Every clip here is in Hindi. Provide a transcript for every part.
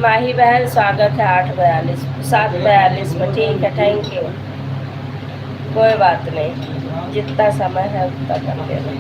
माही बहन स्वागत है 8:42 7:42 में। ठीक है, थैंक यू। कोई बात नहीं, जितना समय है उतना कर लेना।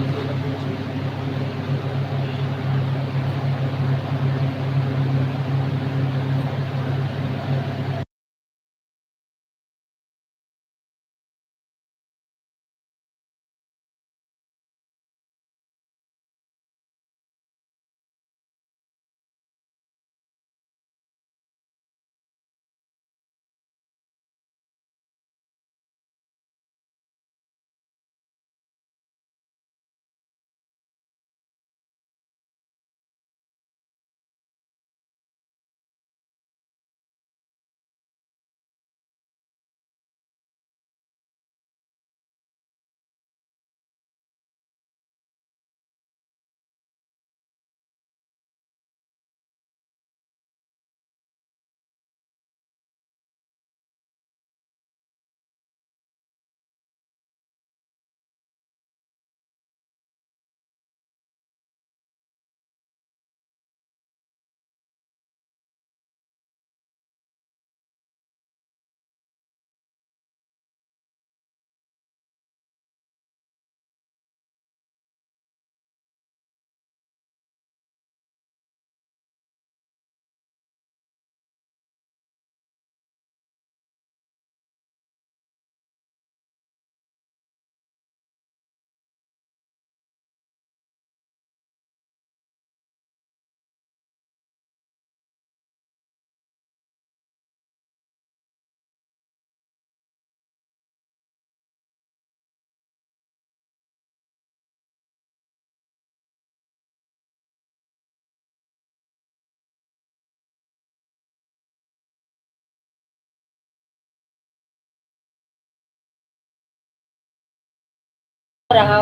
रहा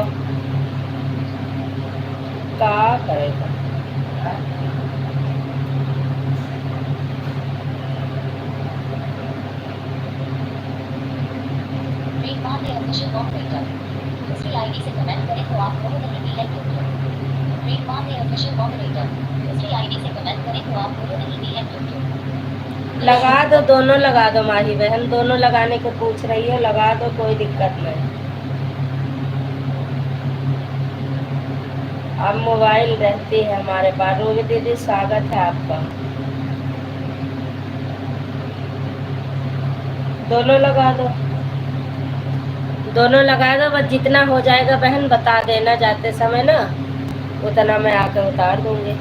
क्या करेगा। ऑफिशियल मॉडरेटर दूसरी आईडी से कमेंट करें तो आप बहुत नहीं है ऑफिशियल मॉडरेटर दूसरी आईडी से कमेंट करें तो आप बहुत नहीं है लगा दो, दोनों लगा दो माही बहन, दोनों लगाने को पूछ रही है, लगा दो, कोई दिक्कत नहीं। अब मोबाइल रहती है हमारे पास। रूबी दीदी स्वागत है आपका। दोनों लगा दो, दोनों लगा दो, बस जितना हो जाएगा बहन बता देना जाते समय ना, उतना मैं आकर उतार दूंगी।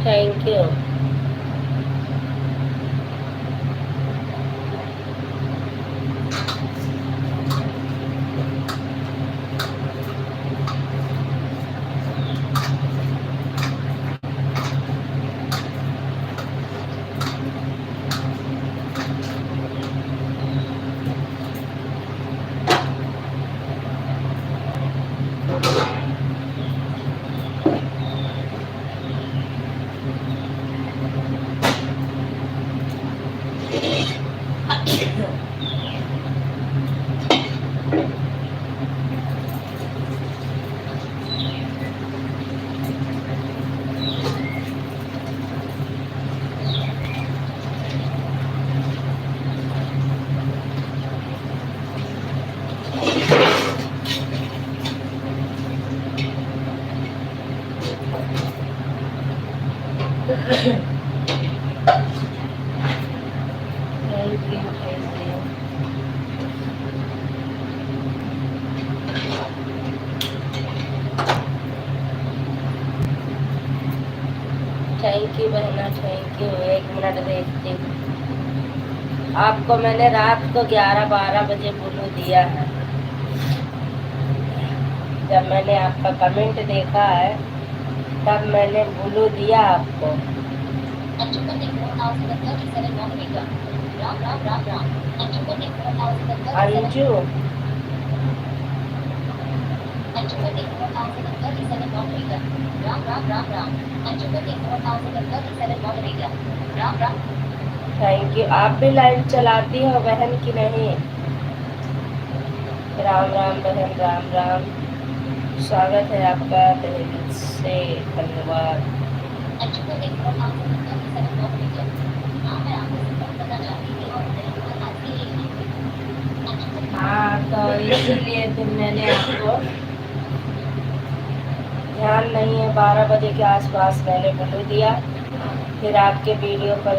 Thank you. थैंक यू बहना, थैंक यू। 1 मिनट देखती हूँ। आपको मैंने रात को 11-12 बजे ब्लू दिया है। जब मैंने आपका कमेंट देखा है तब मैंने ब्लू दिया आपको। Anju Anjuman 4037 moderator. Ram. Anjuman 4037 moderator. Ram. Thank you. आप भी लाइव चलाती हो बहन कि नहीं? राम राम बहन, राम राम। स्वागत है आपका तहे दिल से, धन्यवाद। Anjuman 4037 moderator. हाँ, मैं आपको संपर्क करना चाहती थी और मैं आज के लिए Anjuman हाँ, तो इसीलिए फिर मैंने आपको ध्यान नहीं है, 12 बजे के आसपास मैंने बोल दिया। फिर आपके वीडियो पर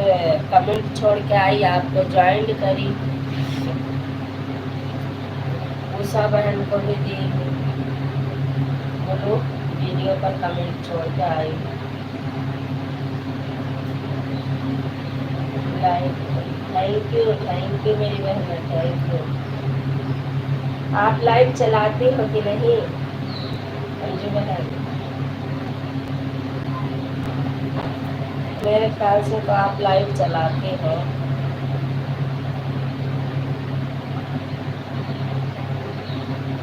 कमेंट छोड़ के आई, आपको ज्वाइन करी, उषा बहन को भी दी, बोलो वीडियो पर कमेंट छोड़ के आई। लाइक थैंक यू मेरी बहन, थैंक यू। आप लाइव चलाती हो कि नहीं अंजू बहन? मेरे ख्याल से तो आप लाइव चलाते हो।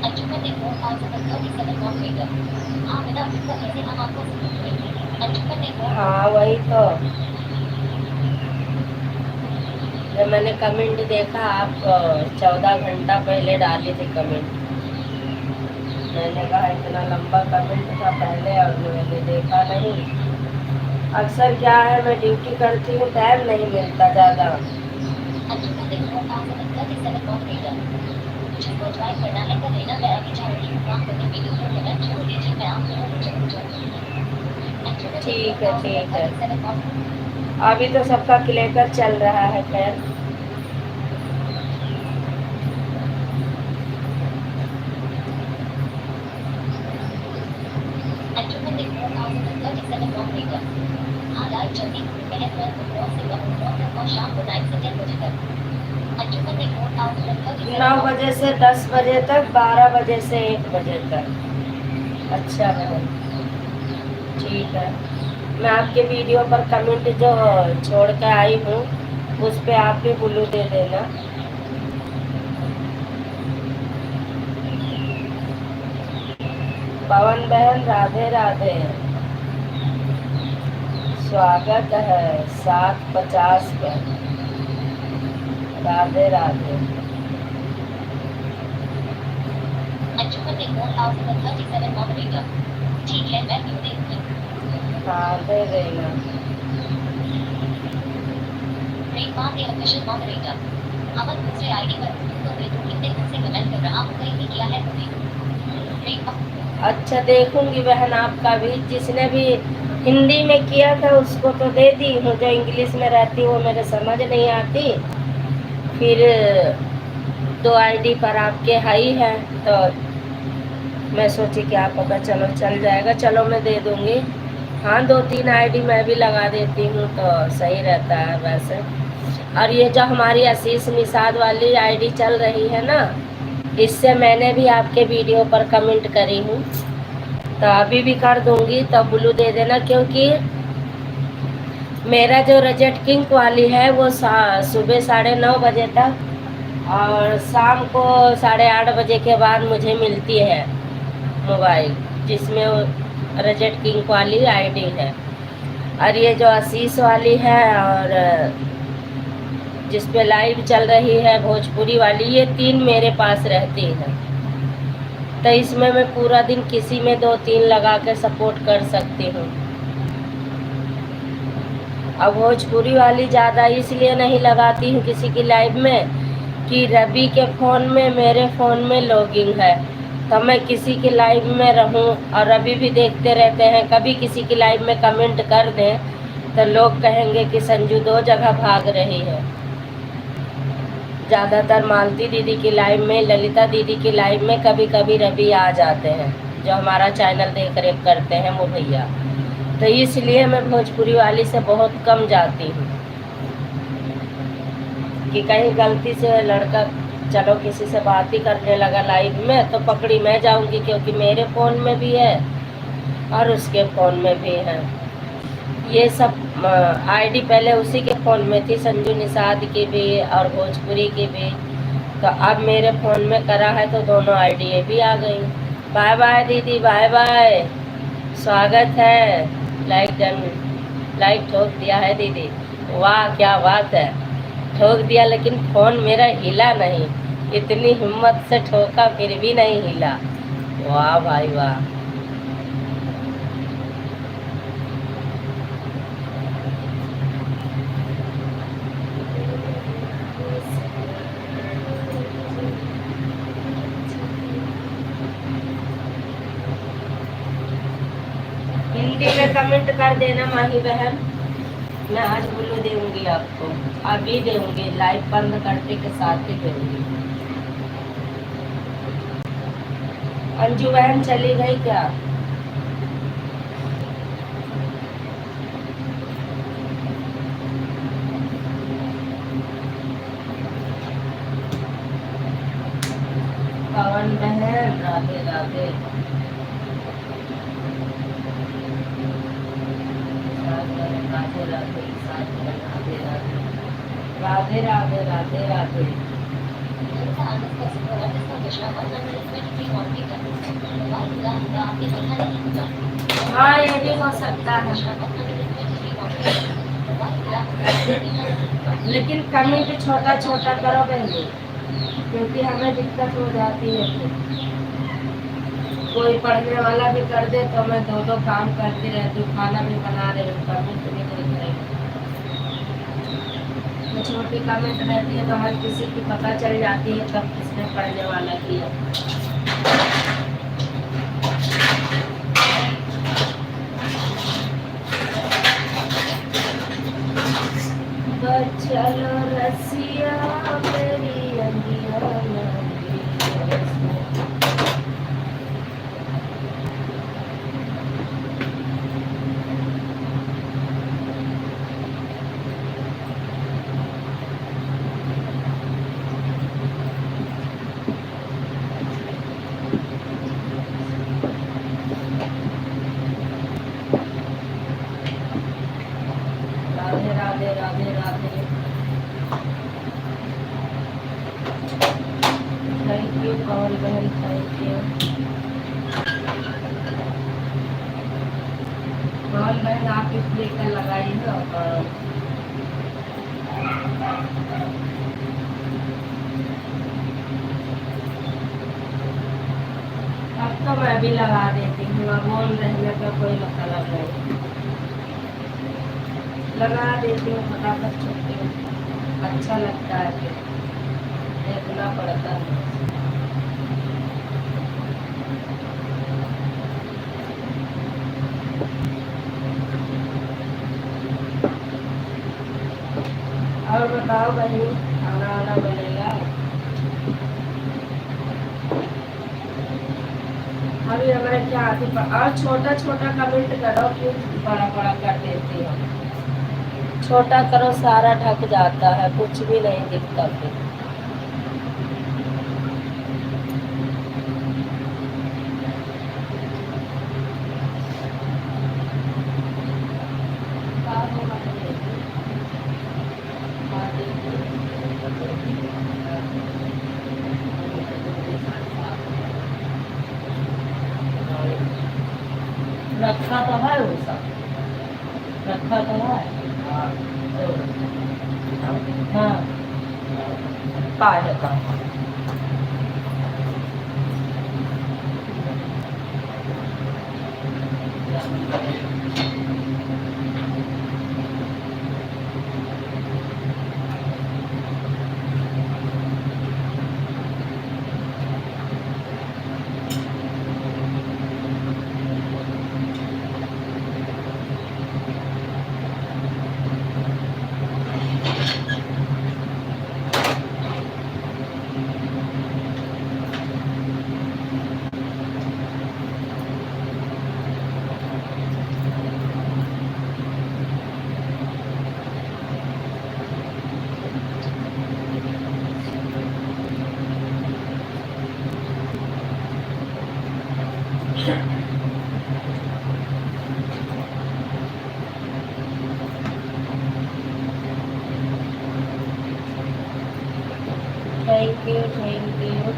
Anjuman 4037 moderator. हाँ, बिना आपको कैसे हम आपको Anjuman 4037 हाँ वही तो, जब मैंने कमेंट देखा आप 14 घंटा पहले डाली थी कमेंट, मैंने कहा इतना लंबा कमेंट था पहले और मैंने देखा नहीं। अक्सर क्या है, मैं ड्यूटी करती हूँ, टाइम नहीं मिलता ज़्यादा। Anjuman 4037 moderator. जिसको ज्वाइन करना है कर लेना, मैं अभी जा रही हूँ काम करने, वीडियो पर कमेंट छोड़ दीजिए, मैं आप लोगों को जरूर जोड़ूंगी। ठीक है। अभी तो सबका क्लियर चल रहा है। खैर Anjuman 4037 moderator. हाँ, लाइव चलती हूँ, मैं अप्रैल को 9 से 9 तक और शाम को 9 से 10 बजे तक। Anjuman 4037 9 बजे से 10 बजे तक, 12 बजे से 1 बजे तक। अच्छा है, ठीक है। मैं आपके वीडियो पर कमेंट जो छोड़ कर आई हूँ उस पे आप भी ब्लू दे देना। पवन बहन राधे राधे, स्वागत है 750 पर। राधे राधे। Anjuman 4037 moderator. ठीक है, मैं क्यों देखूंगी? हाँ दे देना। Rate mark official moderator. Aman दूसरे आईडी पर तो मैं तो कितने दिन से कमेंट कर रहा हूँ, कहीं भी किया है तो रेट। अच्छा देखूंगी बहन आपका भी, जिसने भी हिंदी में किया था उसको तो दे दी हूँ, जो इंग्लिश में रहती वो मेरे समझ नहीं आती। फिर 2 आईडी पर आपके हाई है तो मैं सोची कि आप अगर चलो चल जाएगा, चलो मैं दे दूंगी। हाँ 2-3 आईडी मैं भी लगा देती हूँ तो सही रहता है वैसे। और ये जो हमारी आशीष निषाद वाली आईडी चल रही है ना, इससे मैंने भी आपके वीडियो पर कमेंट करी हूँ, तो अभी भी कर दूंगी, तो ब्लू दे देना। क्योंकि मेरा जो रजत किंग वाली है वो सुबह 9:30 बजे तक और शाम को 8:30 बजे के बाद मुझे मिलती है मोबाइल, जिसमें रजत किंग वाली आईडी है। और ये जो आशीष वाली है और जिस पे लाइव चल रही है भोजपुरी वाली, ये 3 मेरे पास रहती है। तो इसमें मैं पूरा दिन किसी में 2-3 लगा के सपोर्ट कर सकती हूँ। अब भोजपुरी वाली ज़्यादा इसलिए नहीं लगाती हूँ किसी की लाइव में कि रवि के फ़ोन में मेरे फ़ोन में लॉगिंग है, तो मैं किसी की लाइव में रहूं और रवि भी देखते रहते हैं, कभी किसी की लाइव में कमेंट कर दें तो लोग कहेंगे कि संजू 2 जगह भाग रही है। ज़्यादातर मालती दीदी की लाइव में, ललिता दीदी की लाइव में कभी कभी रवि आ जाते हैं, जो हमारा चैनल देख रेख करते हैं वो भैया। तो इसलिए मैं भोजपुरी वाली से बहुत कम जाती हूँ कि कहीं गलती से लड़का चलो किसी से बात ही करने लगा लाइव में तो पकड़ी मैं जाऊंगी, क्योंकि मेरे फ़ोन में भी है और उसके फ़ोन में भी है। ये सब आईडी पहले उसी के फ़ोन में थी, संजू निषाद की भी और भोजपुरी की भी, तो अब मेरे फ़ोन में करा है तो दोनों आईडी भी आ गई। बाय बाय दीदी, बाय बाय। स्वागत है। लाइक डन, लाइक ठोक दिया है दीदी। वाह क्या बात है, ठोक दिया लेकिन फोन मेरा हिला नहीं। इतनी हिम्मत से ठोका फिर भी नहीं हिला। वाह भाई वाह। हिंदी में कमेंट कर देना माही बहन, मैं आज बोलो दूंगी आपको, अभी दूंगी, लाइव बंद करने के साथ ही दूंगी। अंजू बहन चली गई क्या? पवन बहन राधे राधे। राधे राधे राधे राधे राधे राधे राधे। हाँ ये भी हो सकता है, लेकिन कमेंट छोटा छोटा करो बहनी, क्योंकि हमें दिक्कत हो जाती है। फिर कोई पढ़ने वाला भी कर दे तो मैं दो दो काम करती रहती हूँ, खाना भी बना रही हूँ, कमेंट भी देख रही हूँ। तो छोटी कमेंट रहती है तो हर किसी की पता चल जाती है कब किसने पढ़ने वाला किया। चलो रसिया मेरी अंगिया राधे राधे राधे। थैंक यू कौन बहन, थैंक यू कौन बहन, आप इसलिए कर लगाई है। अब तो मैं भी लगा देती हूँ, अब बोल रहने का कोई मतलब नहीं, लगा देती हूँ फटाफट छुट्टी, अच्छा लगता है, फिर देखना पड़ता है। और बताओ बहनी, खाना वाना बनेगा? अभी हमारे क्या आती और छोटा छोटा कमेंट करो, क्यों बड़ा बड़ा कर देती हो? छोटा करो, सारा ढक जाता है, कुछ भी नहीं दिखता फिर। रखा तो है वो सब, रखा तो है। हाँ काय है का thank you thank you.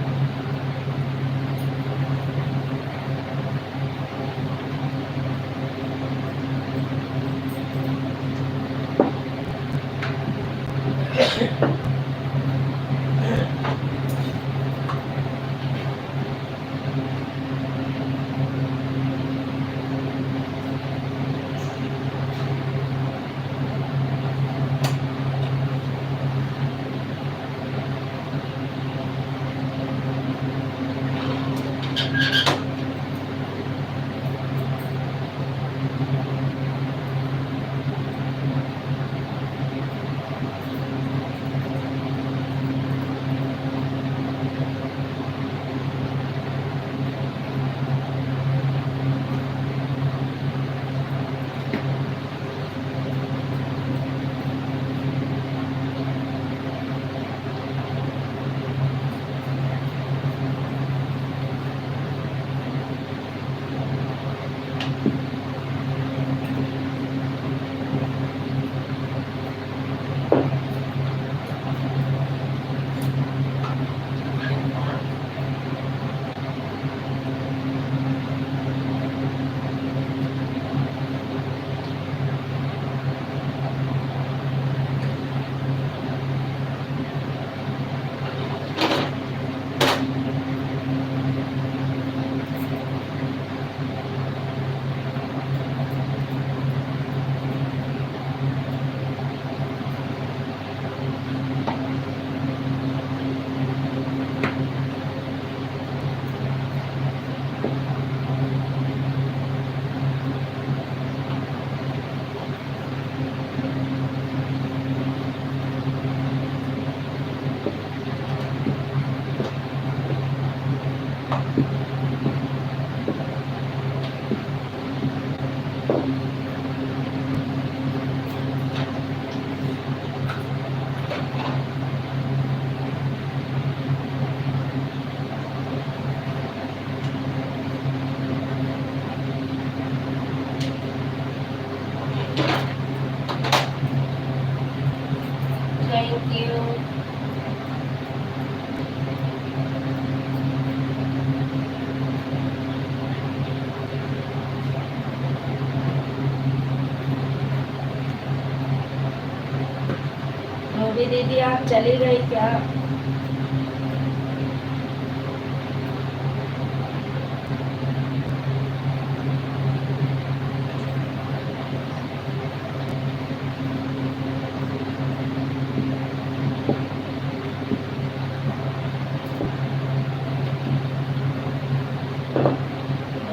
Ruby दीदी आप चली गई क्या?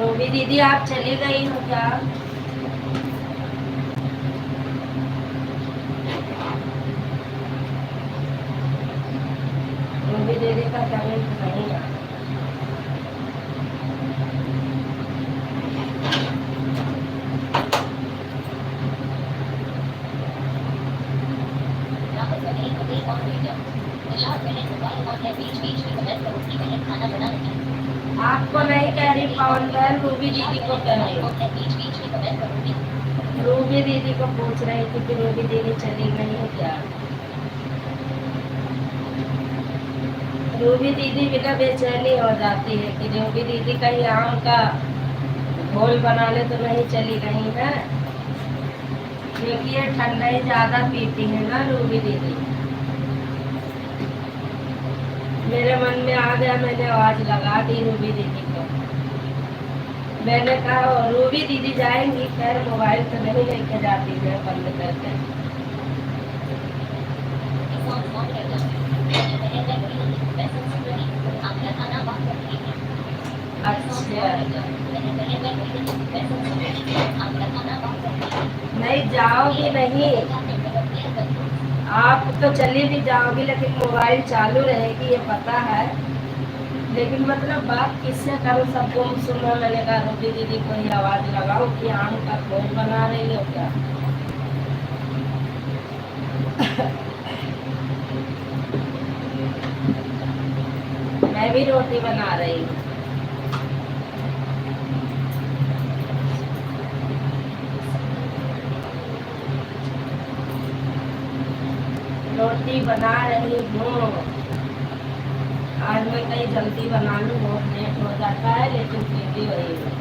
रूबी दीदी आप चली गई हो क्या? रूबी दीदी का कमेंट नहीं है। राहुल पटेल पटेल मॉडरेटर निशाद मैंने मोबाइल ऑन है बीच बीच में कमेंट करो कि मैंने खाना बना नहीं। आपको नहीं कह रही, पवन बहन रूबी दीदी को कह रही हूँ। बीच बीच में कमेंट करूंगी। रूबी दीदी को पूछ रही थी कि रूबी दीदी चली गई है क्या? रूबी दीदी बिना बेचैनी हो जाती है कि रूबी दीदी कहीं आम का घोल बनाने तो नहीं चली गई है, क्योंकि ये ठंडा ही ज्यादा पीती है ना रूबी दीदी। मेरे मन में आ गया, मैंने आवाज लगा दी रूबी दीदी को। मैंने कहा रूबी दीदी जाएंगी, खैर मोबाइल तो नहीं लेके जाती है बंद करके। नहीं जाओगी नहीं, आप तो चली भी जाओगी लेकिन मोबाइल चालू रहेगी ये पता है, लेकिन मतलब बात किससे करूँ, सब गुम सुन है। मैंने कहा रूबी दीदी को ही आवाज लगाओ कि आम का घोल बना रही हो क्या? मैं भी रोटी बना रही हूँ। रोटी बना रही हूँ। आज मैं कहीं जल्दी बना लूँ, बहुत लेट हो जाता है, लेकिन फिर भी वही है।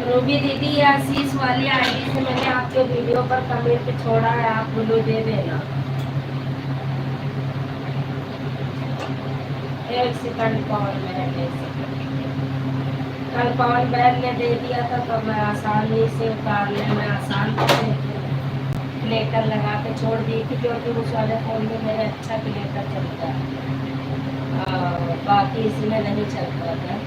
रूबी दीदी या आशीष वाली आईडी से मैंने आपके वीडियो पर कमेंट छोड़ा है, आप ब्लू दे देना। एक सेकंड पवन बहन ने, कल पवन बहन ने दे दिया था तो मैं आसानी से उतारने में आसान से क्लेटर लगा के छोड़ दी थी, क्योंकि उस वाले फोन में मेरे अच्छा क्लेटर चलता है, बाकी इसमें नहीं चलता था,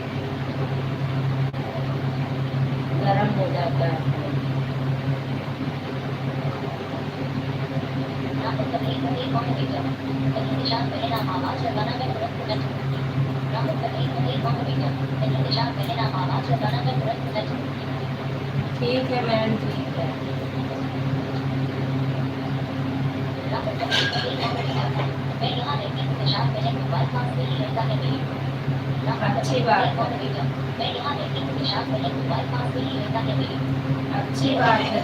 गर्म हो जाता है। ठीक है मैम, ठीक है। अच्छी बात है, अच्छी बात है।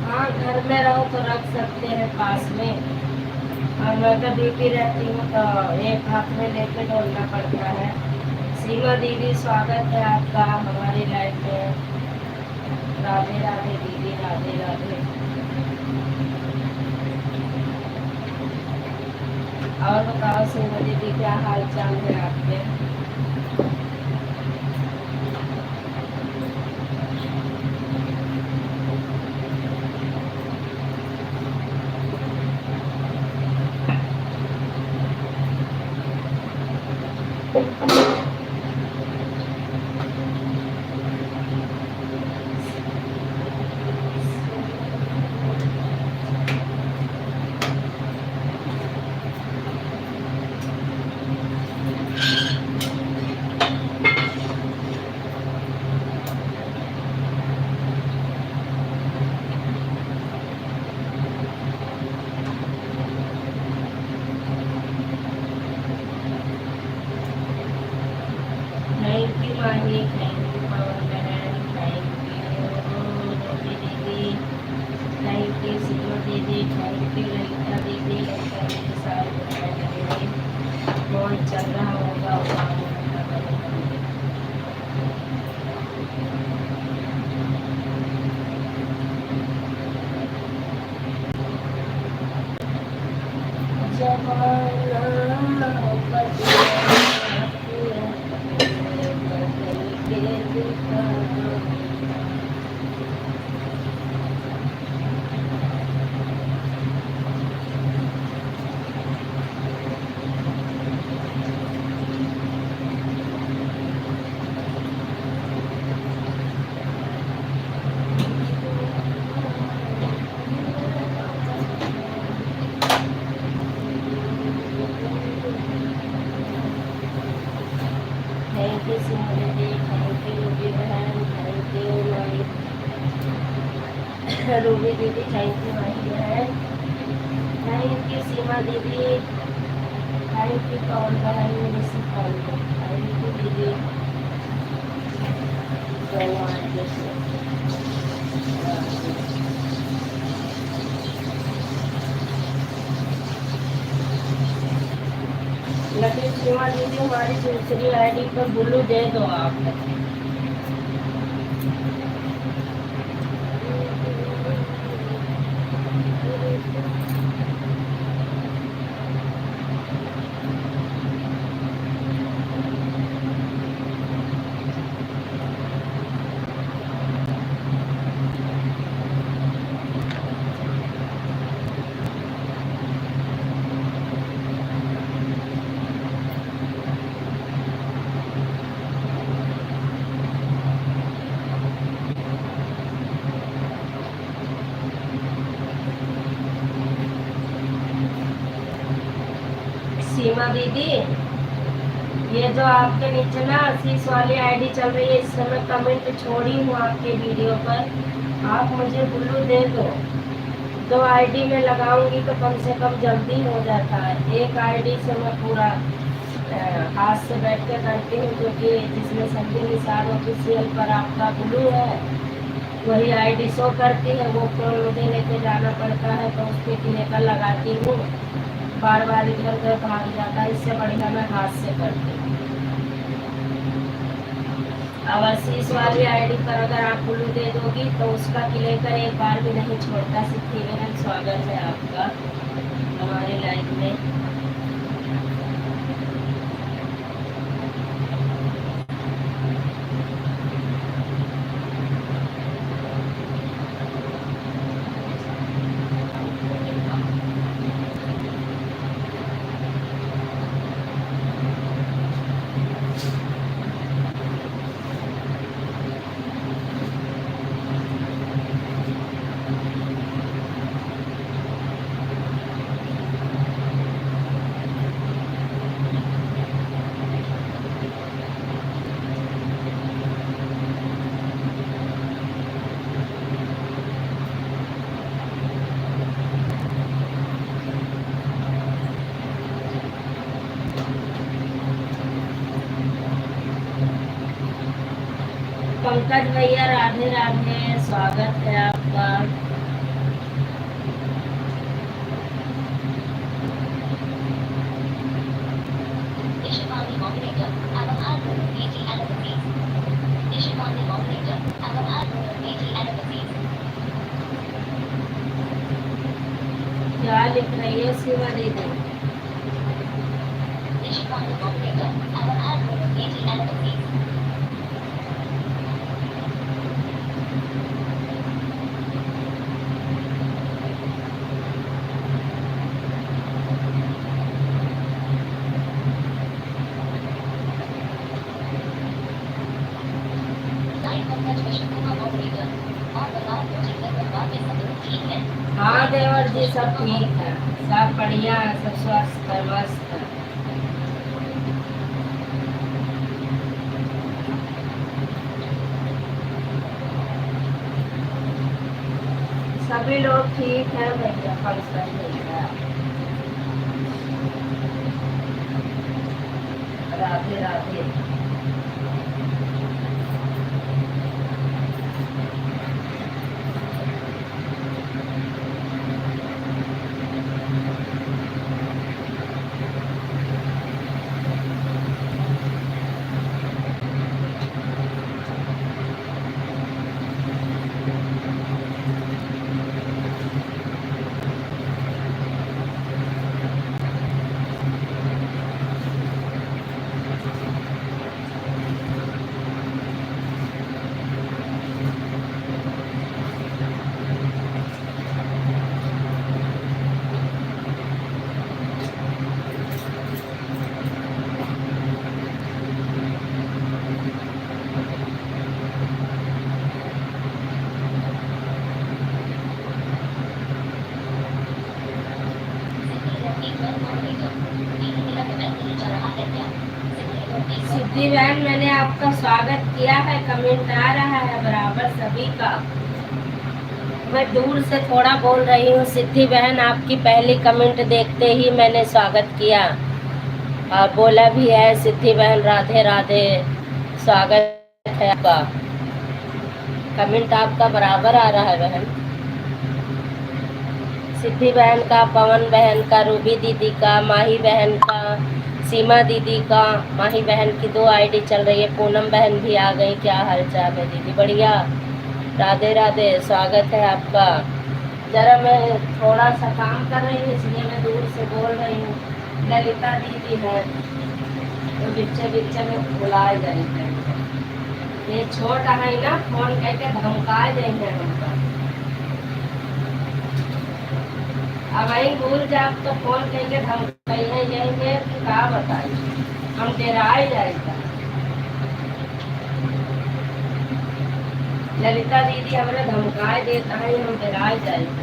हाँ, घर में रहो तो रख सकते हैं पास में, और मैं तो ड्यूटी रहती हूँ तो एक हाथ में लेके डोलना पड़ता है। सीमा दीदी स्वागत है आपका हमारी लाइफ में। राधे राधे दीदी, राधे राधे। और बताओ सीमा दीदी, क्या हाल चाल है आपके? माही, थैंक यू पवन बहन, थैंक यू रोटी दीदी, थैंक यू सीमा दीदी, थैंक यू ललिता दीदी, ललिता दीदी सारे बहन दीदी। बहुत चल रहा होगा काम होगा बड़े बड़े। जमाना बदल के दिखा। थैंक यू सीमा दीदी, थैंक यू रूबी बहन, थैंक यू माही रूबी दीदी, थैंक यू माही बहन, थैंक यू सीमा दीदी, थैंक यू पवन बहन, मेरी सिखाई, थैंक यू दीदी। लेकिन सीमा दीदी हमारी दूसरी आईडी पर ब्लू दे दो आप। सीमा दीदी, ये जो आपके नीचे ना आशीष वाली आईडी चल रही है, इस समय कमेंट छोड़ी हूँ आपके वीडियो पर, आप मुझे ब्लू दे दो। 2 आईडी में लगाऊंगी तो कम से कम जल्दी हो जाता है। एक आईडी से मैं पूरा हाथ से बैठ के करती हूँ, क्योंकि जिसमें संजय निसार ऑफिशियल पर आपका ब्लू है वही आईडी शो करती है, वो फोन मुझे लेके जाना पड़ता है, तो उसके लेकर लगाती हूँ, बार बार इधर उधर भाग जाता है, इससे बढ़िया मैं हाथ से करती हूँ। अब आशीष वाली आईडी पर अगर आप ब्लू दे दोगी तो उसका क्लिकर एक बार भी नहीं छोड़ता। सिद्धि बहन स्वागत है आपका हमारे लाइफ में। पंकज भैया राधे राधे, स्वागत है आपका। क्या लिख रही है शिवा दीदी? हाँ देवर जी सब ठीक है, सब बढ़िया है, सब स्वस्थ है, मस्त है। सभी लोग ठीक है भैया, फंक्शन ठीक है। राधे राधे। सिद्धि बहन, मैंने आपका स्वागत किया है, कमेंट आ रहा है बराबर सभी का। मैं दूर से थोड़ा बोल रही हूँ। सिद्धि बहन, आपकी पहली कमेंट देखते ही मैंने स्वागत किया और बोला भी है। सिद्धि बहन राधे राधे, स्वागत है आपका। कमेंट आपका बराबर आ रहा है बहन। सिद्धि बहन का, पवन बहन का, रूबी दीदी का, माही बहन का, सीमा दीदी का। माही बहन की 2 आईडी चल रही है। पूनम बहन भी आ गई। क्या हाल चाल है दीदी? बढ़िया, राधे राधे, स्वागत है आपका। जरा मैं थोड़ा सा काम कर रही हूँ इसलिए मैं दूर से बोल रही हूँ। ललिता दीदी है तो बिच्चे बिच्चे में बुलाए जाए। ये छोटा है ना, फोन करके धमकाए जाएंगे हमका। अब वही भूल जाओ तो फोन करके धमकाई है, यही है कि क्या बताए, हम डराए जाएगा। ललिता दीदी हमारे धमकाए देता है, हम डराए जाएगा।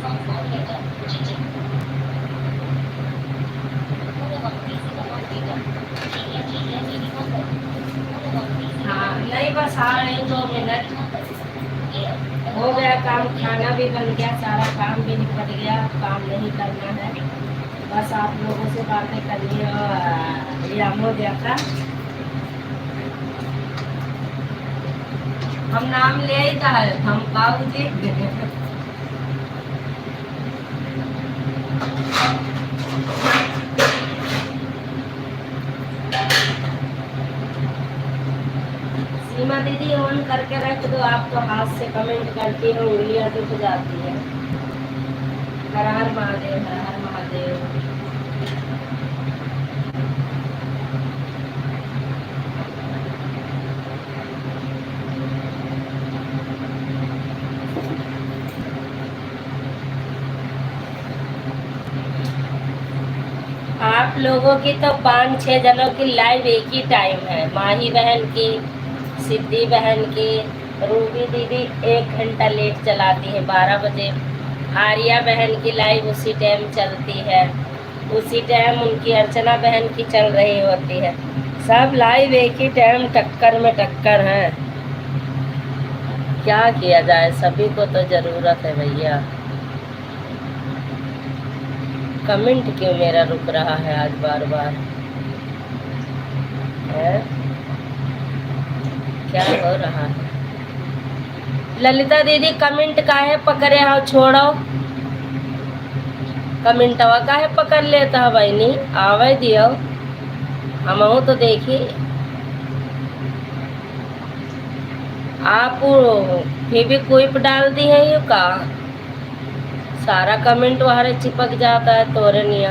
Song moderator, Gigi. पूर्ववर्ती से moderator. ठीक है, मेरी बात करो। पूर्ववर्ती से हाँ, नहीं बस आ रहे 2 मिनट। हो गया काम, खाना भी बन गया, सारा काम भी निपट गया। काम नहीं करना है, बस आप लोगों से बातें करनी है। और यामो देखा, हम नाम ले ही था, धमकाऊ जी। सीमा दीदी ऑन करके रख दो, आप तो हाथ से कमेंट करती हो, उंगलियां दुख जाती है। हर हर महादेव, हर हर महादेव। आप लोगों की तो 5-6 जनों की लाइव एक ही टाइम है। माही बहन की, सिद्धि बहन की, रूबी दीदी 1 घंटा लेट चलाती है, 12 बजे। आर्या बहन की लाइव उसी टाइम चलती है, उसी टाइम उनकी अर्चना बहन की चल रही होती है। सब लाइव एक ही टाइम, टक्कर में टक्कर है। क्या किया जाए, सभी को तो जरूरत है भैया। कमेंट क्यों मेरा रुक रहा है आज बार बार है? क्या हो रहा है? ललिता दीदी कमेंट काहे पकड़े हो? छोड़ो कमेंटवा काहे पकड़ लेता है बहनी? आवे दियो, हमहू तो देखी। आप फिर भी क्विप डाल दी है ये का? सारा कमेंट वहारे चिपक जाता है तोरे निया।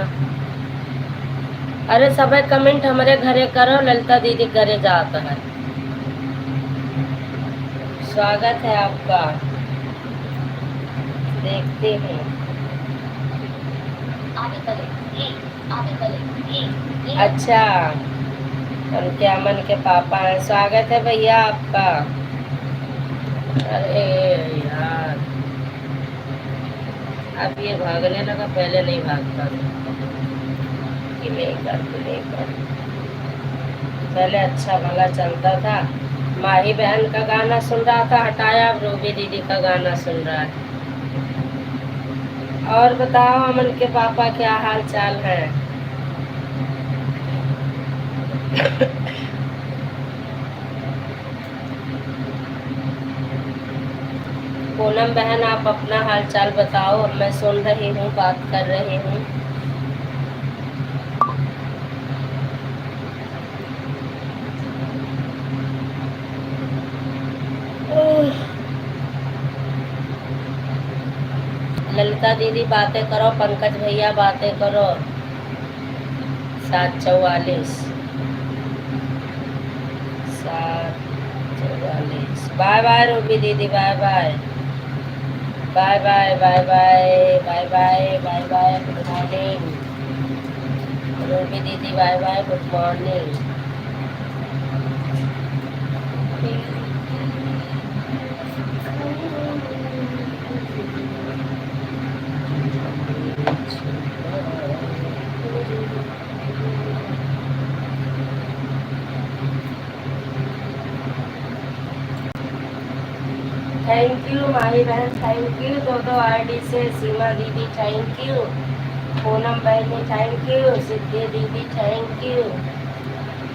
अरे सब कमेंट हमारे घरे करो, ललिता दीदी घरे जाता है। स्वागत है आपका, देखते हैं। अच्छा, उनके अमन के पापा हैं। स्वागत है भैया आपका। अरे यार, अब ये भागने लगा, पहले नहीं भागता था। कि नहीं कर, पहले अच्छा भला चलता था। माही बहन का गाना सुन रहा था, हटाया, अब रूबी दीदी का गाना सुन रहा है। और बताओ अमन के पापा, क्या हाल चाल है? पूनम बहन, आप अपना हाल चाल बताओ, मैं सुन रही हूँ, बात कर रही हूँ। ललिता दीदी बातें करो, पंकज भैया बातें करो। 7:44 7:44। बाय बाय रूबी दीदी, bye bye bye bye bye bye bye bye bye bye, good morning Ruby दीदी, bye bye, good morning. Thank you Mahi बहन, थैंक यू। दो आईडी से सीमा दीदी थैंक यू, पूनम बहनी थैंक यू, सिद्धि दीदी थैंक यू,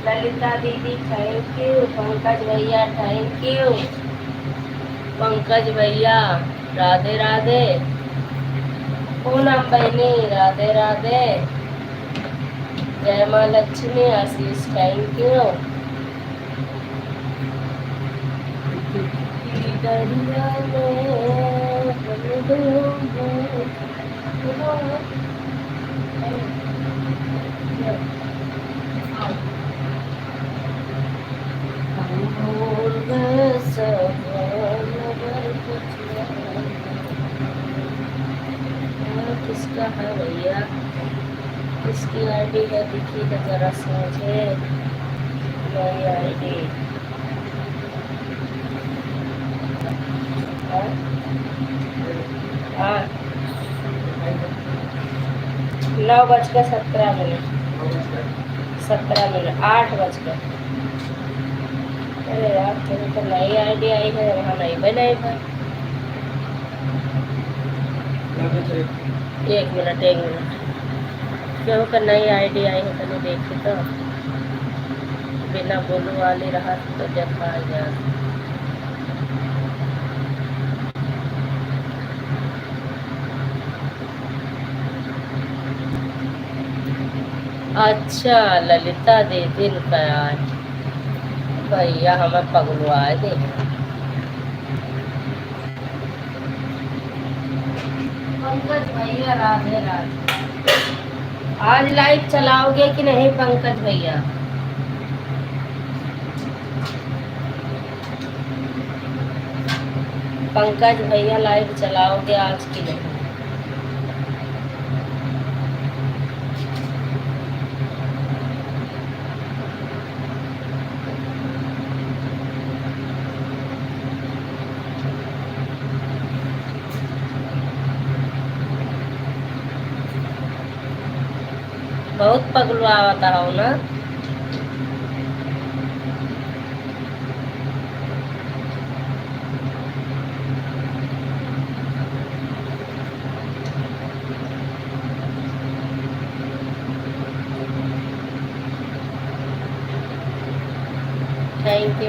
ललिता दीदी थैंक यू, पंकज भैया थैंक यू, पंकज भैया राधे राधे, पूनम बहनी राधे राधे, जय माँ लक्ष्मी आशीष थैंक यू। दरिया में हम भूल गए सब मगर कुछ किसका है भैया, किसकी आईडी है दिखिएगा जरा सा मुझे, मेरी आईडी हाँ 9:17 17 8 अरे यार तेरे तो नई आईडी आई है, वहाँ नहीं बनाई भाई। 1 मिनट क्यों कर नई आईडी आई है, तने देखी तो बिना बोलू वाली रहा तो देखा यार। अच्छा ललिता दीदी का आज भैया हमें पगलुआ दे। पंकज भैया राधे राधे, आज लाइव चलाओगे कि नहीं पंकज भैया? पंकज भैया लाइव चलाओगे आज की नहीं? बहुत पगलुआ होता हो ना।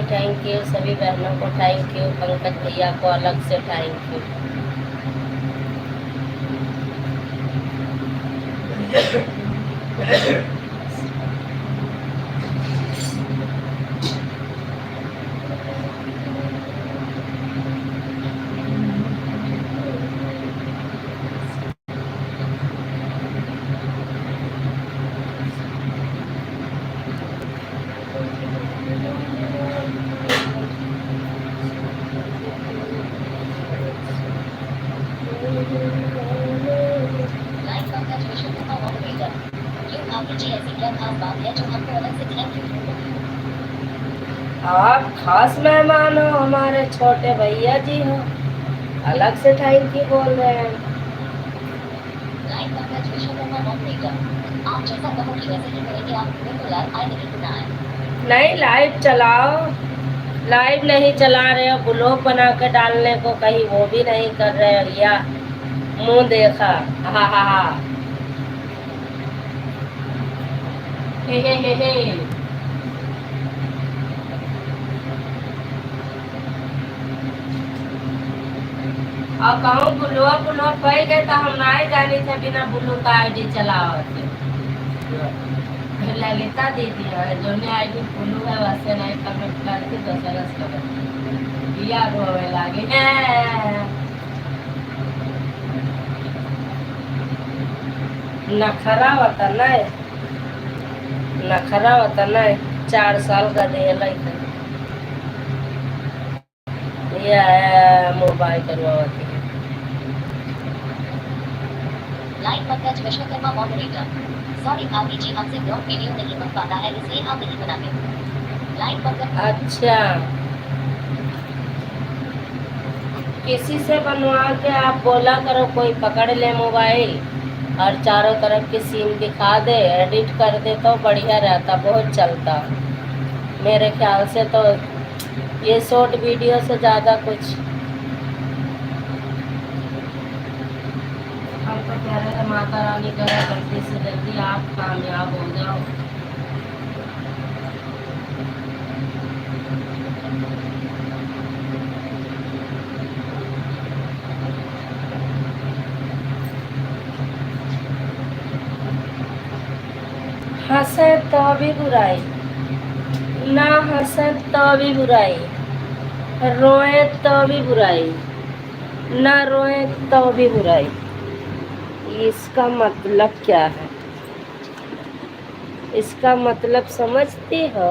थैंक यू सभी बहनों को, थैंक यू पंकज भैया को अलग से thank you. Like Pankaj Vishwakarma moderator, क्यों आपकी जी ऐसी क्या खास बात है जो हमको अलग से थैंक यू बोलोगे? आप खास मेहमान हो, हमारे छोटे भैया जी हो, अलग से थैंक यू बोल रहे हैं। लाइक पंकज विश्वकर्मा मॉडरेटर, आप जैसा कहो कि वैसे ही करेंगे, आप बिल्कुल लाइव आए नहीं बनाए। नहीं लाइव चलाओ, लाइव नहीं चला रहे हो, ब्लॉग बना के डालने को कहीं वो भी नहीं कर रहे हो, या मुंह देखा हा हे और कहूँ बुलवा पै गए तो हम ना जानी थे बिना बुलू का आईडी चलाओ। ललिता दीदी है जो ने आईडी बुलू है वैसे नहीं कमेंट करती तो सरस कर या रोवे लागे नखरा होता नहीं, नखरा होता नहीं, 4 साल का दे लड़का या मोबाइल करवाती है। Like Pankaj Vishwakarma moderator, sorry भाभी जी हमसे ब्लॉग वीडियो नहीं बन पाता है इसलिए आप नहीं बनाते। लाइक पंकज, अच्छा किसी से बनवा के आप बोला करो कोई पकड़ ले मोबाइल और चारों तरफ की सीन दिखा दे, एडिट कर दे तो बढ़िया रहता, बहुत चलता मेरे ख्याल से। तो ये शॉर्ट वीडियो से ज़्यादा कुछ तो कह रहे थे माता रानी करा जल्दी से जल्दी आप कामयाब हो जाओ। हंसे तो भी बुराई, ना हंसे तो भी बुराई, रोए तो भी बुराई, ना रोए तो भी बुराई। इसका मतलब क्या है? इसका मतलब समझती हो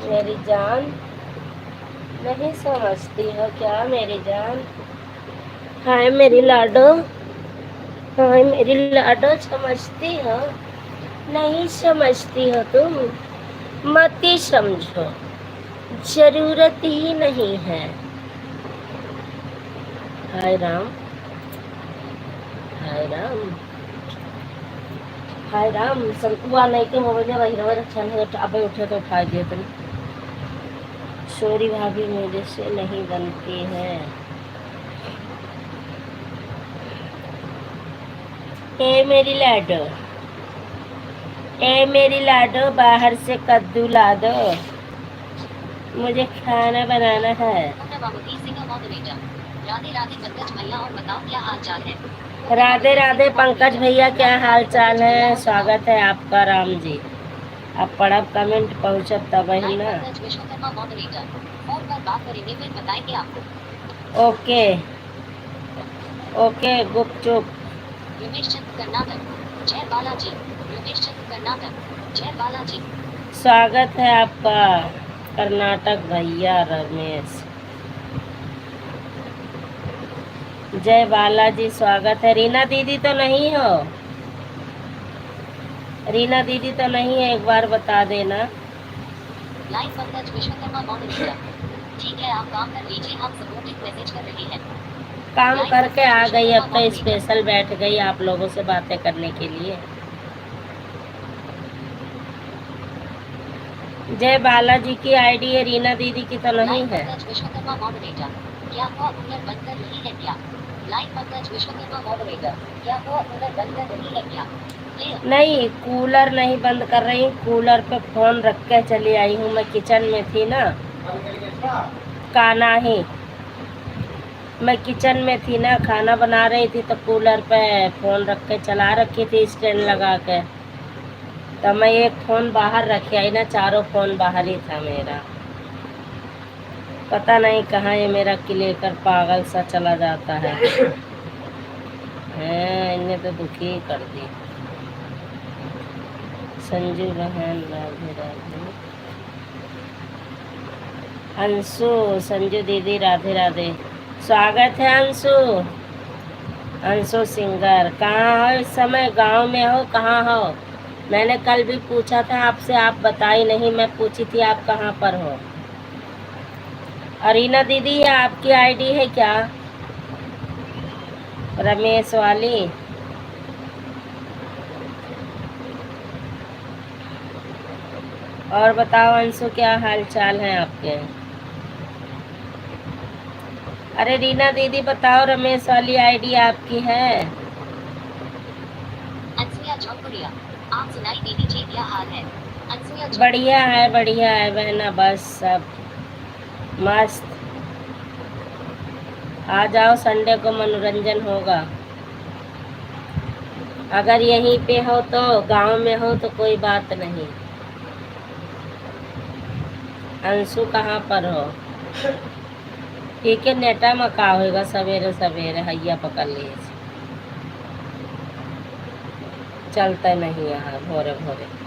मेरी जान? नहीं समझती हो क्या मेरी जान? हाय मेरी लाडो, हाय मेरी लाडो, समझती हो? नहीं समझती हो तुम? मत ही समझो, जरूरत ही नहीं है। हाय राम, हाय राम, हाय राम। संकुआ नहीं के मोबाइल वही रवर अच्छा नहीं अबे उठे तो उठा दिए तुम। सॉरी भाभी, मेरे से नहीं बनती है। ए मेरी लाडो, ए मेरी लाडो, बाहर से कद्दू ला दो, मुझे खाना बनाना है। राधे राधे पंकज भैया, और बताओ क्या हाल चाल है? राधे राधे पंकज भैया, क्या हाल चाल है? स्वागत है आपका राम जी। आप पढ़ब कमेंट पहुँचब तब ही ना। विश्वकर्मा मॉडरेटर, फोन पर बात करेंगे फिर बताएंगे आपको। ओके ओके, गुपचुप। रमेश चंद्र कर्नाटक, जय बालाजी। रमेश चंद्र कर्नाटक, जय बालाजी। स्वागत है आपका कर्नाटक भैया रमेश। जय बालाजी, स्वागत है। रीना दीदी तो नहीं हो? रीना दीदी तो नहीं है, एक बार बता देना। लाइव पंकज विश्वकर्मा मॉडरेटर, ठीक है आप काम कर लीजिए, हम सपोर्टिव मैसेज कर रहे हैं। काम करके आ गई, अब तो स्पेशल बैठ गई आप लोगों से बातें करने के लिए। जय बालाजी की आईडी है, रीना दीदी की तो नहीं है। विश्वकर्मा मॉडरेटर, क्या हुआ कूलर बंद कर रही है क्या? लाइव पंकज विश्वकर्मा मॉडरेटर, क्या हुआ कूलर बंद कर रही है क्या? नहीं, कूलर नहीं बंद कर रही हूँ, कूलर पे फोन रख के चली आई हूँ। मैं किचन में थी ना, खाना ही, मैं किचन में थी ना, खाना बना रही थी तो कूलर पे फोन रख के चला रखी थी स्टैंड लगा के। तो मैं एक फोन बाहर रखे आई ना, चारों फोन बाहर ही था मेरा। पता नहीं कहाँ ये मेरा क्लिकर पागल सा चला जाता है। इन्हें तो दुखी कर दी। संजू बहन, राधे राधे। अंशु, संजू दीदी राधे राधे, स्वागत है अंशु। अंशु सिंगर, कहाँ हो इस समय? गांव में हो? कहाँ हो? मैंने कल भी पूछा था आपसे, आप बताई नहीं। मैं पूछी थी आप कहाँ पर हो। अरीना दीदी, ये आपकी आईडी है क्या? रमेश वाली? और बताओ अंशु, क्या हाल चाल है आपके? अरे रीना दीदी बताओ, रमेश वाली आईडी आपकी है? अनसुया चौधरी, आप सुनाई दीदी जी क्या हाल है? अनसुया बढ़िया है बहना, बस सब मस्त। आ जाओ, संडे को मनोरंजन होगा। अगर यहीं पे हो तो, गांव में हो तो कोई बात नहीं। अंशु कहाँ पर हो? ठीक है, नेटा में का होगा, सवेरे सवेरे हैया पकड़ लिए। चलता नहीं यहाँ भोरे भोरे।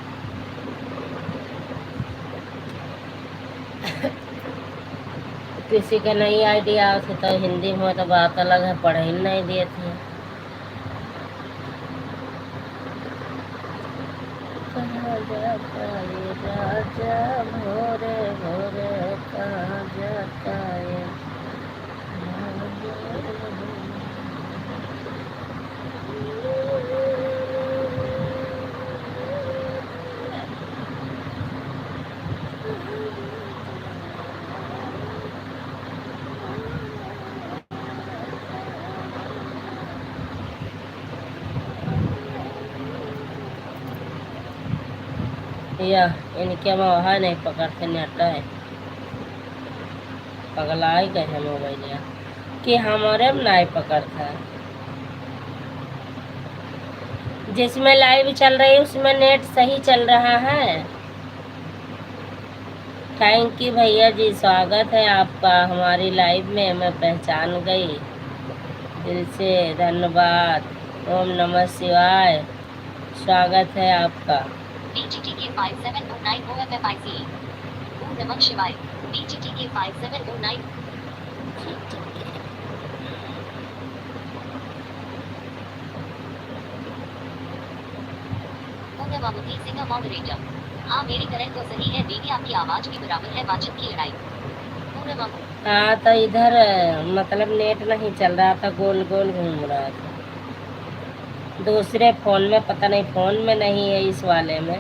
किसी के नई आइडिया थे तो हिंदी में तो बात अलग है, पढ़ ही नहीं दिए थे। कहाँ जाता ये राजा भोरे भोरे, कहाँ जाता ये या इनके में वहाँ नहीं पकड़ते नेटा है पगलाई गए हैं मोबाइल या कि हमारे में नहीं पकड़ता है। जिसमें लाइव चल रही है उसमें नेट सही चल रहा है। थैंक यू भैया जी, स्वागत है आपका हमारी लाइव में, मैं पहचान गई, दिल से धन्यवाद। ओम नमः शिवाय, स्वागत है आपका। BGTK 5709 OFFIC ओम नमः शिवाय BGTK 5709 पूर्णमामुखी सिंह मॉडरेटर। हाँ मेरी करंट तो सही है बीवी, आपकी आवाज भी बराबर है, वाचन की लड़ाई। पूर्णमामुखी हाँ तो इधर मतलब नेट नहीं चल रहा था, गोल गोल घूम रहा था। दूसरे फोन में पता नहीं, फोन में नहीं है इस वाले में।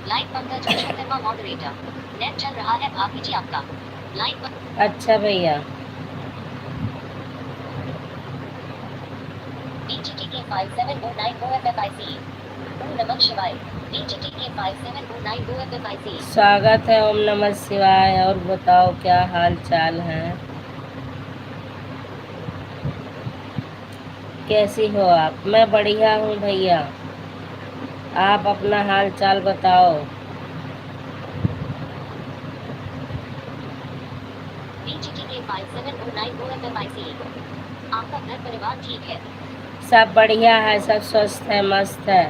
Live Pankaj Vishwakarma moderator. Net चल रहा है भाभी जी आपका लाइव। अच्छा भैया। BGTK 5709 OFFIC ओम नमः शिवाय BGTK 5709 OFFIC। स्वागत है, ओम नमः शिवाय। और बताओ क्या हाल चाल है, कैसी हो आप? मैं बढ़िया हूँ भैया, आप अपना हाल चाल बताओ। BGTK 5709 OFFIC। आपका घर परिवार ठीक है? सब बढ़िया है, सब स्वस्थ है, मस्त है,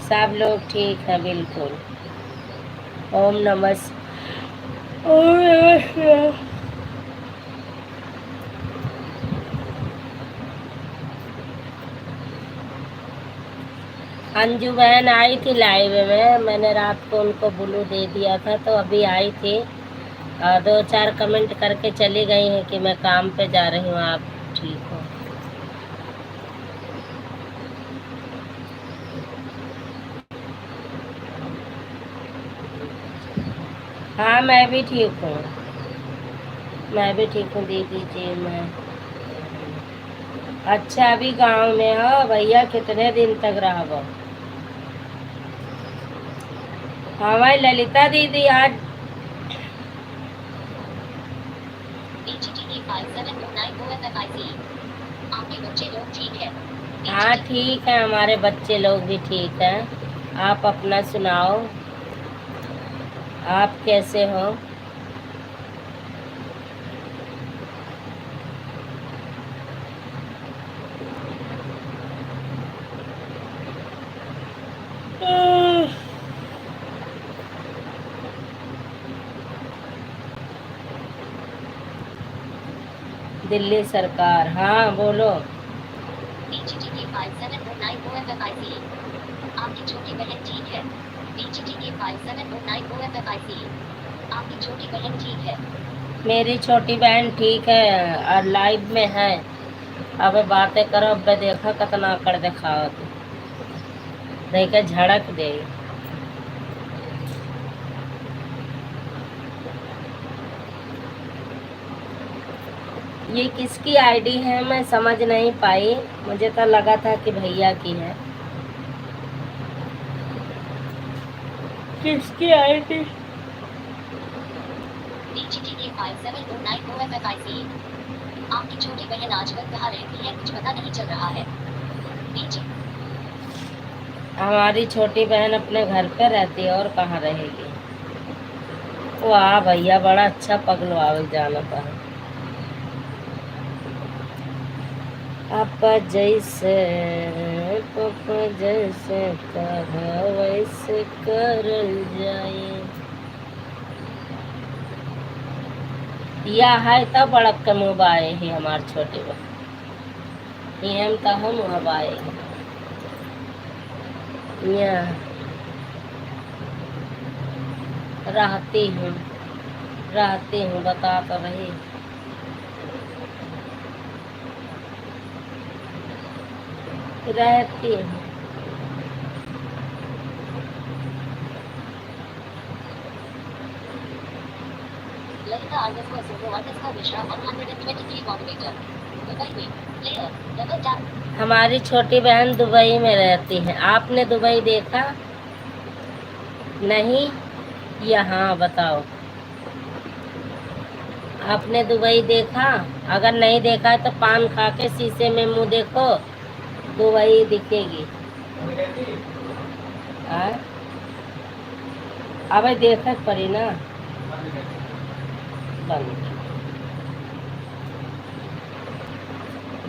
सब लोग ठीक है बिल्कुल। ओम नमः ओम नमः शिवाय। अंजू बहन आई थी लाइव में, मैंने रात को उनको ब्लू दे दिया था, तो अभी आई थी और 2-4 कमेंट करके चली गई हैं कि मैं काम पे जा रही हूँ, आप ठीक हो? हाँ मैं भी ठीक हूँ, मैं भी ठीक हूँ दीदी जी। मैं अच्छा अभी गांव में हो भैया? कितने दिन तक रहो? हाँ भाई ललिता दीदी आज BGTK 5709 OFFIC। आपके बच्चे लोग ठीक है? हाँ ठीक है, हमारे बच्चे लोग भी ठीक हैं। आप अपना सुनाओ, आप कैसे हो? दिल्ली सरकार, हाँ बोलो। BGTK 5709 OFFIC। आपकी छोटी बहन ठीक है? BGTK 5709 OFFIC। आपकी छोटी बहन ठीक है? मेरी छोटी बहन ठीक है और लाइव में है। अब बातें करो, अब देखा कितना कर दिखाओ, देख के झड़क दे। ये किसकी आईडी है मैं समझ नहीं पाई, मुझे तो लगा था कि भैया की है। किसकी आईडी? BGTK 5709 OFFIC। आपकी छोटी बहन आजकल कहाँ रहती है, कुछ पता नहीं चल रहा है। BG हमारी छोटी बहन अपने घर पे रहती है और कहाँ रहेगी। वाह भैया, बड़ा अच्छा पगलवाल जाना था आपका, जैसे पापा जैसे कहा वैसे करल जाए। या है तब बड़क के मुँह आए ही हमार छोटे बहन, ये हम तो हम अब आए या रहती हूँ बता तो रही। रहती हूँ। Lalita _Soho _Mishra 123 moderator. Dubai में player double tap हमारी छोटी बहन दुबई में रहती है। आपने दुबई देखा? नहीं? यहाँ बताओ, आपने दुबई देखा? अगर नहीं देखा है तो पान खा के शीशे में मुंह देखो, दुबई दिखेगी। अब देख पड़ी ना, बंद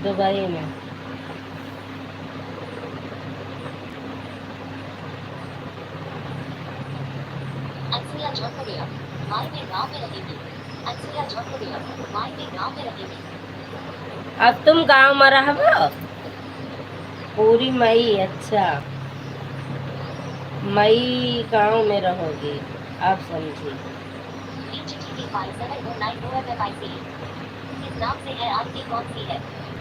दुबई में। अंसुया जौनपुरिया माई में गांव में रहेगी। अंसुया जौनपुरिया माई में गांव में रहेगी। अब तुम गांव में रहो पूरी मई? अच्छा, मई गांव में रहोगी, आप समझी। HTTP 5709 इस नाम से है आरती कौन सी है?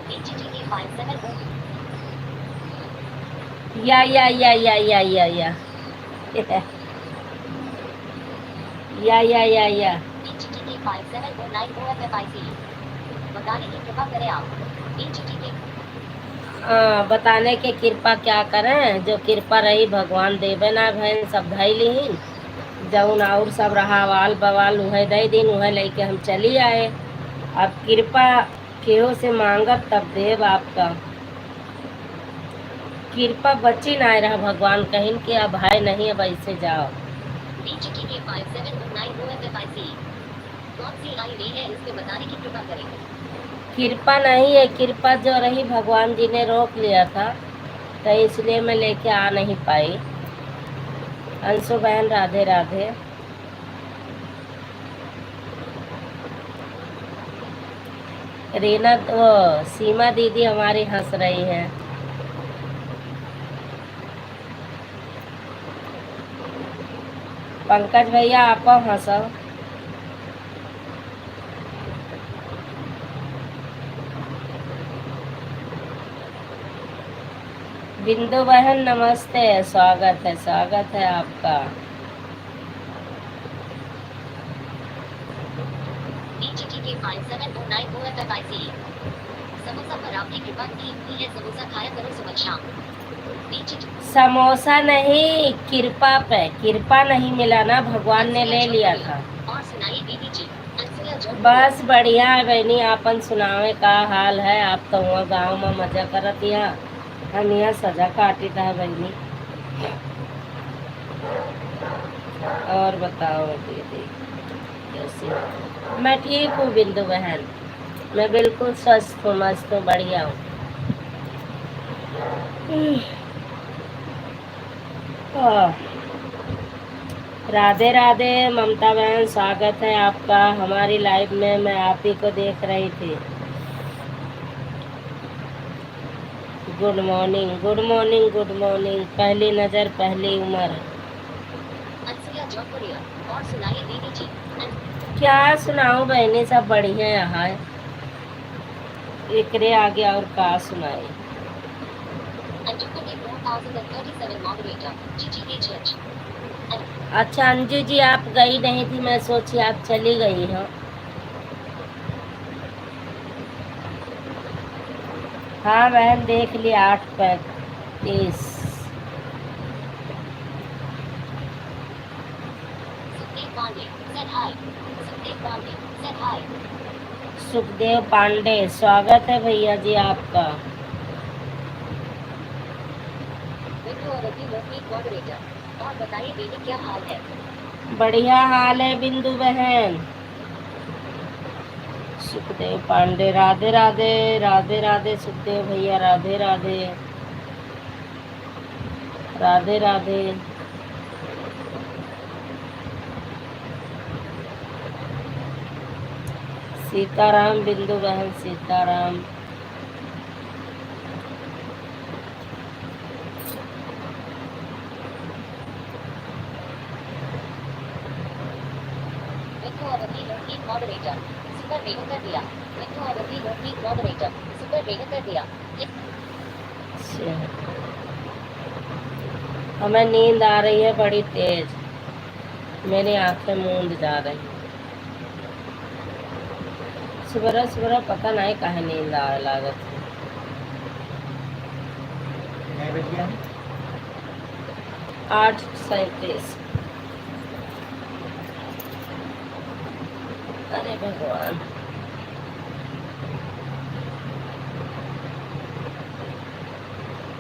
HTTP 5709 या या या या या या या HTTP 5709 बताने की कृपा करें आप। HTTP बताने के कृपा क्या करें, जो कृपा रही भगवान देवे ना बहन, सब धैली जौन और सब रहा वाल बवाल उहे दे दिन, उहे लेके हम चली आए। अब कृपा केहो से मांगब तब देव आपका। कृपा बची ना रहा भगवान कहीं कि अब है नहीं, अब ऐसे जाओ। HTTP 5709 कौन सी आई नहीं है इसके बताने की कृपा करें। कृपा नहीं है, कृपा जो रही भगवान जी ने रोक लिया था, तो इसलिए मैं लेके आ नहीं पाई। अंशु बहन राधे राधे। रीना वो सीमा दीदी हमारी हंस रही है। पंकज भैया आप हंसो। बिंदु बहन नमस्ते, स्वागत है आपका। HTTP 5709 समोसा पर आपकी कृपा की हुई है, समोसा खाया करो सुबह शाम। समोसा नहीं, कृपा पे कृपा नहीं मिला ना, भगवान ने ले लिया था। और सुनाइए दीदी जी। बस बढ़िया है बहनी, आपन सुनावे का हाल है? आप तो वहाँ गाँव में मजा करत, यहाँ हम यहाँ सजा काटी था बहनी। और बताओ दीदी कैसी? मैं ठीक हूँ बिंदु बहन, मैं बिल्कुल स्वस्थ हूँ, मस्त हूँ, बढ़िया हूँ। राधे राधे ममता बहन, स्वागत है आपका हमारी लाइव में। मैं आप ही को देख रही थी। Good morning good morning good morning. पहली नजर पहली उम्र। और सुनाइए दीदी जी। क्या सुनाऊं बहनी, सब बढ़िया यहाँ एकरे आगे और का सुनाई। अच्छा अंजू जी आप गई नहीं थी, मैं सोची आप चली गई हो। हाँ बहन देख लिया 8:35। सुखदेव पांडे स्वागत है भैया जी आपका। और बताइए दीदी क्या हाल है? बढ़िया हाल है बिंदु बहन। सुखदेव पांडे राधे राधे राधे राधे। सुखदेव भैया राधे राधे राधे राधे। सीताराम बिंदु बहन सीताराम। हमें नींद आ रही है बड़ी तेज, मेरी आंखें मूंद जा रही। सुबह सुबह पता नहीं काहे नींद आ लागत। कितने बज गया? 8:37। अरे भगवान।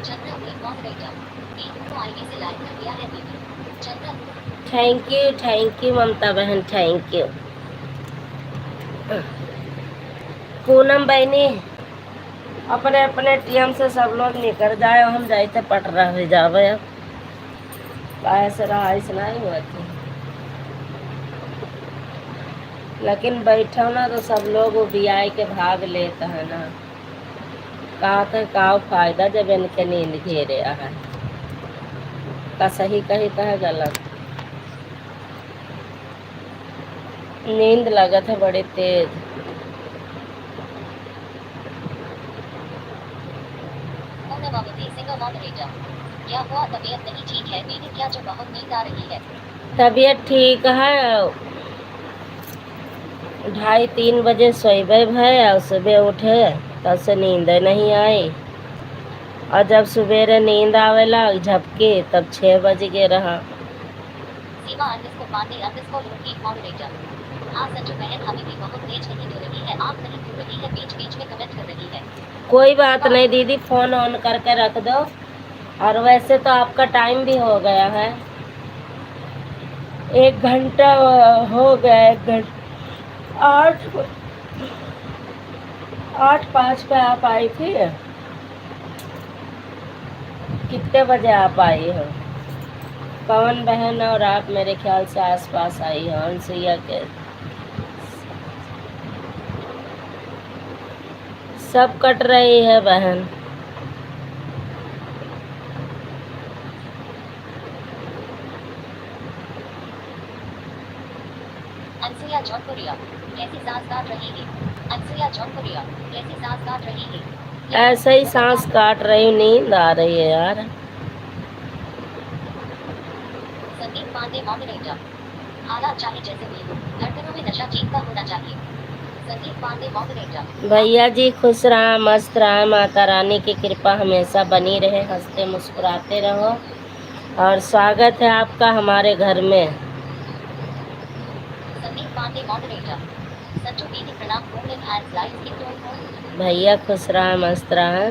चंद्रा ने मॉडरेटर एक को आईडी से लाइक कर दिया है दीदी। चंद्रा थैंक यू ममता बहन, थैंक यू। पूनम बहनी अपने अपने टीएम से सब लोग निकल जाए, हम जाते पट रह जावे। अब काहे से रहा नहीं हुआ थी, लेकिन बैठो ना तो सब लोग बीआई के भाग लेते हैं ना। कहा था का फायदा जब इनके नींद घेरे है, का सही कही कहे गलत। नींद लगत है बड़े तेज। पूनमावती सिंगर मॉडरेटर क्या हुआ? तबीयत नहीं ठीक है दीदी क्या जो बहुत नींद आ रही है? तबीयत ठीक है, 2:30-3 बजे सोए भय और सुबह उठे तब से नींद नहीं आई, और जब सवेरे नींद आवेला झपके तब 6 बज गए रहा। सीमा अंडरस्कोर पांडे अंडरस्कोर लुकी मॉडरेटर हाँ संजू बहन अभी भी बहुत तेज नहीं हो रही है, आप नहीं हो रही है, बीच बीच में कमेंट कर रही है। कोई बात नहीं दीदी, फोन ऑन करके रख दो। और वैसे तो आपका टाइम भी हो गया है, 1 घंटा हो गया। 1 घंटा 8:05 पे आप आई थी। कितने बजे आप आई हो? पवन बहन और आप मेरे ख्याल से आसपास आई हो। अनसुईया के सब कट रही है बहन। अनसुईया जौनपुरिया कैसी सांस काट रही है? अनसुईया जौनपुरिया कैसी सांस काट रही है? ऐसे ही सांस काट रही, नींद आ रही है यार। संदीप पांडे मॉडरेटर हालात चाहे जैसे भी हो, धड़कनों में नशा जीत का होना चाहिए। संदीप पांडे मॉडरेटर भैया जी खुश रहा, मस्त रहा, माता रानी की कृपा हमेशा बनी रहे, हंसते मुस्कुराते रहो, और स्वागत है आपका हमारे घर में। संदीप पांडे मॉडरेटर संजू दीदी प्रणाम पूर्ण हैंड्स लाइव की तो भैया खुश रहा, मस्त रहा।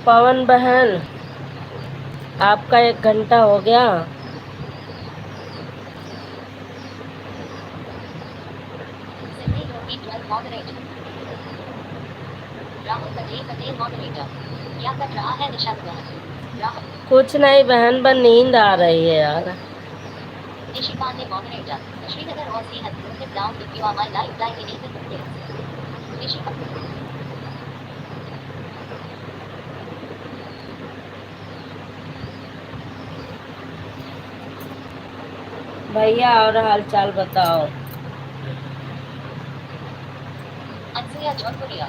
पवन बहन आपका 1 घंटा हो गया। सिद्धि योगी 12 मॉडरेटर राहुल पटेल मॉडरेटर क्या कर रहा है निशांत बहन? राहुल कुछ नहीं बहन, बस नींद आ रही है यार। निशी पांडे मॉडरेटर श्रीनगर और सीहत limited down if you are my life like in it Nishi भैया और हाल चाल बताओ। अनसुईया जौनपुरिया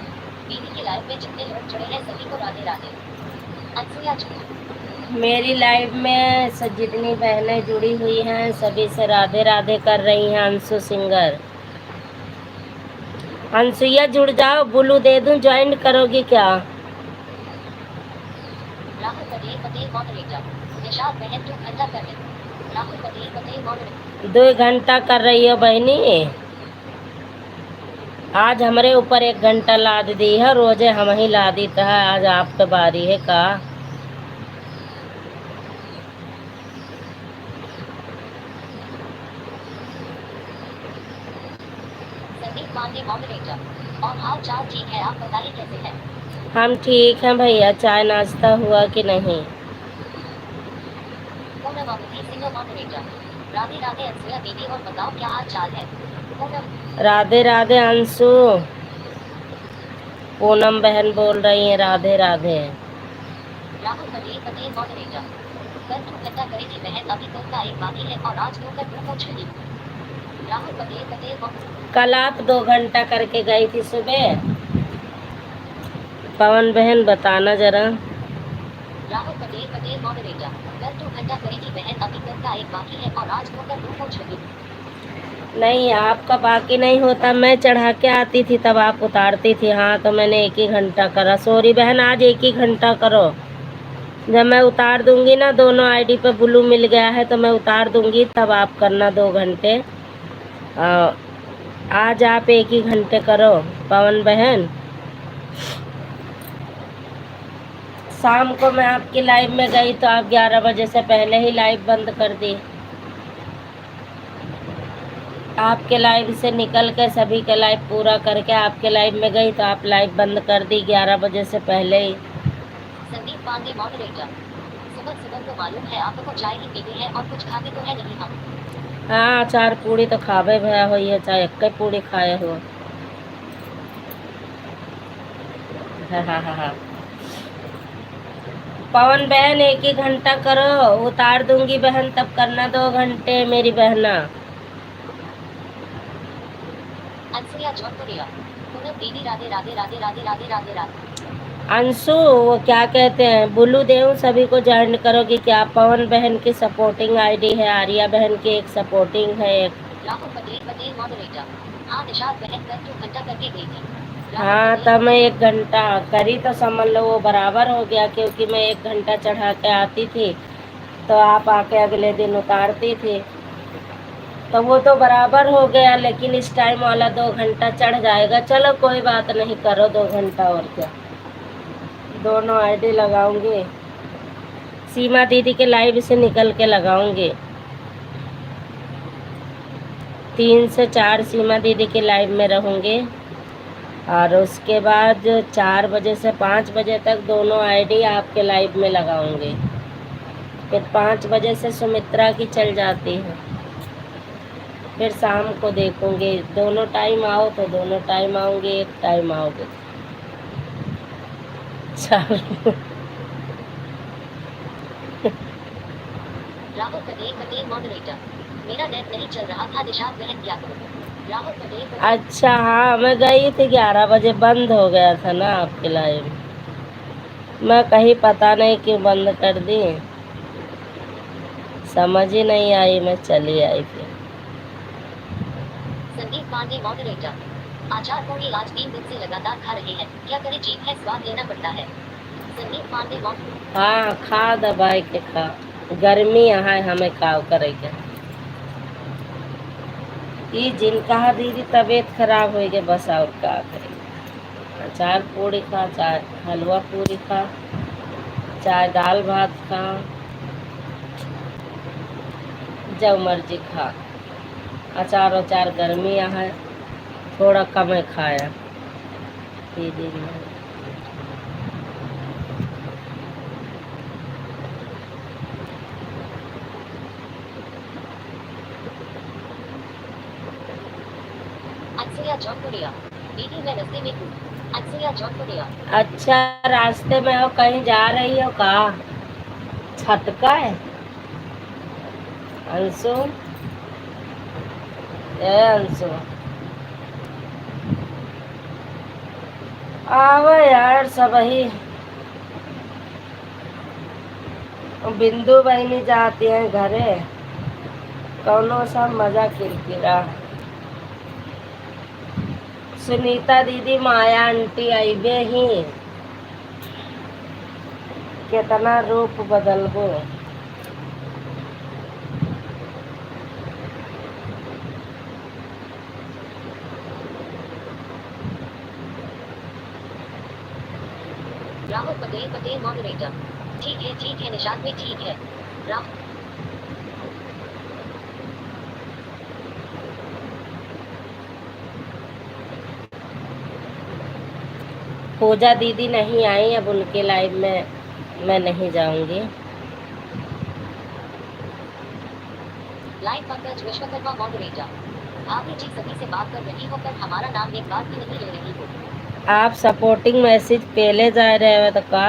दीदी की लाइफ में जितने लोग जुड़े हैं सभी को राधे राधे। अनसुईया मेरी लाइफ में जितनी बहनें जुड़ी हुई हैं सभी से राधे राधे कर रही हैं। अंशु सिंगर, अंसुईया जुड़ जाओ, बुलू दे दूं, ज्वाइन करोगी क्या? राहुल पटेल मॉडरेटर निशांत बहन 2 घंटा कर ले। राहुल पटेल मॉडरेटर 2 घंटा कर रही हो बहनी, आज हमारे ऊपर 1 घंटा लाद दी है, रोजे हम ही ला दी है, आज आपके बारी है का? संदीप पांडे मॉडरेटर और हाल चाल ठीक है, आप बताइए कैसे हैं? हम ठीक हैं भैया, चाय नाश्ता हुआ कि नहीं? पूनमावती सिंगर मॉडरेटर राधे राधे अनसुईया दीदी और बताओ क्या हाल चाल है? पूनम राधे राधे अंशु, पूनम बहन बोल रही हैं राधे राधे। राहुल पटेल मॉडरेटर कल 2 घंटा करेगी बहन, अभी तो का 1 बाकी है और आज 2 कर 2 पूछ रही। राहुल पटेल कल आप 2 घंटा करके गई थी सुबह। पवन बहन बताना जरा। राहुल पटेल मॉडरेटर कल 2 घंटा करी थी बहन, अभी कल का एक बाकी है और आज होकर 2 पहुंच रही। नहीं, आपका बाकी नहीं होता, मैं चढ़ा के आती थी तब आप उतारती थी। हाँ, तो मैंने 1 ही घंटा करा। सॉरी बहन, आज 1 ही घंटा करो। जब मैं उतार दूंगी ना, दोनों आईडी पे ब्लू मिल गया है तो मैं उतार दूंगी, तब आप करना 2 घंटे। आज आप 1 ही घंटे करो पवन बहन। शाम को मैं आपकी लाइव में गई तो आप 11 बजे से पहले ही लाइव बंद कर दी। आपके लाइव से निकल के सभी के लाइव पूरा करके आपके लाइव में गई तो आप लाइव बंद कर दी 11 बजे से पहले ही। संदीप पांडे मॉडरेटर, सुबह सुबह तो मालूम है आपको चाय ही पीते हैं और कुछ खाते तो है नहीं हम। हाँ, 4 पूड़ी तो खावे भया हुई है, चाहे 1 पूड़ी खाए हो। हाँ। पवन बहन 1 ही घंटा करो, उतार दूंगी बहन, तब करना 2 घंटे मेरी बहना। अनसुया जौनपुरिया, पूनम दीदी राधे राधे राधे राधे राधे राधे राधे। अंशु, वो क्या कहते हैं, बुलू देव सभी को ज्वाइन करोगी क्या? पवन बहन की सपोर्टिंग आईडी है, आर्या बहन की एक सपोर्टिंग है, एक। राहुल पटेल पटेल मॉडरेटर, हाँ निशाद बहन कल 2 घंटा करके गई थी। हाँ, तब मैं 1 घंटा करी तो समझ लो वो बराबर हो गया, क्योंकि मैं 1 घंटा चढ़ा के आती थी तो आप आके अगले दिन उतारती थी, तो वो तो बराबर हो गया। लेकिन इस टाइम वाला 2 घंटा चढ़ जाएगा। चलो कोई बात नहीं, करो 2 घंटा, और क्या। दोनों आईडी लगाऊंगी, सीमा दीदी के लाइव से निकल के लगाऊंगी। 3 से 4 सीमा दीदी के लाइव में रहूंगी, और उसके बाद 4 बजे से 5 बजे तक दोनों आईडी आपके लाइव में लगाऊंगी। फिर 5 बजे से सुमित्रा की चल जाती है, फिर शाम को देखूंगी। दोनों टाइम आओ तो दोनों टाइम आऊंगी, एक टाइम आओगे। चलो राहुल पटेल पटेल मॉडरेटर, मेरा नेट नहीं चल रहा था निशाद बहन, क्या करूं? राहुल पटेल पटेल। अच्छा, हाँ, मैं गई थी 11 बजे, बंद हो गया था ना आपके लाइव। मैं कहीं पता नहीं क्यों बंद कर दी, समझ ही नहीं आई, मैं चली आई फिर। संदीप पांडे मॉडरेटर, आचार पोड़ी आज 3 दिन से लगातार खा रहे हैं, क्या करें, जीभ है स्वाद लेना पड़ता है। संदीप पांडे हाँ, खा दबाई के खा, गर्मी यहाँ है, हमें खाओ करेगा। ये जिनका दीदी तबीयत खराब हो गई बस, और क्या करें। चार पूड़ी खा, चाहे हलवा पूरी खा, चाहे दाल भात खा, जो मर्जी खा। अचार गर्मी यहाँ है, थोड़ा कम है खाया दीदी ने। अनसुया जौनपुरिया, दीदी मैं रास्ते में हूँ। अनसुया जौनपुरिया, अच्छा, रास्ते में हो, कहीं जा रही हो का? छत का है अंशु? ए अंशु, आओ यार सब ही। बिंदु बहनी जाती हैं घरे, कौनो सा मजा किरकिरा। सुनीता दीदी, माया आंटी आईबे ही, कितना रूप बदलबो। राहुल पटेल पटेल मॉडरेटर, ठीक है निशाद में ठीक है। राहुल पूजा दीदी नहीं आई, अब उनके लाइव में मैं नहीं जाऊंगी। लाइव पंकज विश्वकर्मा मॉडरेटर, आपने जी सभी से बात कर रही हो पर हमारा नाम एक बार भी नहीं ले रही हो। आप सपोर्टिंग मैसेज पहले जा रहे हो तो का?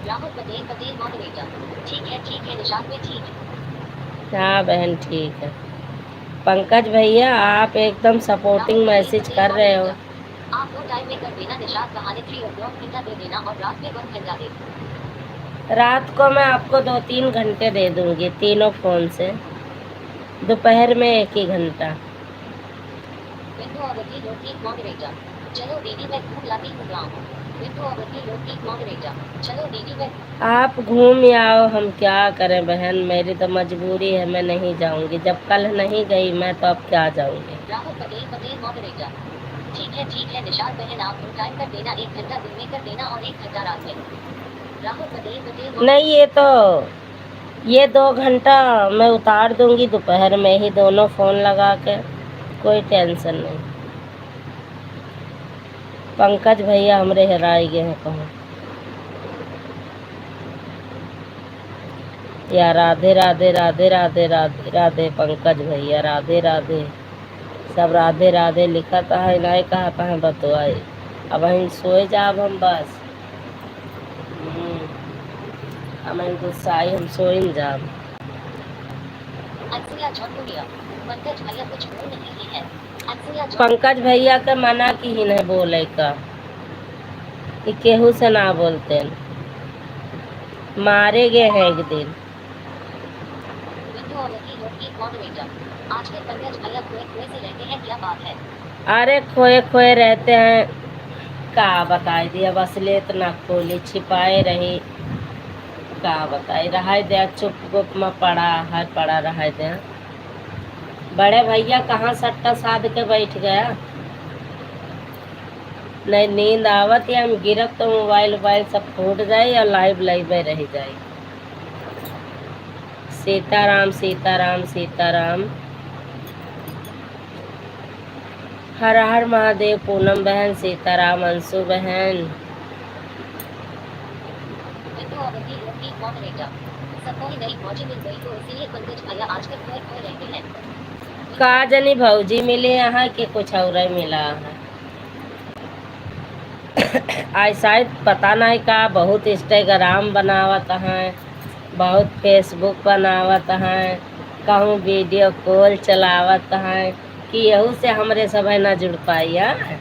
राहुल पटेल पटेल मॉडरेटर, ठीक है निशाद में ठीक है। हाँ बहन, ठीक है। पंकज भैया, आप एकदम सपोर्टिंग मैसेज कर रहे हो। आप 2 टाइम में कर देना निशाद, बहाने 3 o'clock घंटा दे देना और रात में 1 घंटा दे। रात को मैं आपको 2-3 घंटे दे दूंगी तीनों फ़ोन से, दोपहर में 1 ही घंटा। विंडो अवधि लोकगीत मॉडरेटर। चलो दीदी मैं घूम लाती हूँ गाँव। विंडो अवधि लोकगीत मॉडरेटर। चलो दीदी मैं। आप घूम आओ, हम क्या करें बहन, मेरी तो मजबूरी है, मैं नहीं जाऊंगी। जब कल नहीं गई मैं तो अब क्या जाऊंगी। राहुल पटेल मॉडरेटर। ठीक है निशान बहन आप टाइम कर देना, 1 घंटा दिन में कर देना और 1 घंटा रात में। राहुल पटेल नहीं, ये 2 घंटा मैं उतार दूंगी दोपहर में ही, दोनों फ़ोन लगा के, कोई टेंशन नहीं। पंकज भैया हमरे हराए गए हैं कहूँ। या राधे राधे राधे राधे राधे राधे पंकज भैया, राधे राधे। सब राधे राधे लिखा था है, नहीं कहा था है बतवाई। अब हम सोए जाब हम बस। हमें गुस्साई, हम सोइन जाब। अनसुया जौनपुरिया। पंकज भैया कुछ बोल नहीं है। पंकज भैया के मना की ही नहीं बोले का, कि केहू से ना बोलते, मारे गए हैं एक दिन। विंडो अवधि लोकगीत मॉडरेटर। आज के पंकज भैया खोए खोए से रहते हैं, क्या बात है। अरे खोए खोए रहते हैं, का बताई दिया, असलियत ना खोली, छिपाए रही, का बताई, रहा दे, चुप गुप में पड़ा रहा दे। बड़े भैया कहाँ सट्टा साध के बैठ गया, नहीं नींद आवत या हम गिरब तो मोबाइल सब फूट जाए या लाइव में रह जाए। सीताराम सीताराम सीताराम। हर हर महादेव पूनम बहन, सीताराम अंशु बहन। विंडो अवधि लोकगीत मॉडरेटर। सब कोई नई भौजी मिल गई तो इसीलिए पंकज भैया आजकल खोए खोए रहते हैं। का जनी भौजी मिले यहाँ के कुछ और मिला है। आज शायद पता नहीं का, बहुत इंस्टाग्राम बनावत हैं, बहुत फेसबुक बनावत हैं, कहूँ वीडियो कॉल चलावत हैं, कि यहू से हमरे सब है ना जुड़ पाई है।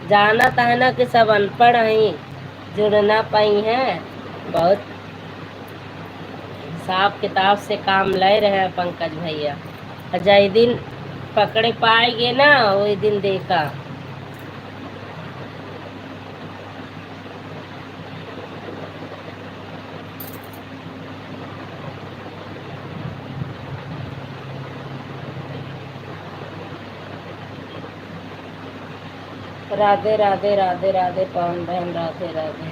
जानत है ना कि सब अनपढ़ हैं, जुड़ ना पाई हैं। बहुत हिसाब किताब से काम ले रहे हैं पंकज भैया। जय दिन पकड़े पाएंगे ना, वही दिन देखा। राधे राधे राधे राधे पवन बहन, राधे राधे।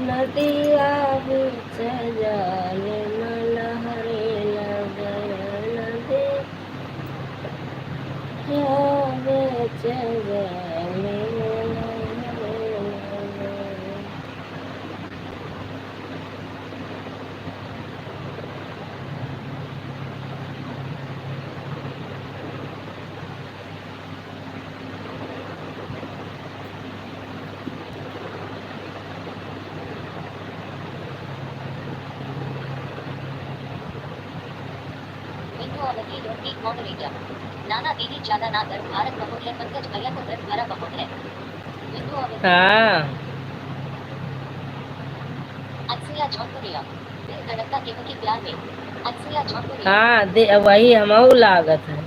नदिया बीच जाले लहरे लगन दे, बीच जाले लहरे लगन। विंडो अवधि लोकगीत मॉडरेटर। नाना दीदी ज्यादा ना दर्द भारत बहुत है, पंकज भैया को दर्द भरा बहुत है। विंडो अवधि। हाँ अनसुया जौनपुरिया। दिल धड़कता केहू की प्यार में। अनसुया जौनपुरिया। हाँ, वही हमऊ लागत है,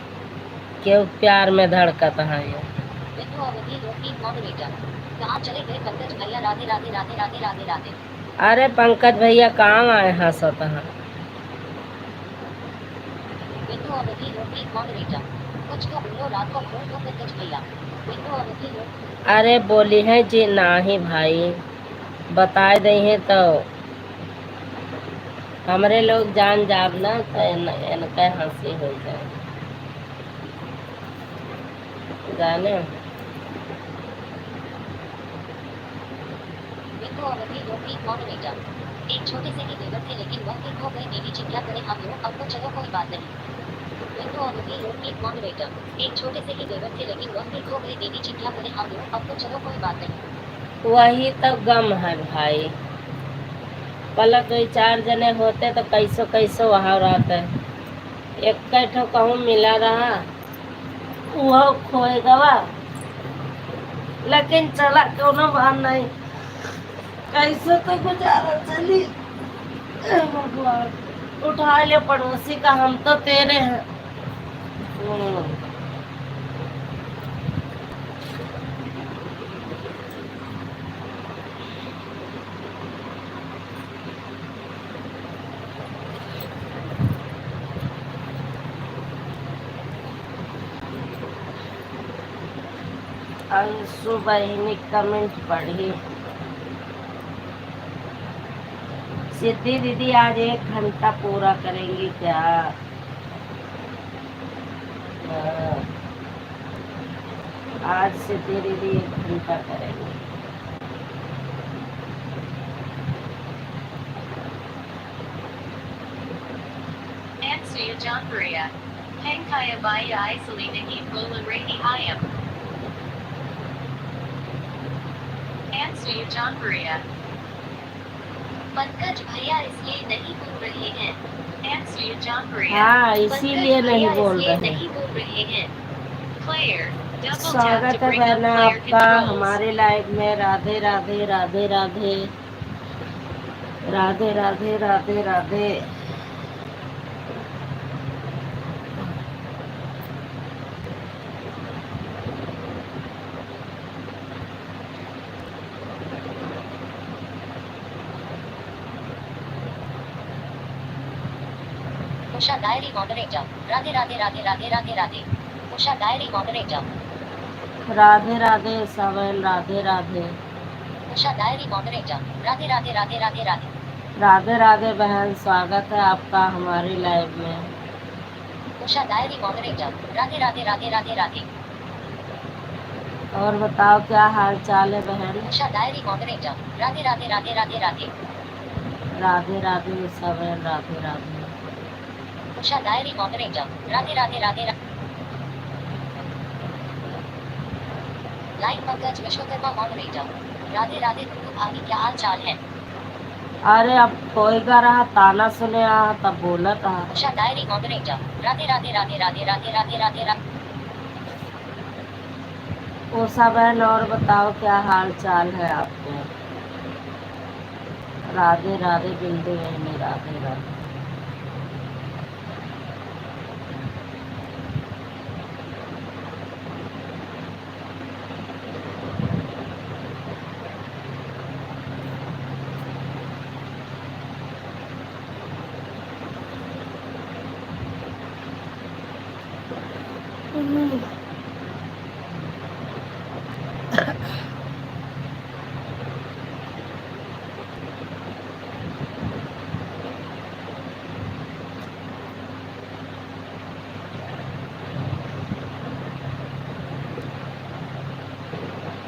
क्यों प्यार में धड़कत है। विंडो अवधि लोकगीत मॉडरेटर। कहाँ चले गए पंकज भैया, राधे राधे राधे राधे राधे राधे। अरे पंकज भैया काम आए हंसत हैं। विंडो अवधि लोकगीत मॉडरेटर। कुछ तो बोलो रात को बोल दो पंकज भैया। विंडो अवधि लोक। अरे बोली है जी नाही भाई, बता दे हैं तो हमरे लोग जान जाब ना, तो इनका हंसी हो जाए जाने। विंडो अवधि लोकगीत मॉडरेटर। एक छोटे से ही देवर थे लेकिन वह भी खो गए, दीदी जी क्या करें हम लोग, अब तो चलो कोई बात नहीं। विंडो अवधि लोकगीत मॉडरेटर। एक छोटे से ही देवर थे लेकिन वह भी खो गए, दीदी जी क्या करें हम लोग, अब तो चलो कोई बात नहीं। वही तो गम है भाई, पलक 2-4 जने होते तो कैसो कैसो वहाँ रहते, एक ठो कहूँ मिला रहा, वह खोए गवा, लेकिन चला क्यों ना बाहर नहीं, कैसे तो गुजारा चली। हे भगवान, उठा ले पड़ोसी का, हम तो तेरे हैं। अंशु बहिनी कमेंट पढ़ी। सिद्धि दीदी आज 1 घंटा पूरा करेंगी क्या? हाँ, आज सिद्धि दीदी 1 घंटा करेंगी। Answer John Maria. Hang kaya baya isolina ही बोल रही hayam. Answer John Maria. Pankaj भैया इसलिए नहीं बोल रहे हैं। Answer John Maria. हाँ, इसीलिए नहीं बोल रहे। नहीं बोल रहे हैं। Player. स्वागत है बहना आपका हमारे लाइव में। Radhe Radhe Radhe Radhe Radhe Radhe Radhe Radhe. Usha diary moderator. Radhe Radhe Radhe Radhe Radhe Radhe. Usha diary moderator. Radhe Radhe सवन, राधे राधे। Usha diary moderator. राधे राधे राधे राधे राधे। राधे राधे बहन, स्वागत है आपका हमारे लाइव में। Usha diary moderator. राधे राधे राधे राधे राधे। और बताओ क्या हाल चाल है बहन? Usha diary moderator. राधे राधे राधे राधे राधे। राधे राधे सवन, Radhe Radhe. Usha diary moderator. Radhe Radhe Radhe Radhe. Live Pankaj Vishwakarma moderator. Radhe Radhe गुरु भाभी, क्या हाल चाल है? अरे अब कोई का रहा ताना सुने तब बोला था। Usha diary moderator. राधे राधे राधे राधे राधे राधे राधे राधे। उषा बहन और बताओ क्या हाल चाल है आपके? राधे राधे बिंदु बहनी, राधे राधे।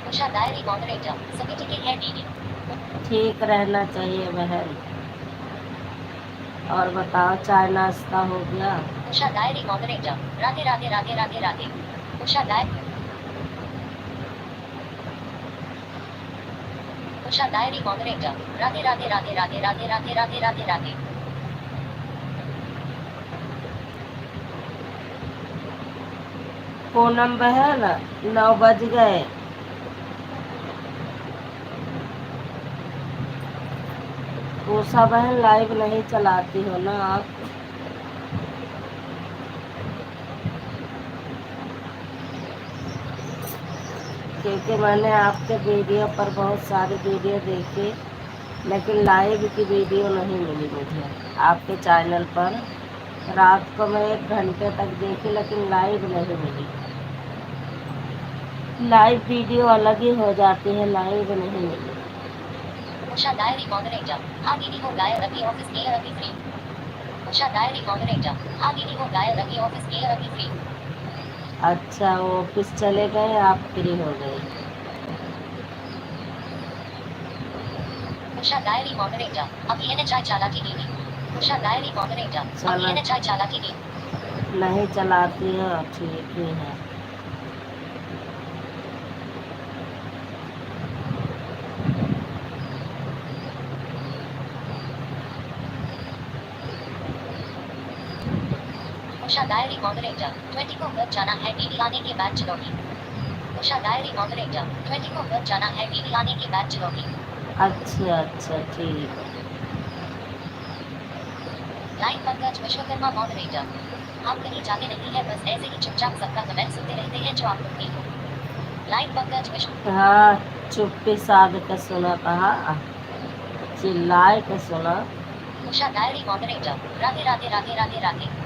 Usha diary moderator. सभी ठीक है दीदी? ठीक रहना चाहिए बहन। और बताओ चाय नाश्ता हो गया? Usha diary moderator. Radhe Radhe Radhe Radhe Radhe. Usha diary. Usha diary moderator. Radhe Radhe Radhe Radhe Radhe Radhe Radhe Radhe Radhe. Poonam बहन 9 बज गए। उषा बहन लाइव नहीं चलाती हो ना आप? क्योंकि मैंने आपके वीडियो पर बहुत सारी वीडियो देखी, लेकिन लाइव की वीडियो नहीं मिली मुझे आपके चैनल पर। रात को मैं 1 घंटे तक देखी, लेकिन लाइव नहीं मिली। लाइव वीडियो अलग ही हो जाती है, लाइव नहीं मिली। Usha diary moderator. हाँ दीदी हो गया अभी ऑफिस गए अभी फ्री। Usha diary moderator. हाँ दीदी हो गया अभी ऑफिस गए अभी फ्री। अच्छा, वो ऑफिस चले गए, आप फ्री हो गए। Usha diary moderator. अभी ये चाय चलाती दीदी। Usha diary moderator. अभी ये चाय चलाती दीदी। नहीं चलाती है, ठीक ही है। Usha diary moderator. 20 को घर जाना है, दीदी आने के बाद चलोगी। उषा डायरी मॉडरेटर 20 को घर जाना है, बीवी आने के बाद चलोगी। अच्छा अच्छा ठीक है। लाइन पंकज विश्वकर्मा मॉडरेटर, हम कहीं जाते नहीं है, बस ऐसे ही चुपचाप सबका कमेंट सुनते रहते हैं जो आप लोग हो। लाइन पंकज विश्व हाँ चुप्पी साध के सुना, कहा चिल्लाए के सुना। Usha diary moderator, Radhe Radhe Radhe Radhe Radhe.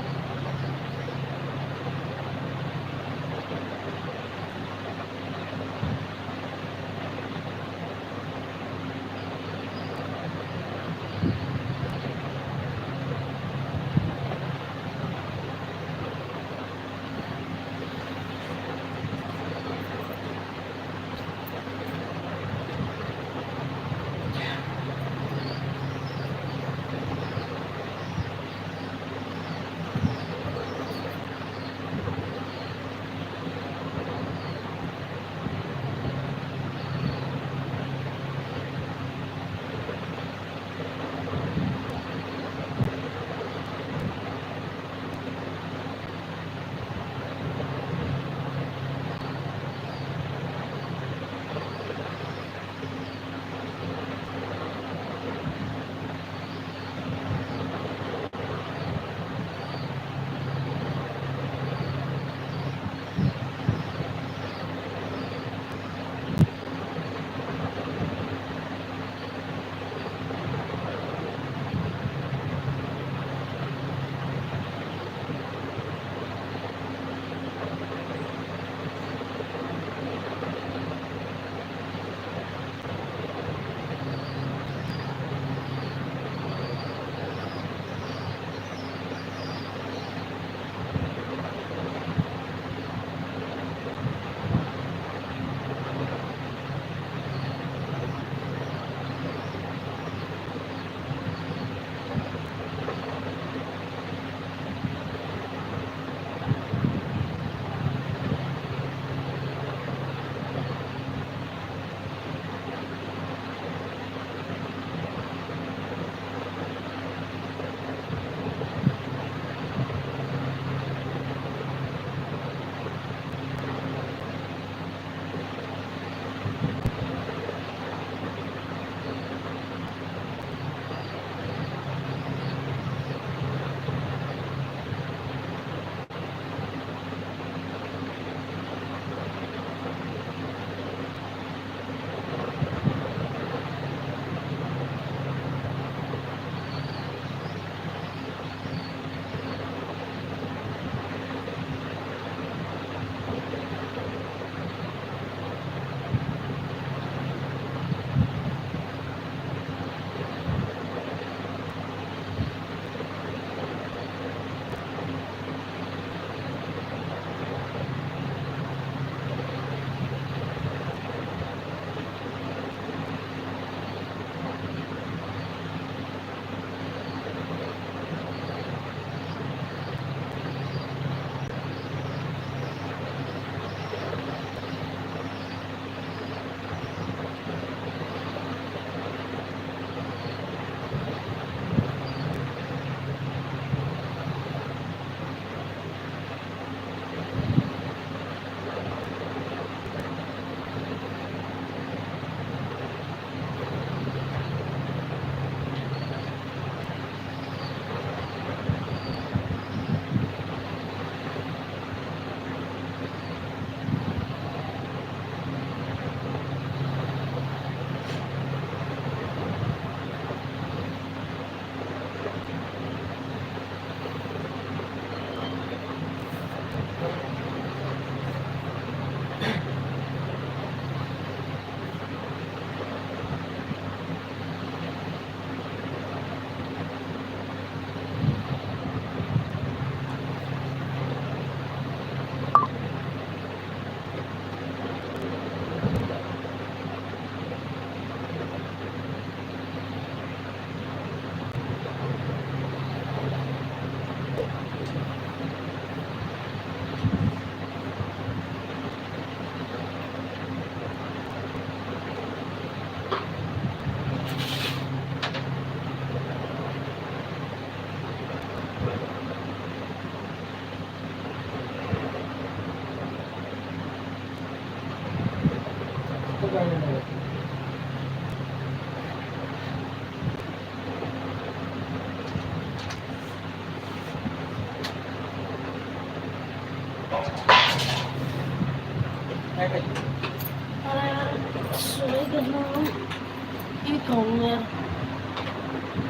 ये खाऊं यार।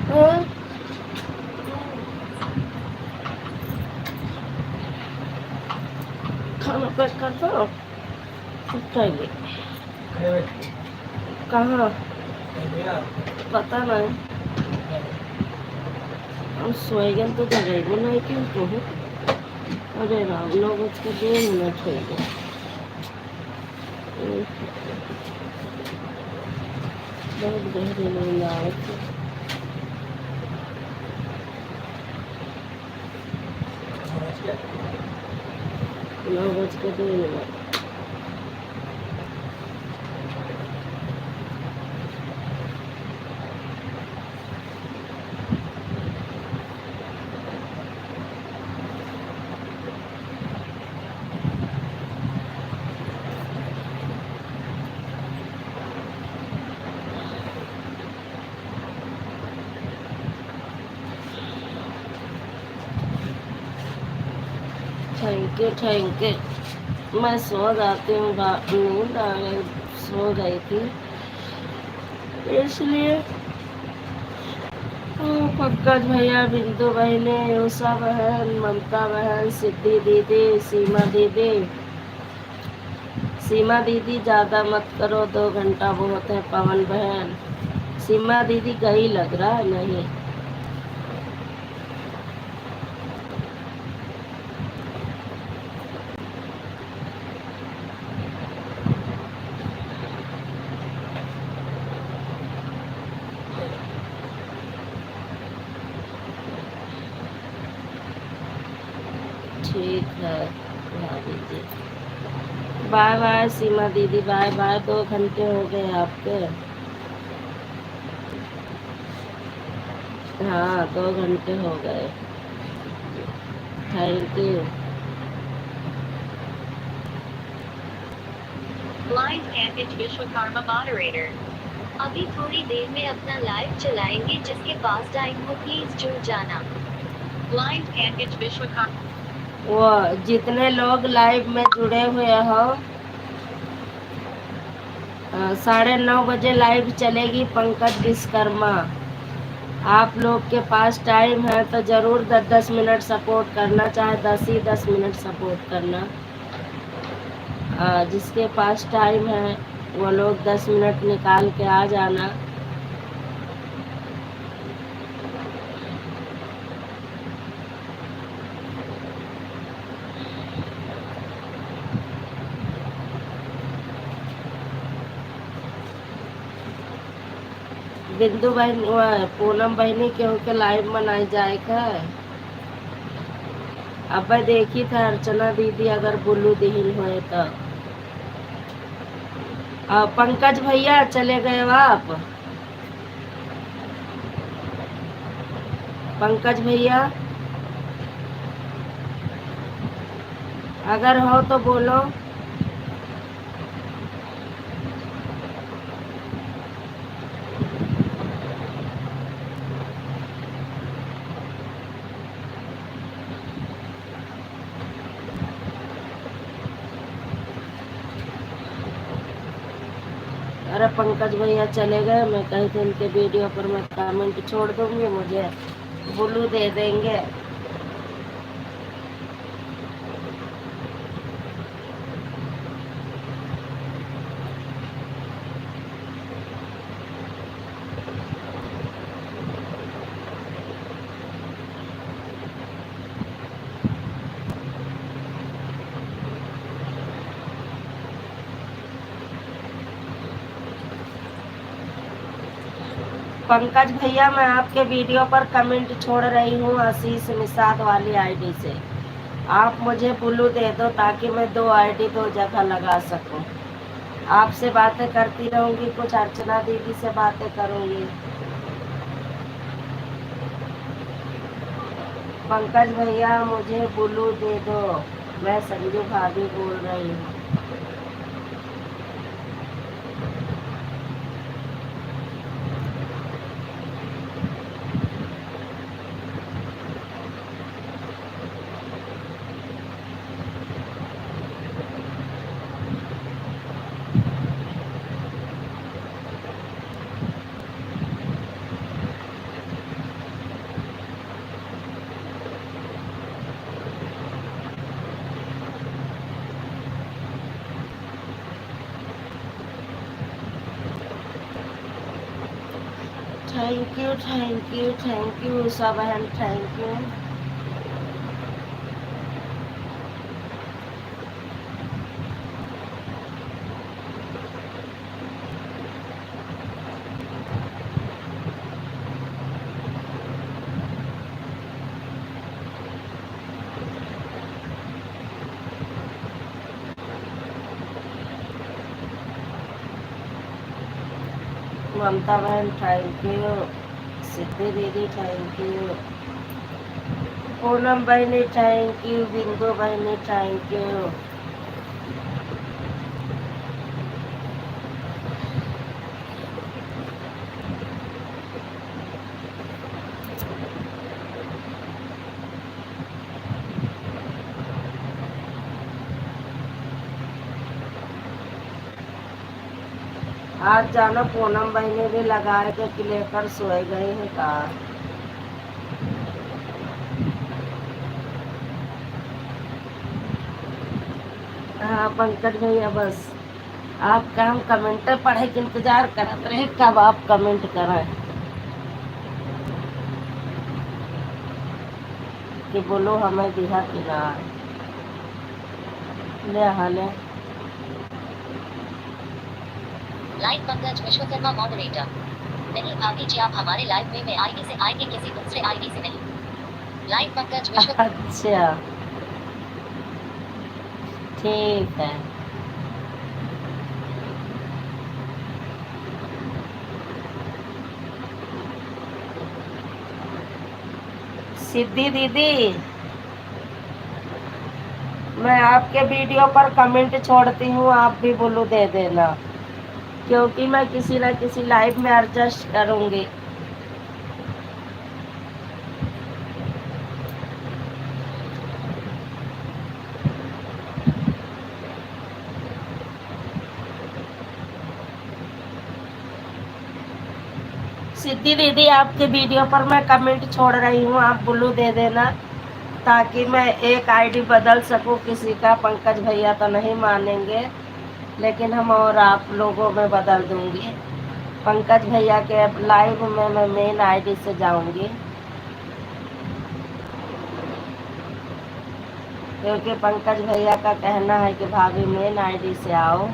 हाँ? खाना पैक करता हूँ चाहिए। कहाँ पता नहीं। हम सोएंगे तो जगह नहीं क्यों कहूँ। अरे राम 9:02 हो गए। बहुत गहरी नींद आ रही थी। 9:02। Thank you. मैं सो जाती हूँ, नींद आ गई, सो गई थी इसलिए। पंकज भैया, बिंदु बहने, उषा बहन, ममता बहन, सिद्धि दीदी, सीमा दीदी ज़्यादा मत करो, 2 घंटा बहुत है। पवन बहन, सीमा दीदी गई लग रहा है। नहीं ठीक है भाभी जी। बाय बाय सीमा दीदी, बाय बाय। 2 घंटे हो गए आपके। हाँ 2 घंटे हो गए। Thank you. Blind Campage Vishwakarma moderator. अभी थोड़ी देर में अपना लाइव चलाएंगे, जिसके पास टाइम हो प्लीज जुड़ जाना। Blind Campage Vishwakarma. वो जितने लोग लाइव में जुड़े हुए हो, 9:30 बजे लाइव चलेगी पंकज विश्वकर्मा। आप लोग के पास टाइम है तो ज़रूर 10-10 मिनट सपोर्ट करना, चाहे 10 मिनट सपोर्ट करना। जिसके पास टाइम है वो लोग 10 मिनट निकाल के आ जाना। बिंदु बहन, पूनम बहनी केहू के लाइव मनाई जाए का। अब देखी था अर्चना दीदी अगर बुल्लू दिहिन हुए तो। पंकज भैया चले गए हो आप। पंकज भैया अगर हो तो बोलो। अरे पंकज भैया चले गए, मैं कही थी उनके वीडियो पर मैं कमेंट छोड़ दूंगी, मुझे बुल्लू दे देंगे। पंकज भैया मैं आपके वीडियो पर कमेंट छोड़ रही हूँ आशीष निषाद वाली आईडी से। आप मुझे बुल्लू दे दो ताकि मैं 2 आईडी 2 जगह लगा सकूं। आपसे बातें करती रहूंगी, कुछ अर्चना दीदी से बातें करूंगी। पंकज भैया मुझे बुल्लू दे दो, मैं संजू भाभी बोल रही हूँ। थैंक यू उषा बहन, थैंक यू। ममता बहन थैंक यू, सिद्धि दीदी थैंक यू, पूनम बहनी थैंक यू, बिंदु बहनी थैंक यू। आज जानो पूनम बहनी भी लगाए के लेकर सोए गए हैं कहा। हाँ पंकज भैया, बस आपका हम कमेंट पढ़े के इंतजार करते रहे कब आप कमेंट करें कि बोलो हमें दिया कि ना। ले हाले लाइव पंकज विश्वकर्मा मॉडरेटर। नहीं भाभी जी, आप हमारे लाइव में आईडी से आएंगे, किसी दूसरे आईडी से नहीं। लाइव पंकज विश्व। अच्छा ठीक है। सिद्धि दीदी, मैं आपके वीडियो पर कमेंट छोड़ती हूँ, आप भी बोलो दे देना, क्योंकि मैं किसी न किसी लाइव में एडजस्ट करूँगी। सिद्धि दीदी, आपके वीडियो पर मैं कमेंट छोड़ रही हूँ, आप ब्लू दे देना ताकि मैं एक आईडी बदल सकूँ किसी का। पंकज भैया तो नहीं मानेंगे, लेकिन हम और आप लोगों में बदल दूंगी। पंकज भैया के लाइव में मैं मेन आईडी से जाऊंगी, क्योंकि पंकज भैया का कहना है कि भाभी मेन आईडी से आओ।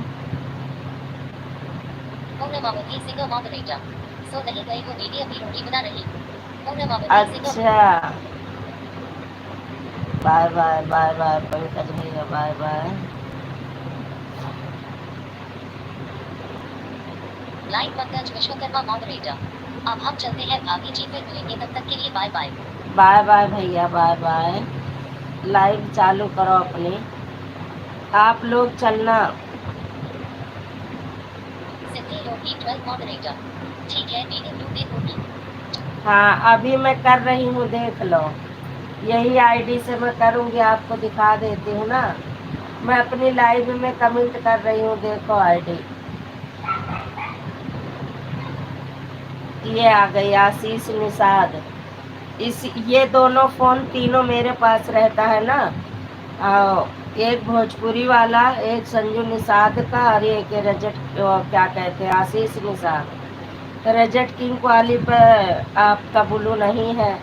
पूर्णमावती सिंगर मॉडरेटर। सो नहीं गई वो दीदी, अभी रोटी बना रही। पूर्णमावती सिंगर। अच्छा bye bye bye bye Pankaj भैया, bye bye. Live Pankaj Vishwakarma moderator. अब हम चलते हैं भाभी जी, फिर मिलेंगे, तब तक के लिए बाय बाय। बाय बाय भैया, बाय बाय। लाइव चालू करो अपनी, आप लोग चलना। सिद्धि योगी 12 मॉडरेटर। ठीक है दीदी, तू देख होगी। हाँ अभी मैं कर रही हूँ, देख लो। यही आईडी से मैं करूँगी, आपको दिखा देती हूँ ना। मैं अपनी लाइव में कमेंट कर रही हूँ, देखो आईडी ये आ गई, आशीष निषाद। इस ये दोनों फोन तीनों मेरे पास रहता है ना। एक भोजपुरी वाला, एक संजू निषाद का, और एक रजत क्या कहते हैं, आशीष निषाद। रजत किंग वाली पर आपका बुलू नहीं है,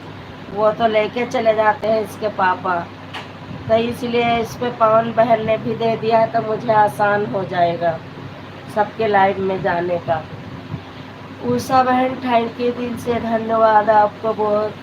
वो तो लेके चले जाते हैं इसके पापा, तो इसलिए इस पे पवन बहन ने भी दे दिया है, तो मुझे आसान हो जाएगा सबके लाइव में जाने का। उषा बहन थैंक यू, दिल से धन्यवाद आपको बहुत।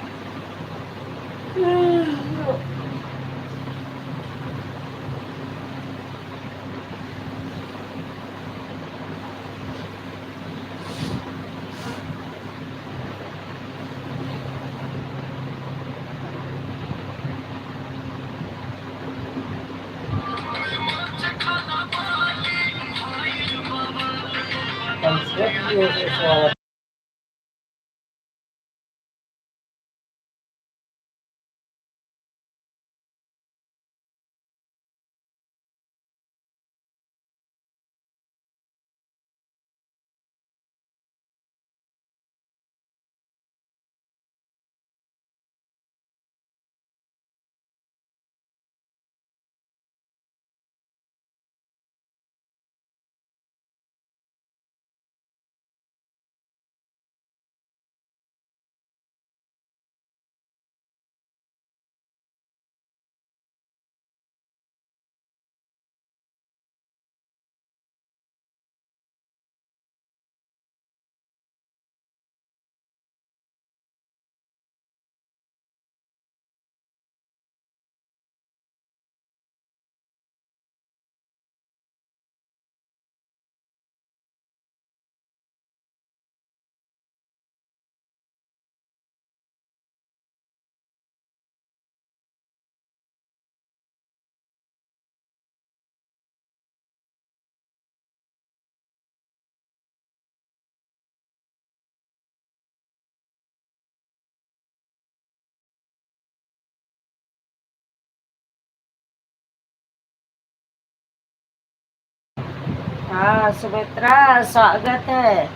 हाँ सुमित्रा, स्वागत है।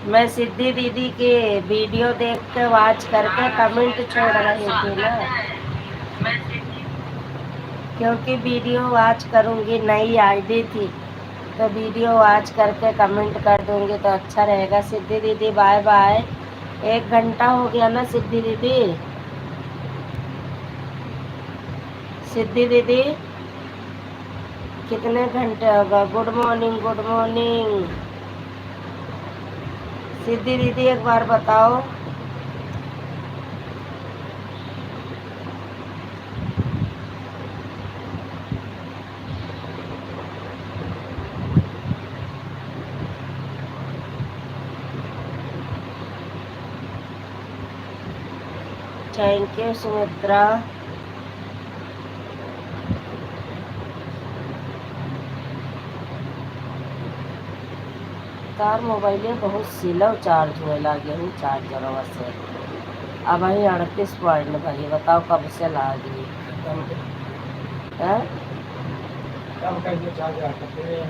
मैं सिद्धि दीदी के वीडियो देख के वॉच करके कमेंट छोड़ रही थी ना, क्योंकि वीडियो वॉच करूँगी, नई आईडी थी तो वीडियो वॉच करके कमेंट कर दूँगी तो अच्छा रहेगा। सिद्धि दीदी बाय बाय। 1 घंटा हो गया ना सिद्धि दीदी। सिद्धि दीदी कितने घंटे होगा? Good morning, good morning. Siddhi दीदी एक बार बताओ। Thank you Sumitra. तार मोबाइल बहुत स्लो चार्ज हुए लगे हूँ चार्जर से। अब वही 38 पॉइंट भाई, बताओ कब से लागी है? कब कैसे चार्ज करते हैं?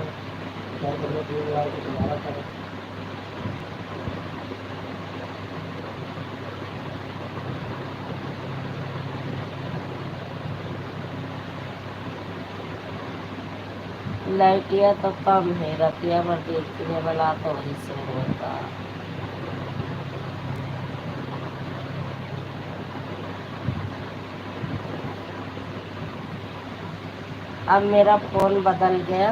दोबारा करें। लाइटिया तो कम है, रतिया में देखने वाला तो वही से होता। अब मेरा फोन बदल गया,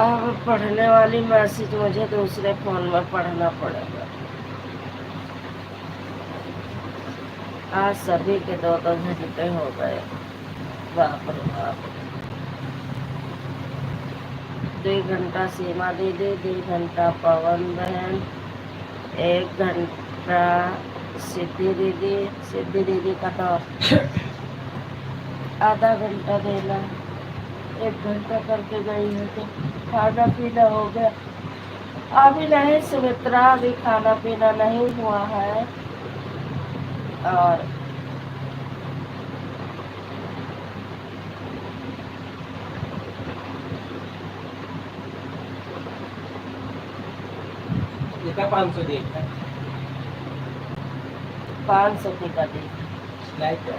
अब पढ़ने वाली मैसेज मुझे दूसरे फोन में पढ़ना पड़ेगा। आज सभी के 2-2 घंटे हो गए। बाप रे बाप। 2 घंटा सीमा दीदी, 2 घंटा पवन बहन, 1 घंटा सिद्धि दीदी। सिद्धि दीदी का तो आधा घंटा देना, 1 घंटा करके गई है तो खाना पीना हो गया। अभी नहीं सुमित्रा, अभी खाना पीना नहीं हुआ है। और कितना 500 देख है 500 की कदी। लाइक है।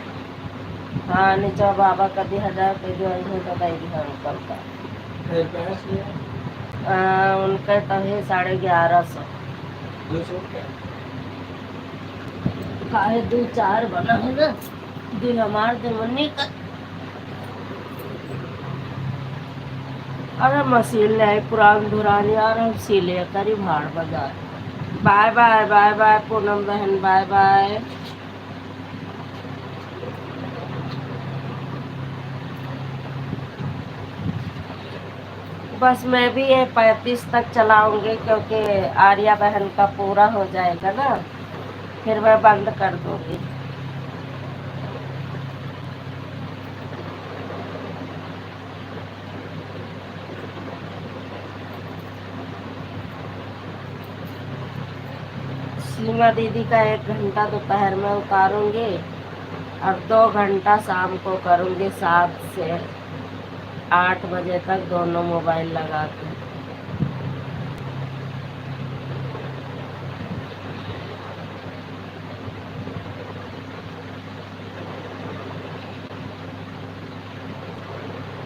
हाँ नीचा बाबा कदी 1000 के जो है बताई दी अंकल का। फिर पैस लिया उनका तो है 1150। 200 क्या? काहे 2-4 बना है ना, दिन हमार दिन मन्नी का। अरे मशीन ले पुरान दुरान यार, हम सिले करी भाड़ बाजार। Bye bye, bye bye Poonam बहन, बाय बाय। बस मैं भी ये 35 तक चलाऊंगी, क्योंकि आर्या बहन का पूरा हो जाएगा ना, फिर मैं बंद कर दूंगी। सीमा दीदी का 1 घंटा दोपहर में उतारूंगी और 2 घंटा शाम को करूंगी, 7 से 8 बजे तक दोनों मोबाइल लगा के।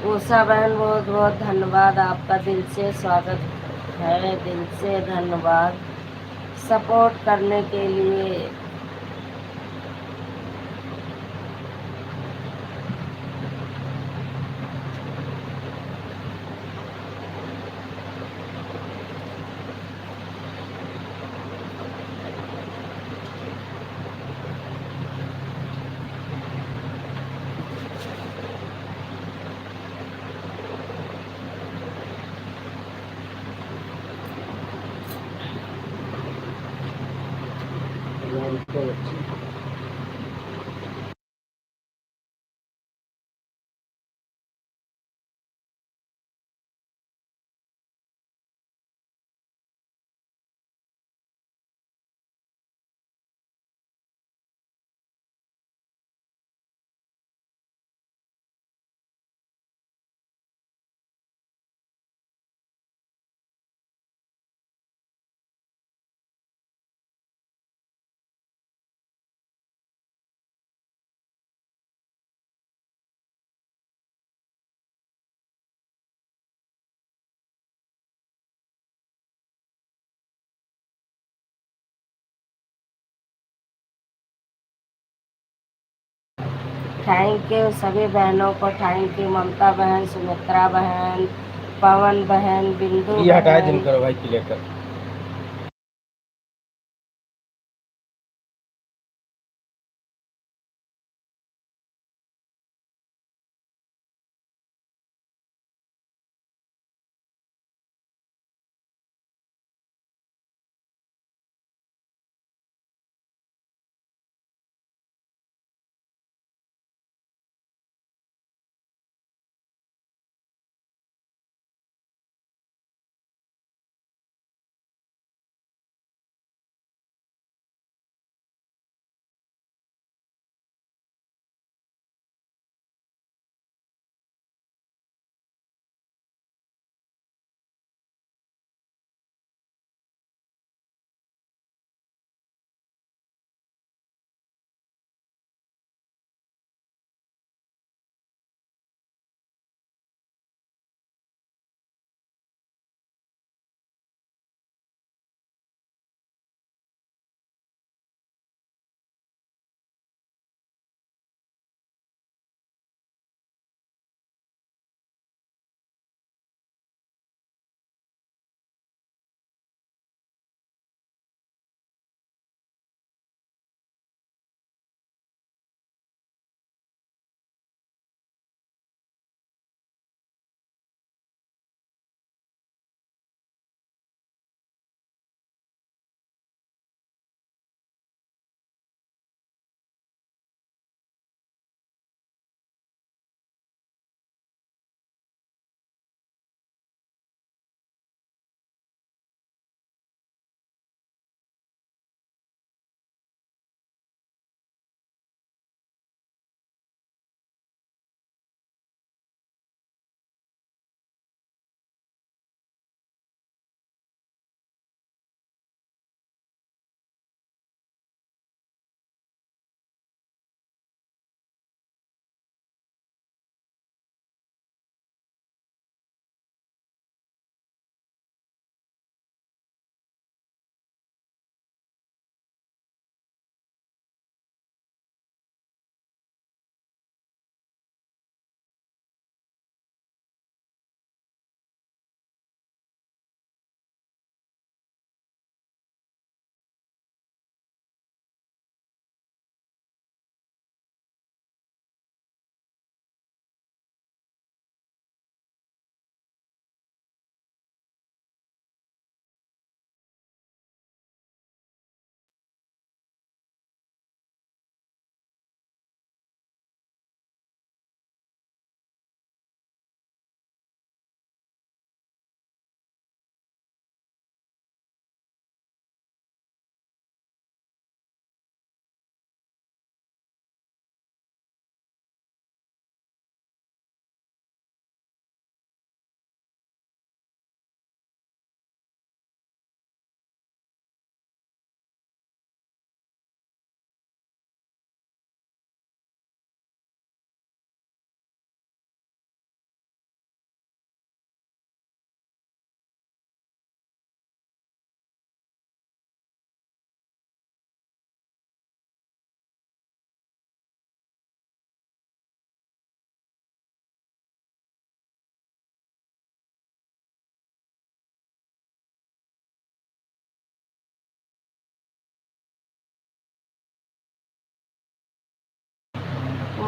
उषा बहन बहुत बहुत धन्यवाद, आपका दिल से स्वागत है, दिल से धन्यवाद सपोर्ट करने के लिए। थैंक यू सभी बहनों को, थैंक यू ममता बहन, सुमित्रा बहन, पवन बहन, बिंदु ये हटाए दिन बहन। करो भाई क्लियर कर।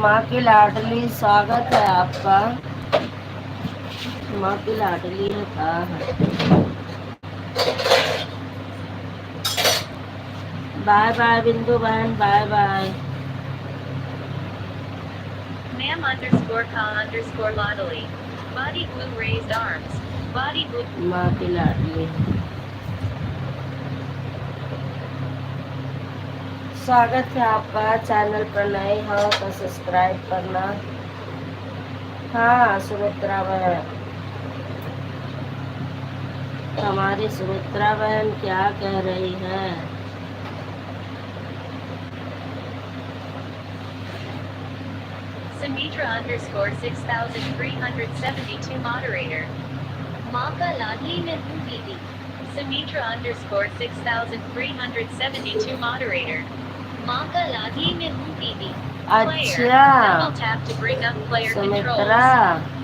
माँ की लाडली, स्वागत है आपका। माँ की लाडली है, कहाँ है? बाय बाय बिंदु बहन, bye bye. Ma'am underscore ka underscore Ladali. Body glue raised arms. Body glue. माँ की लाडली, स्वागत है आपका। चैनल पर नए हो तो सब्सक्राइब करना। हाँ सुमित्रा बहन, हमारी सुमित्रा बहन क्या कह रही है? Sumitra underscore 6372 moderator. माँ का लाडली मैं हूँ दीदी. Sumitra underscore 6372 moderator. माँ का लागी में हूँ दीदी। अच्छा Double tap to bring up player Sumitra, controls.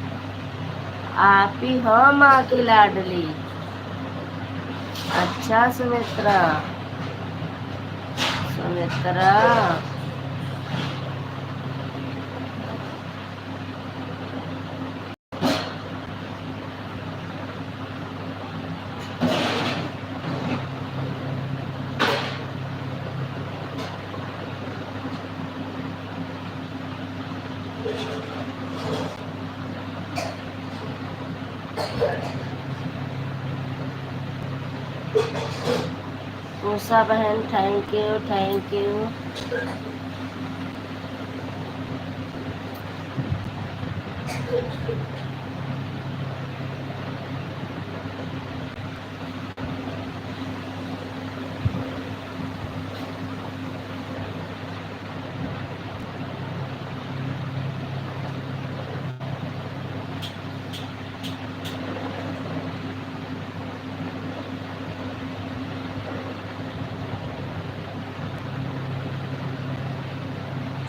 आप ही हो माँ की लाडली। अच्छा सुमित्रा, सुमित्रा उषा बहन, thank you, thank you.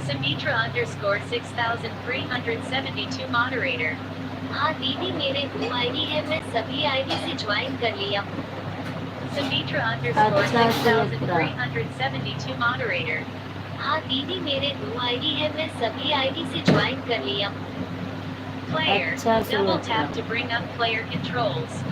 Samitra underscore 6372 moderator. हाँ दीदी मेरे 2 आईडी है, मैं सभी आईडी से ज्वाइन कर लिया। Samitra underscore अच्छा, 6372 moderator. हाँ दीदी मेरे 2 आईडी है, मैं सभी आईडी से ज्वाइन कर लिया। Player. अच्छा, Double Sumitra. tap to bring up player controls.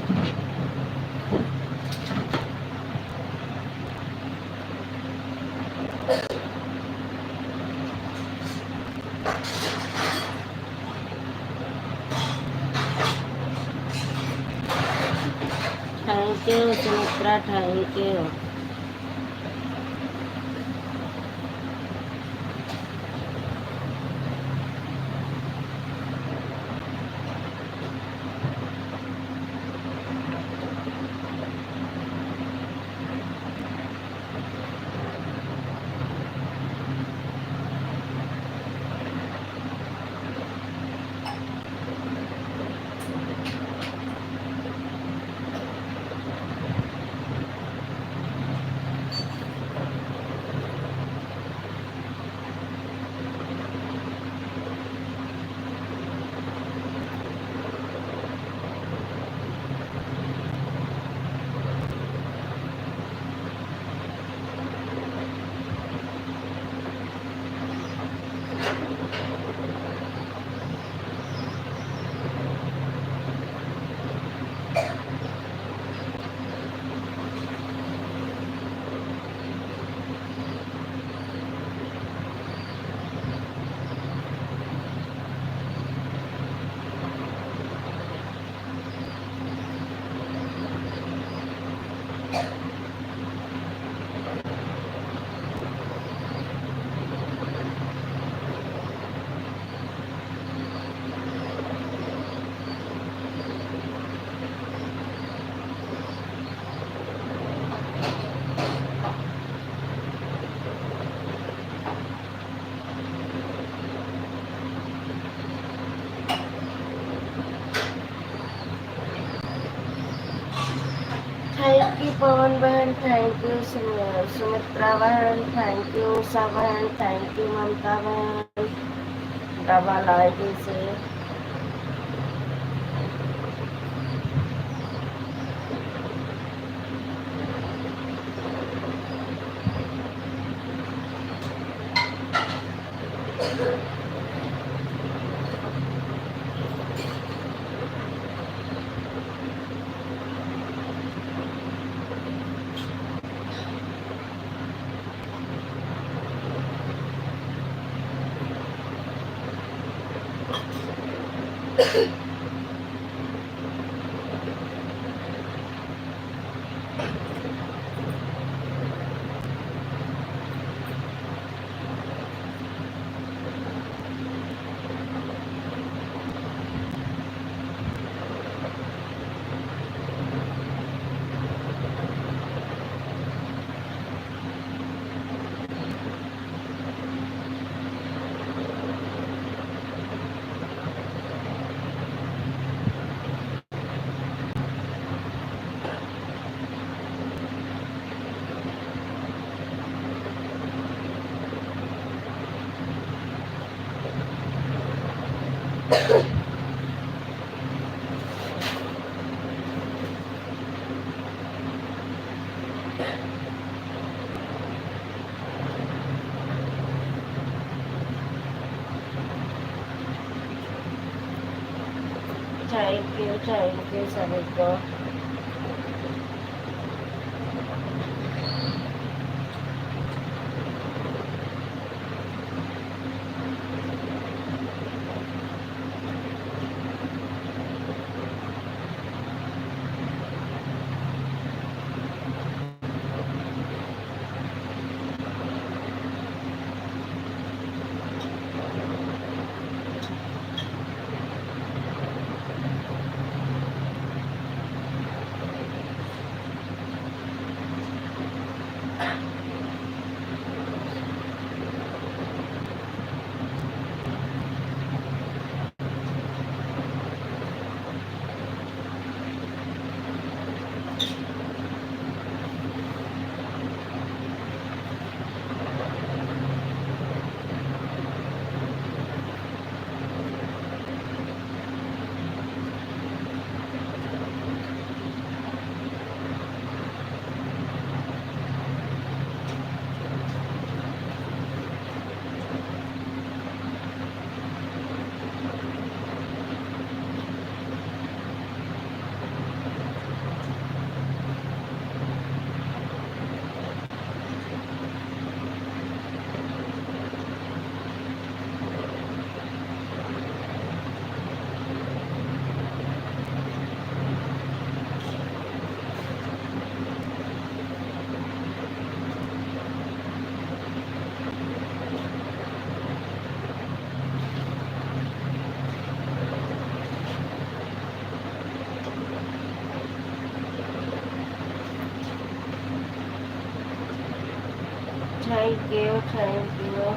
Thank you Sumitra, thank you. Thank you Pawan बहन, थैंक यू सुमित्रा बहन, थैंक यू उषा बहन, थैंक यू ममता बहन, डबल आईडी से। थैंक यू सभी को। Thank you, thank you.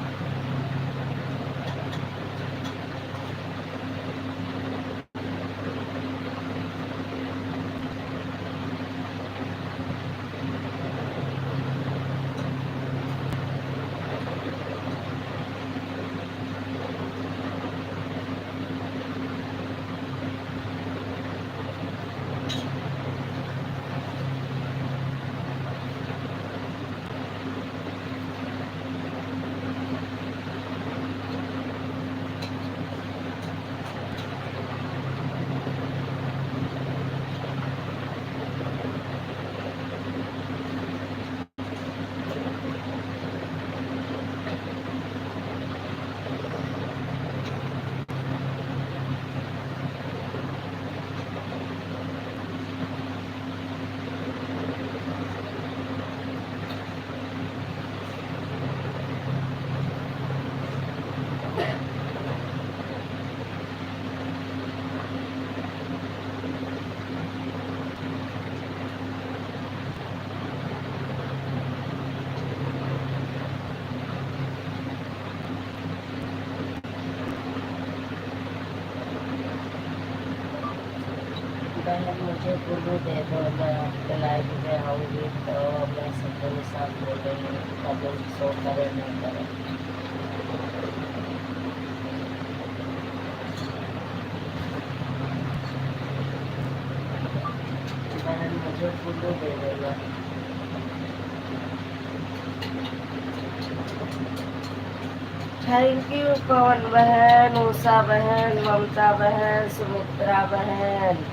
बहन मुझे गुरु दे दो, मैं आपके लाइव में आऊँगी तो मैं सबके साथ बोलूँगी, कमेंट शो करे नहीं करे। बहन मुझे गुरु दे देना। थैंक यू पवन बहन, उषा बहन, ममता बहन, सुमित्रा बहन।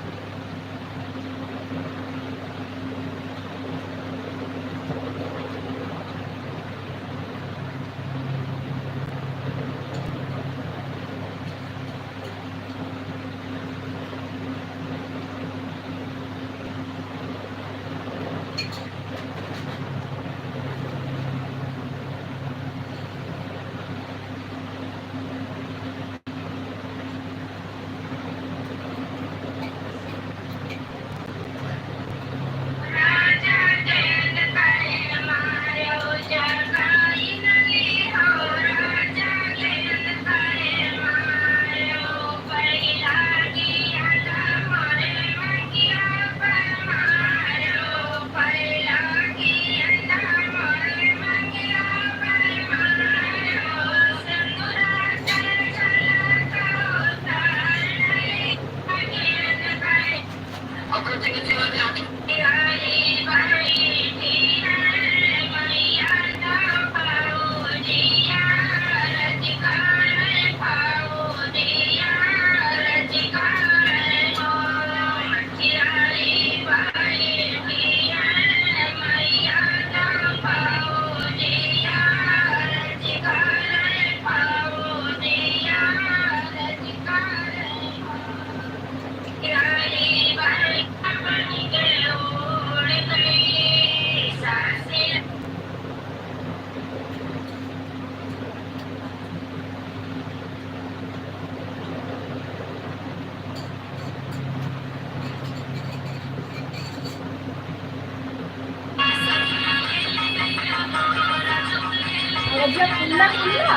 मुझे खुल्ला खुल्ला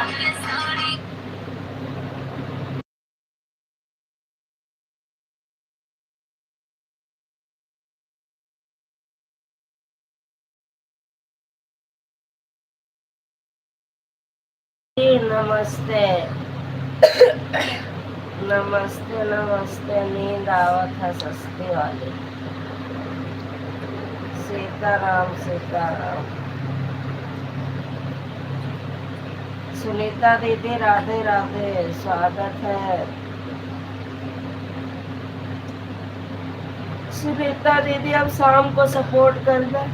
जी, नमस्ते नमस्ते नमस्ते। नींद आवत है सस्ती वाली। सीताराम सीताराम। सुनीता दीदी राधे राधे, स्वागत है। सुनीता दीदी अब शाम को सपोर्ट करना।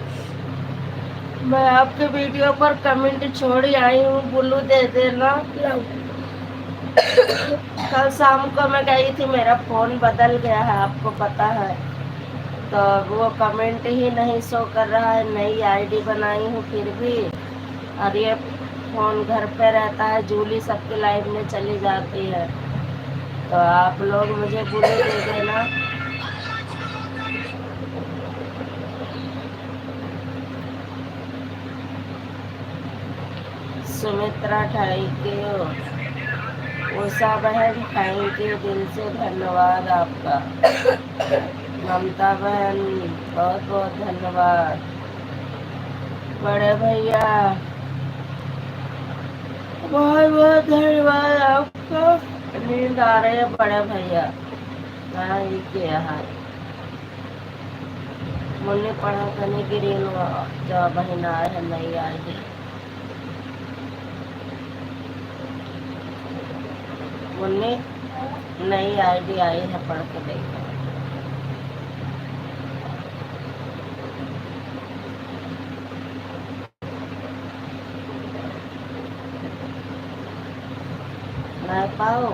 मैं आपके वीडियो पर कमेंट छोड़ आई हूँ, बुल्लू दे देना। कल शाम को मैं गई थी, मेरा फोन बदल गया है, आपको पता है, तो वो कमेंट ही नहीं शो कर रहा है। नई आईडी बनाई हूँ फिर भी, और ये फोन घर पे रहता है, जूली सबके लाइव में चली जाती है, तो आप लोग मुझे बुल्लू दे देना। सुमित्रा थैंक यू, उषा बहन थैंक यू, दिल से धन्यवाद आपका। ममता बहन बहुत बहुत धन्यवाद। बड़े भैया बहुत बहुत धन्यवाद आपका। नींद आ रही है बड़े भैया। हाँ ये किया है मुन्नी पढ़ा करने की रील, जो बहन आए है नहीं आएगी। मुन्नी नई आईडी आई है, पढ़ के देखो। नहीं पाओ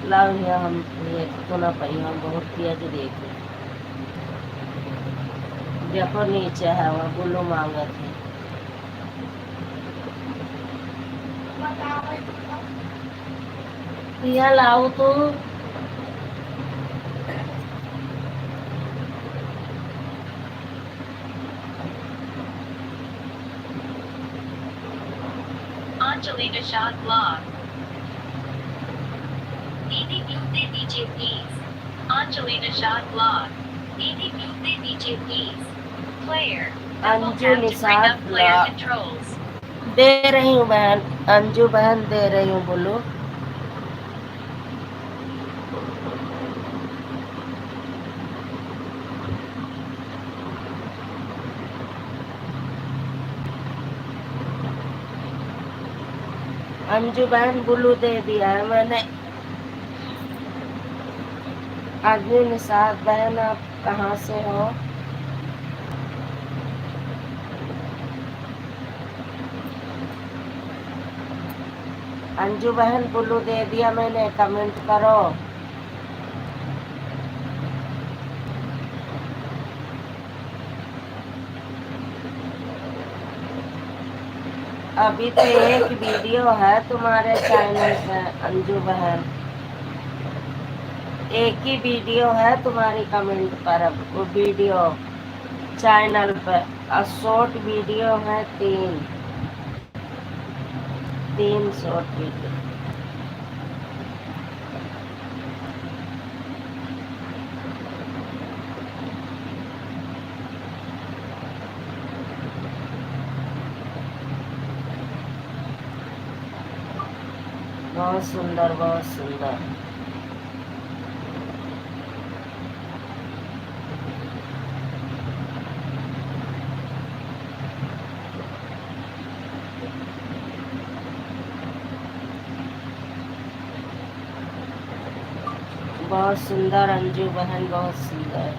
लाओ यहाँ, हम ये तो ना पाई, हम बहुत किया जो देखे। देखो नीचे है वहाँ बुल्लू मांगा थे। यहाँ लाओ तो Angelina Shah vlog. दीदी व्यू दे दीजिए प्लीज। Angelina Shah vlog. दीदी व्यू दे दीजिए please. Player. Anju Nishad player blog controls. दे रही हूँ बहन, अंजू बहन दे रही हूँ बोलो। अंजू बहन बुल्लू दे दिया है मैंने। अंजू निषाद बहन आप कहाँ से हो? अंजू बहन बुल्लू दे दिया मैंने, कमेंट करो। अभी तो एक वीडियो है तुम्हारे चैनल पे अंजू बहन, एक ही वीडियो है तुम्हारी कमेंट पर। अब वो वीडियो चैनल पे और शॉर्ट वीडियो है तीन शॉर्ट वीडियो। बहुत सुंदर बहुत सुंदर। बहुत सुंदर अंजू बहन, बहुत सुंदर।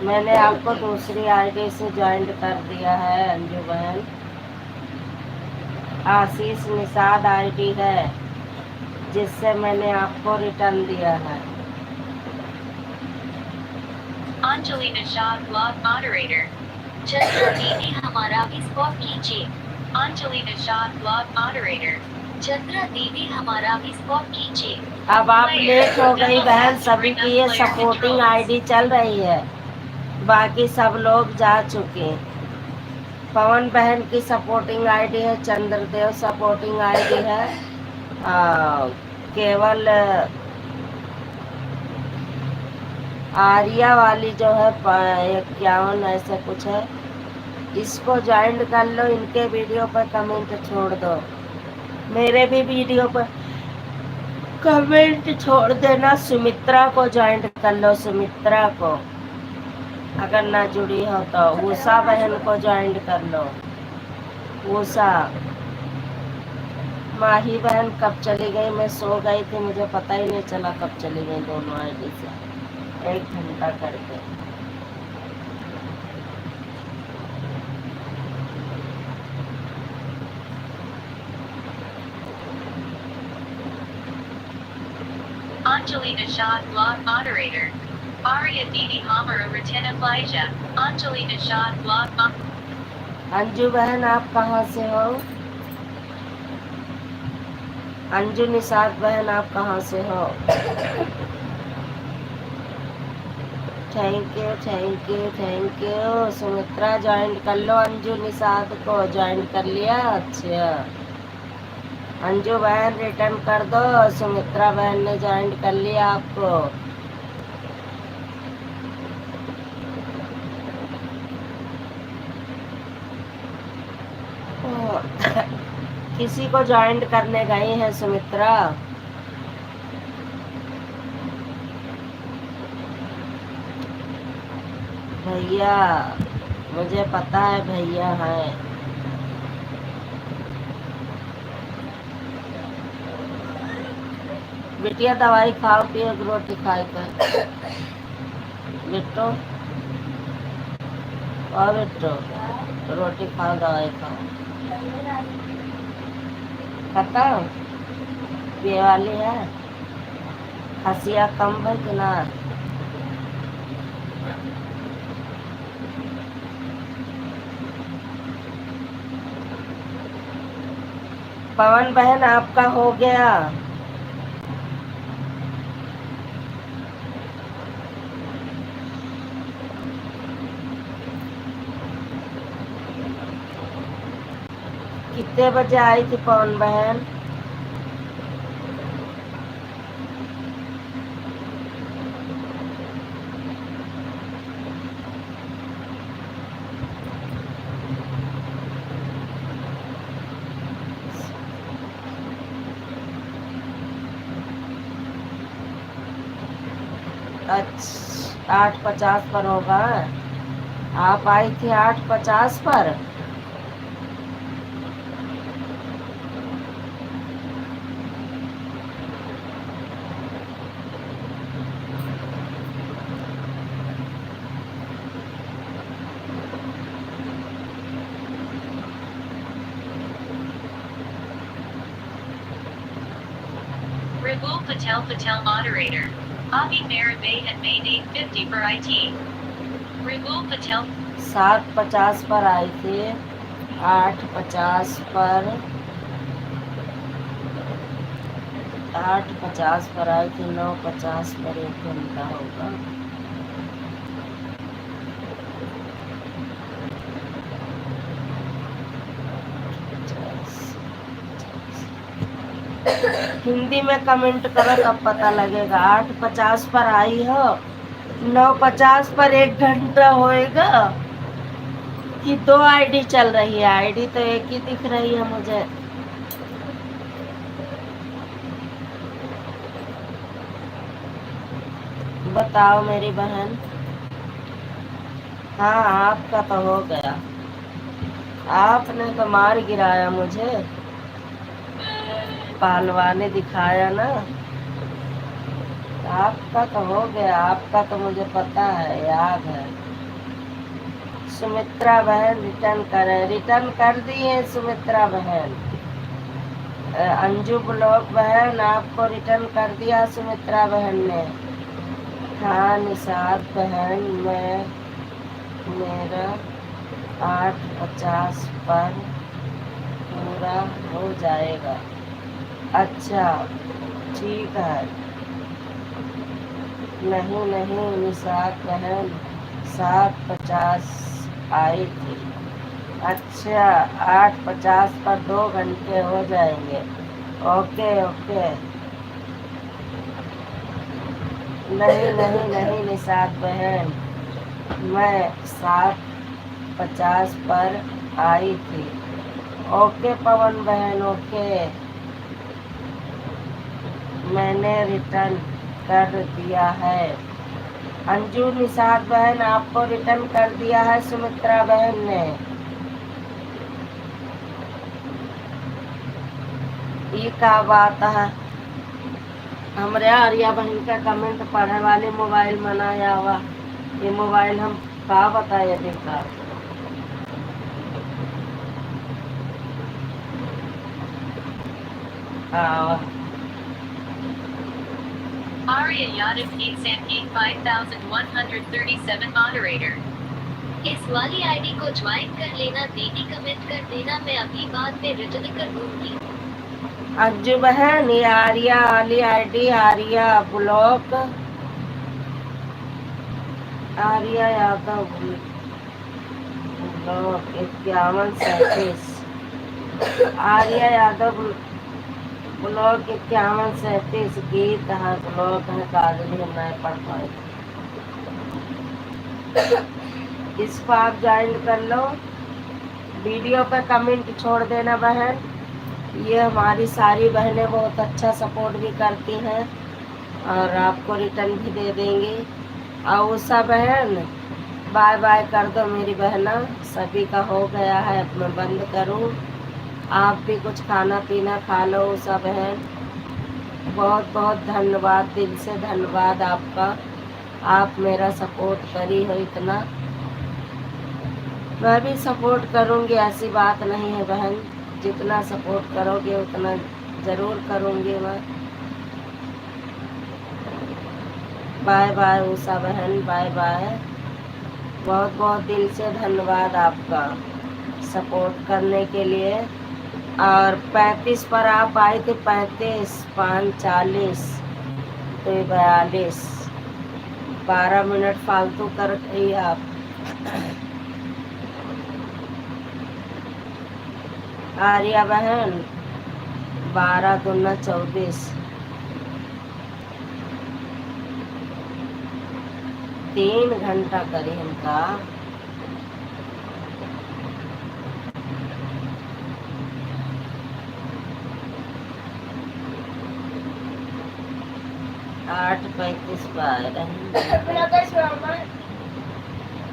मैंने आपको दूसरी आईडी से ज्वाइन कर दिया है अंजू बहन। आशीष निषाद आईडी है जिससे मैंने आपको रिटर्न दिया है। Angelina Shah vlog moderator. चलिए दीदी हमारा भी स्पॉट कीजिए। Angelina Shah vlog moderator. Chandra दीदी हमारा भी स्पॉट कीजिए। अब आप लेट हो गई बहन, सभी की ये सपोर्टिंग आईडी चल रही है, बाकी सब लोग जा चुके। पवन बहन की सपोर्टिंग आईडी है, चंद्रदेव सपोर्टिंग आईडी है, केवल आर्या वाली जो है 51 ऐसे कुछ है, इसको ज्वाइन कर लो। इनके वीडियो पर कमेंट छोड़ दो, मेरे भी वीडियो पर कमेंट छोड़ देना। सुमित्रा को ज्वाइन कर लो, सुमित्रा को अगर ना जुड़ी हो तो। उषा बहन को ज्वाइन कर लो, उषा। माही बहन कब चली गई, मैं सो गई थी, मुझे पता ही नहीं चला कब चली गई दोनों आईडी से, 1 घंटा करके। Angelina Shah blog moderator. Arya Didi Hamara Ratena Flaija. Angelina Shah blog Anju बहन आप कहाँ से हो? अंजू निषाद बहन आप कहाँ से हो? Thank you thank you thank you. Sumitra join कर लो, अंजू निषाद को ज्वाइन कर लिया। अच्छा, अंजू बहन रिटर्न कर दो, सुमित्रा बहन ने ज्वाइन कर लिया आपको। किसी को ज्वाइन करने गई है सुमित्रा? भैया, मुझे पता है भैया है। बिटिया दवाई खाओ पियो, रोटी खाए कर बिट्टो, और बिट्टो रोटी खाओ दवाई खाओ। खत्म ये वाली है, हंसिया कम है कि ना? पवन बहन आपका हो गया? कितने बजे आई थी पवन बहन? अच्छा 8:50 पर होगा। आप आई थी 8:50 पर। Ribul Patel moderator. Avi Marabay had made 850 for IT. Ribul Patel 7:50 पर आई थी, 8:50 पर, 8:50 पर आई थी, 9:50 पर 1 घंटा होगा। हिंदी में कमेंट करो तब पता लगेगा। 8:50 पर आई हो, 9:50 पर 1 घंटा होएगा कि 2 आईडी चल रही है? आईडी तो एक ही दिख रही है मुझे। बताओ मेरी बहन। हाँ आपका तो हो गया, आपने तो मार गिराया मुझे, पहलवानी दिखाया ना। आपका तो हो गया, आपका तो मुझे पता है, याद है। सुमित्रा बहन रिटर्न करे, रिटर्न कर दिए सुमित्रा बहन। अंजू ब्लॉक बहन आपको रिटर्न कर दिया सुमित्रा बहन ने। हाँ निषाद बहन, मैं मेरा 8:50 पर पूरा हो जाएगा। अच्छा ठीक है। नहीं नहीं निशात बहन 7:50 आई थी। अच्छा 8:50 पर 2 घंटे हो जाएंगे। Okay okay. नहीं नहीं नहीं निशात बहन, मैं 7:50 पर आई थी। ओके पवन बहन ओके। मैंने रिटर्न कर दिया है। अंजू निशात बहन आपको रिटर्न कर दिया है सुमित्रा बहन ने। ये क्या बात है। हमरे आर्या बहन का कमेंट पढ़े वाले मोबाइल मनाया हुआ। ये मोबाइल हम का बताए देखा। हाँ Arya Yadav King Sankey 5137 moderator. इस वाली आईडी को ज्वाइन कर लेना, दीदी कमेंट कर देना, मैं अभी बाद में रिटर्न कर दूंगी। अंजू बहन ये आर्या वाली ID Arya block Arya Yadav block 5137 Arya Yadav block 5137 गीत है ब्लॉक है कागजी हम नहीं पढ़ पाए। इसको आप ज्वाइन कर लो। वीडियो पे कमेंट छोड़ देना बहन। ये हमारी सारी बहनें बहुत अच्छा सपोर्ट भी करती हैं और आपको रिटर्न भी दे देंगी। और उषा बहन बाय बाय कर दो मेरी बहना। सभी का हो गया है अब मैं बंद करूं। आप भी कुछ खाना पीना खा लो उषा बहन। बहुत बहुत धन्यवाद, दिल से धन्यवाद आपका। आप मेरा सपोर्ट करी हो इतना, मैं भी सपोर्ट करूंगी, ऐसी बात नहीं है बहन। जितना सपोर्ट करोगे उतना ज़रूर करूंगी मैं। बाय बाय उषा बहन बाय बाय। बहुत बहुत दिल से धन्यवाद आपका सपोर्ट करने के लिए। और 35 पर आप आए थे, 35 5 40 तो 42 12 मिनट फालतू कर रही आप। आर्या बहन 12 दूना 24 3 घंटा करी हमका। आठ 35 पर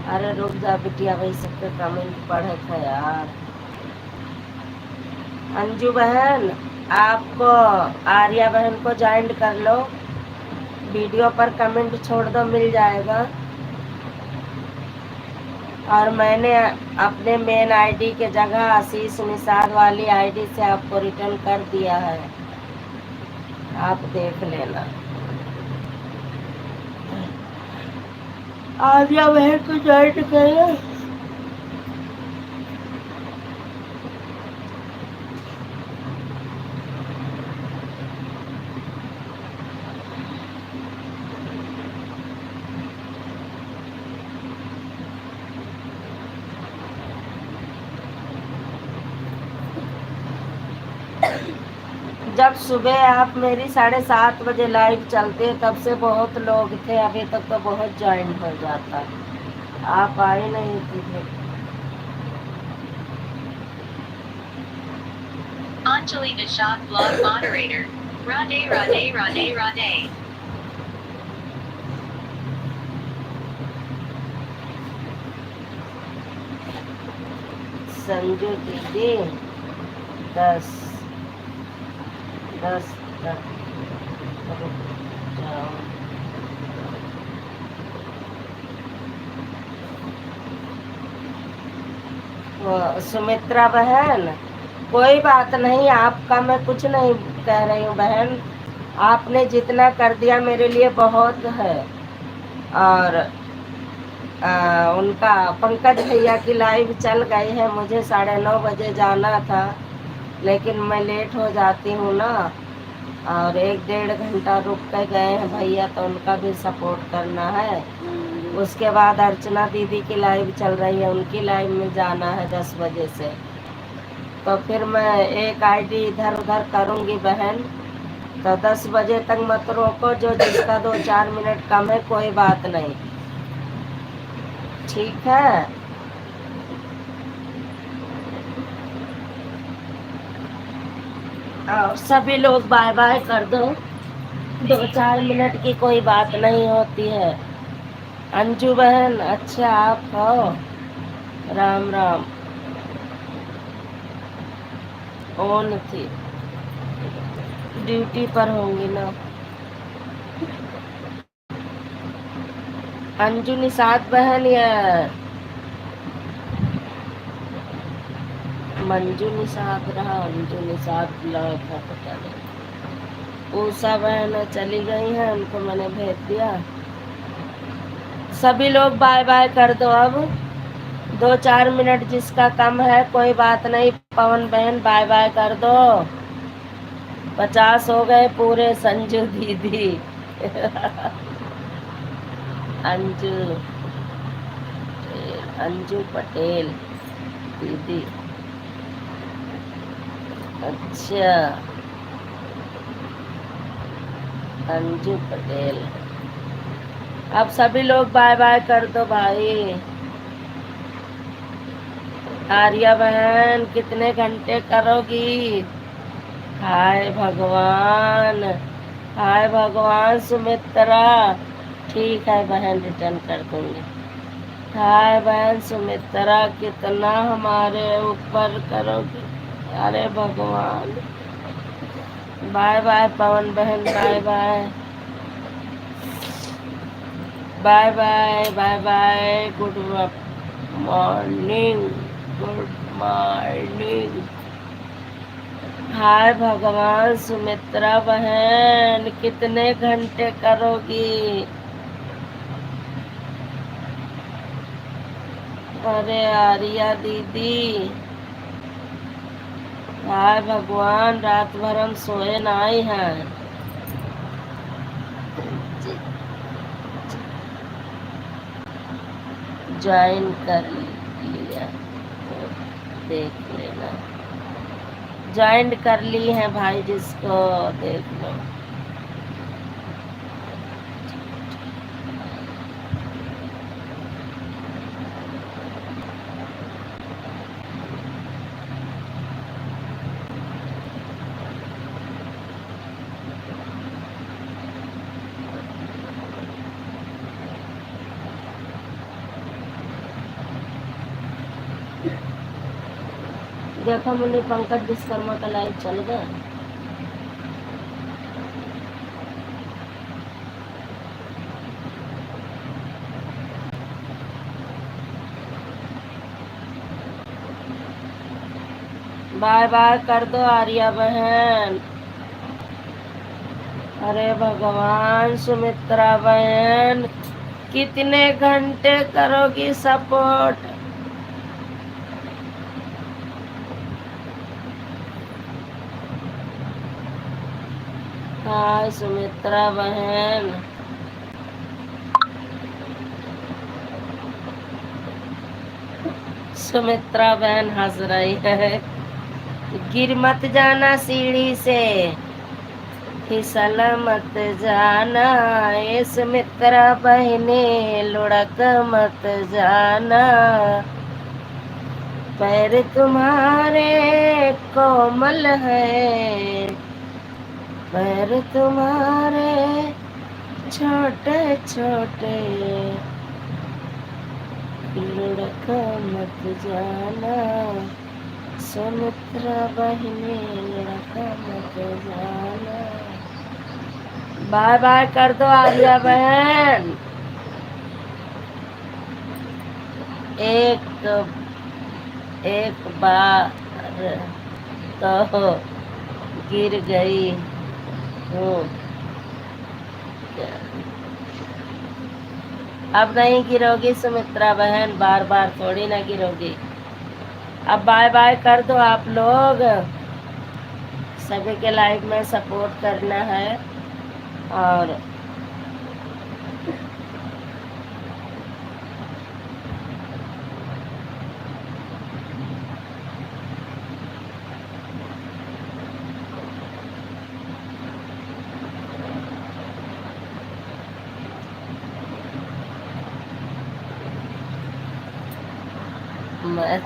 अरे रुक जा बिटिया, भाई सबके कमेंट पढ़े थे यार। अंजू बहन आपको आर्या बहन को ज्वाइन कर लो। वीडियो पर कमेंट छोड़ दो मिल जाएगा। और मैंने अपने मेन आईडी के जगह आशीष निषाद वाली आईडी से आपको रिटर्न कर दिया है, आप देख लेना। आर्या बहन को ज्वाइन करें। जब सुबह आप मेरी 7:30 बजे लाइव चलते तब से बहुत लोग थे, अभी तक तो बहुत ज्वाइन हो जाता, आप आए नहीं थे। Anjali Nishad blog moderator. Radhe Radhe Radhe Radhe. Sanju दीदी 10 तक रुक जाओ। सुमित्रा बहन कोई बात नहीं, आपका मैं कुछ नहीं कह रही हूँ बहन। आपने जितना कर दिया मेरे लिए बहुत है। और उनका पंकज भैया की लाइव चल गई है, मुझे 9:30 बजे जाना था लेकिन मैं लेट हो जाती हूँ ना, और 1-1.5 घंटा रुक के गए हैं भैया, तो उनका भी सपोर्ट करना है। उसके बाद अर्चना दीदी की लाइव चल रही है, उनकी लाइव में जाना है 10 बजे से। तो फिर मैं एक आईडी इधर उधर करूँगी बहन। तो 10 बजे तक मत रोको, जो जिसका 2-4 मिनट कम है कोई बात नहीं, ठीक है। और सभी लोग बाय बाय कर दो, 2-4 मिनट की कोई बात नहीं होती है। अंजू बहन, अच्छा आप हो, राम राम। ऑन थी, ड्यूटी पर होंगी ना। अंजू निषाद बहन या मंजू निषाद रहा, अंजू निषाद लगा, पता नहीं। उषा बहन चली गई हैं, उनको मैंने भेज दिया। सभी लोग बाय बाय कर दो अब, 2-4 मिनट जिसका कम है कोई बात नहीं। पवन बहन बाय बाय कर दो, 50 हो गए पूरे। संजू दीदी अंजू अंजू पटेल दीदी, अच्छा अंजू पटेल। अब सभी लोग बाय बाय कर दो भाई। आर्या बहन कितने घंटे करोगी? हाय भगवान, हाय भगवान। सुमित्रा, ठीक है बहन, रिटर्न कर दूंगी। हाय बहन सुमित्रा, कितना हमारे ऊपर करोगी? अरे भगवान। बाय बाय पवन बहन, bye bye bye bye bye bye. Good morning, good morning. हाय भगवान। सुमित्रा बहन कितने घंटे करोगी? अरे आर्या दीदी, हाय भगवान, रात भर हम सोए नहीं हैं। ज्वाइन कर लिया, देख लेना। ज्वाइन कर ली है भाई, जिसको देख लो। देखो मुन्नी, पंकज विश्वकर्मा का लाइव चल गया। बाय बाय कर दो आर्या बहन। अरे भगवान। सुमित्रा बहन कितने घंटे करोगी सपोर्ट? हाय सुमित्रा बहन। सुमित्रा बहन हंस रही है। गिर मत जाना सीढ़ी से, फिसल मत जाना। ये सुमित्रा बहने लुढ़क मत जाना। पैर तुम्हारे कोमल है, पैर तुम्हारे छोटे छोटे, लुढ़क मत जाना। सुमित्रा बहने लुढ़क मत जाना। बाय बाय कर दो आर्या बहन। एक बार तो गिर गई हूँ, अब नहीं गिरोगी सुमित्रा बहन, बार बार थोड़ी ना गिरोगी। अब बाय बाय कर दो आप लोग। सभी के लाइव में सपोर्ट करना है। और मैं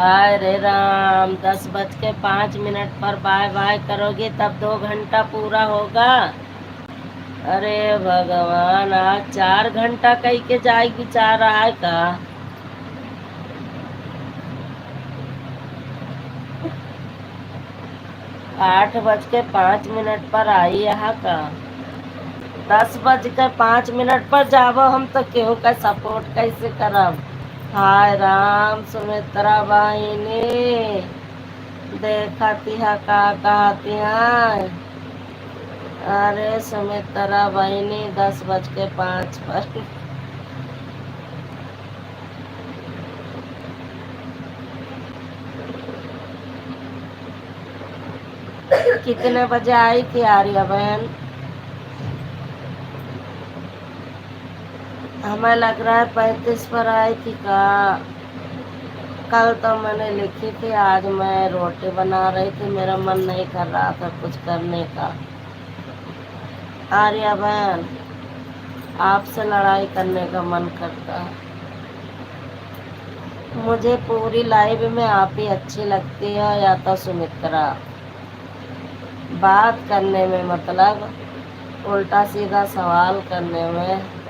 अरे राम, 10:05 पर बाय बाय करोगे तब 2 घंटा पूरा होगा। अरे भगवान, आज 4 घंटा कहीं के जाएगी, चाह रहा है का? आठ बज के 5 पर आई यहाँ का। 10:05 पर जाबो हम तो केहू का सपोर्ट कैसे करब। हाय राम, सुमित्रा बहिनी देखा तिहा का कहती हैं। अरे सुमित्रा बहिनी 10:05 पर कितने बजे आई थी आर्या बहन? हमें लग रहा है 35 पर आई थी का। कल तो मैंने लिखी थी, आज मैं रोटी बना रही थी, मेरा मन नहीं कर रहा था कुछ करने का। आर्या बहन, आपसे लड़ाई करने का मन करता है। मुझे पूरी लाइव में आप ही अच्छी लगती है, या तो सुमित्रा। बात करने में मतलब उल्टा सीधा सवाल करने में।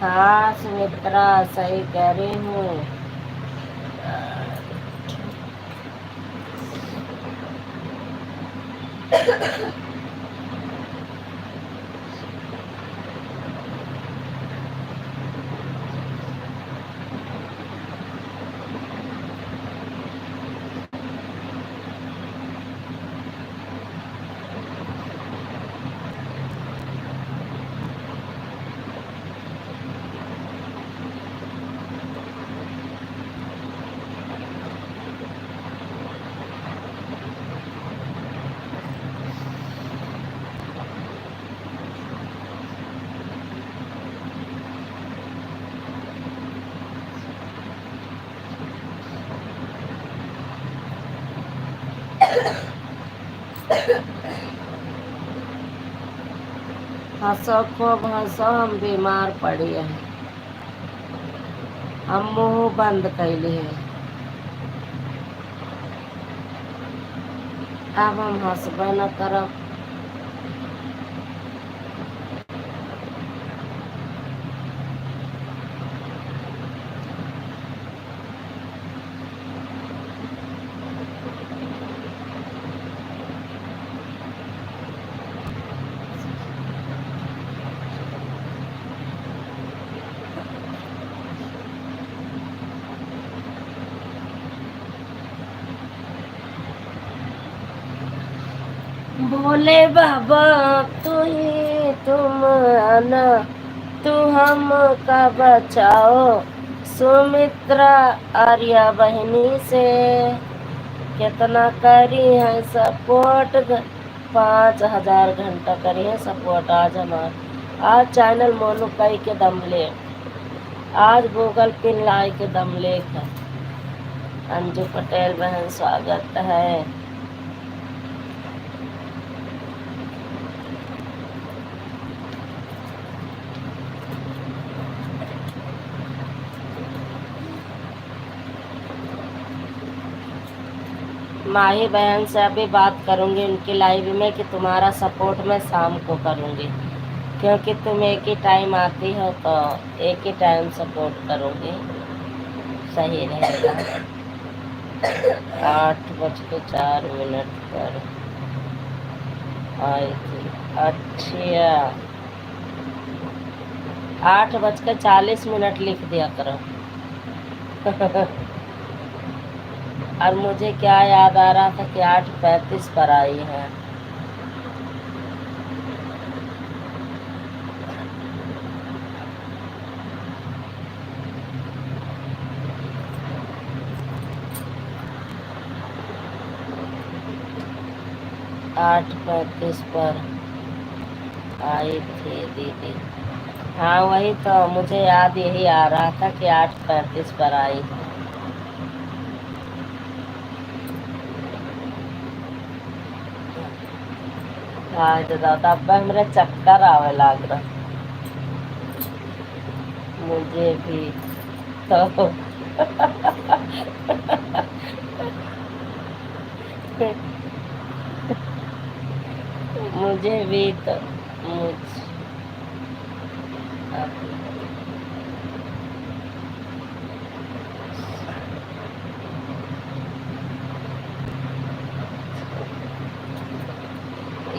हाँ सुमित्रा, सही कह रही हूँ। हंसो खूब हंसो, हम बीमार पड़ी है, हम मुंह बंद कैली है। अब हम हंसबे न करब। भोले बाबा तू ही तुम आना, तू हमका बचाओ। सुमित्रा आर्या बहिनी से कितना करी है सपोर्ट। 5000 घंटा करी है सपोर्ट आज हमारा। आज चैनल मोनू कई के दम ले, आज गूगल पिन लाई के दम ले। अंजू पटेल बहन स्वागत है। माही बहन से अभी बात करूंगी उनकी लाइव में कि तुम्हारा सपोर्ट मैं शाम को करूंगी। क्योंकि तुम एक ही टाइम आती हो तो एक ही टाइम सपोर्ट करूँगी, सही रहेगा। 8:04 पर आई थी। अच्छा, 8:40 लिख दिया करो। और मुझे क्या याद आ रहा था कि 8:35 पर आई है। आठ 35 पर आई थी दीदी। हाँ वही तो मुझे याद यही आ रहा था कि 8:35 पर आई। हाँ तो दादा अब मेरे चक्कर आवे लग रहा, मुझे भी तो। मुझे भी तो मुझ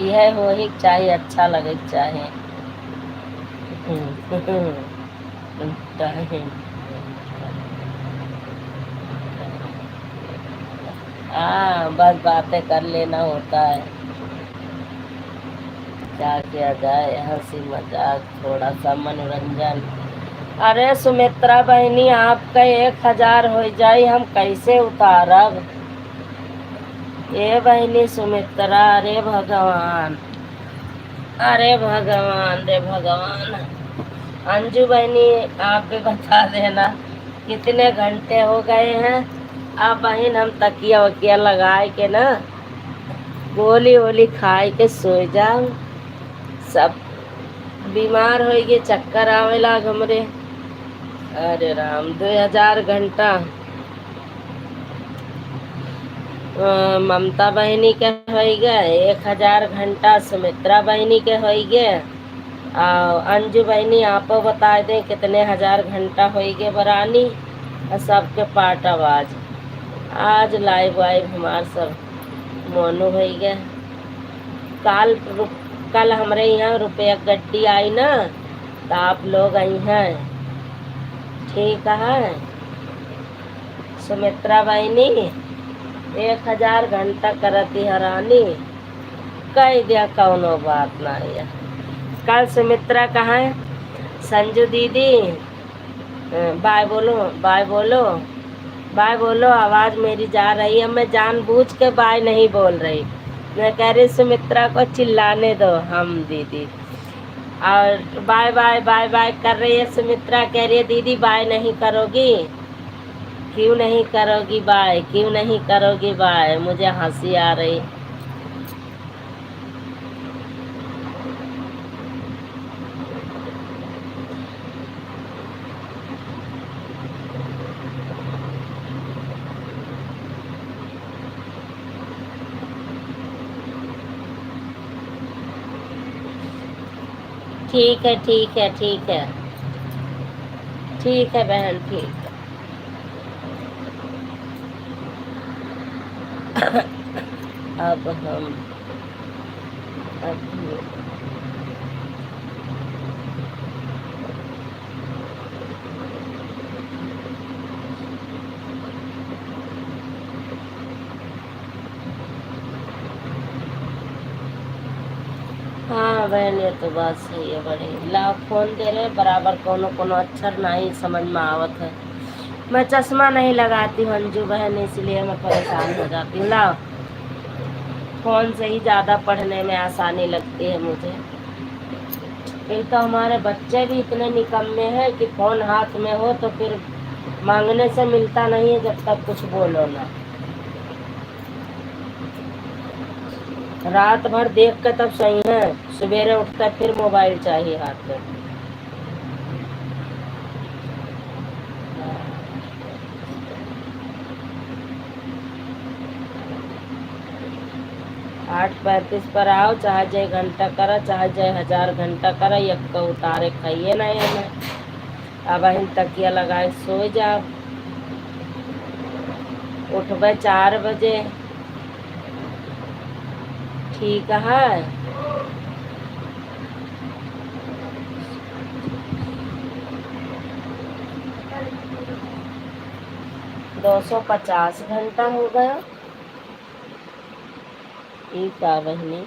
यह हो ही चाहिए, अच्छा लगे चाहिए। टाइम। हाँ बस बातें कर लेना होता है, क्या किया जाए, हंसी मजाक थोड़ा सा मनोरंजन। अरे सुमित्रा बहनी आपका 1,000 हो जाए हम कैसे उतारब। ये बहनी सुमित्रा, अरे भगवान, अरे भगवान रे भगवान। अंजू बहनी आप भी बता देना कितने घंटे हो गए हैं। अब बहन हम तकिया वकिया लगाए के ना गोली वोली खाए के सो जाओ। सब बीमार हो गए, चक्कर आवेला हमरे। अरे राम, 2000 घंटा ममता बहनी के हो गए, 1000 घंटा सुमित्रा बहनी के हो गए। अंजू बहनी आप बता दें कितने 1000 घंटा हो गए बरानी। और सबके पाठ आवाज आज लाइव वाइव हमार सब मोनू हो गए। कल हमारे यहाँ रुपया गड्डी आई ना तो आप लोग आई हैं, ठीक है। सुमित्रा बहनी 1000 घंटा करती हरानी, कह दिया कौनो बात ना है। कल सुमित्रा कहाँ है, संजू दीदी बाय बोलो, बाय बोलो, बाय बोलो, आवाज़ मेरी जा रही है। मैं जानबूझ के बाय नहीं बोल रही, मैं कह रही सुमित्रा को चिल्लाने दो हम दीदी। और बाय बाय बाय बाय कर रही है सुमित्रा, कह रही है दीदी बाय नहीं करोगी, क्यों नहीं करोगी बाय, क्यों नहीं करोगी बाय। मुझे हंसी आ रही। ठीक है ठीक है ठीक है ठीक है बहन, ठीक है। अब हम हाँ बहन ये तो बात सही है बड़ी। ला फोन दे रहे बराबर कोनो कोनो अक्षर नहीं समझ में आवत है। मैं चश्मा नहीं लगाती हूँ अंजू बहन, इसलिए मैं परेशान हो जाती हूँ। लाओ फोन से ही ज़्यादा पढ़ने में आसानी लगती है मुझे। एक तो हमारे बच्चे भी इतने निकम्मे हैं कि फोन हाथ में हो तो फिर मांगने से मिलता नहीं है जब तक कुछ बोलो ना। रात भर देख के तब सही है, सवेरे उठकर फिर मोबाइल चाहिए हाथ में। 8:35 पर आओ, चाहे जय घंटा करा, चाहे जय 1000 घंटा करा, यक्का उतारे खाइए नहीं हमें। अब हम तकिया लगाए सो जाओ, उठबे 4 बजे, ठीक है। 250 घंटा हो गया। ठीक है बहनी,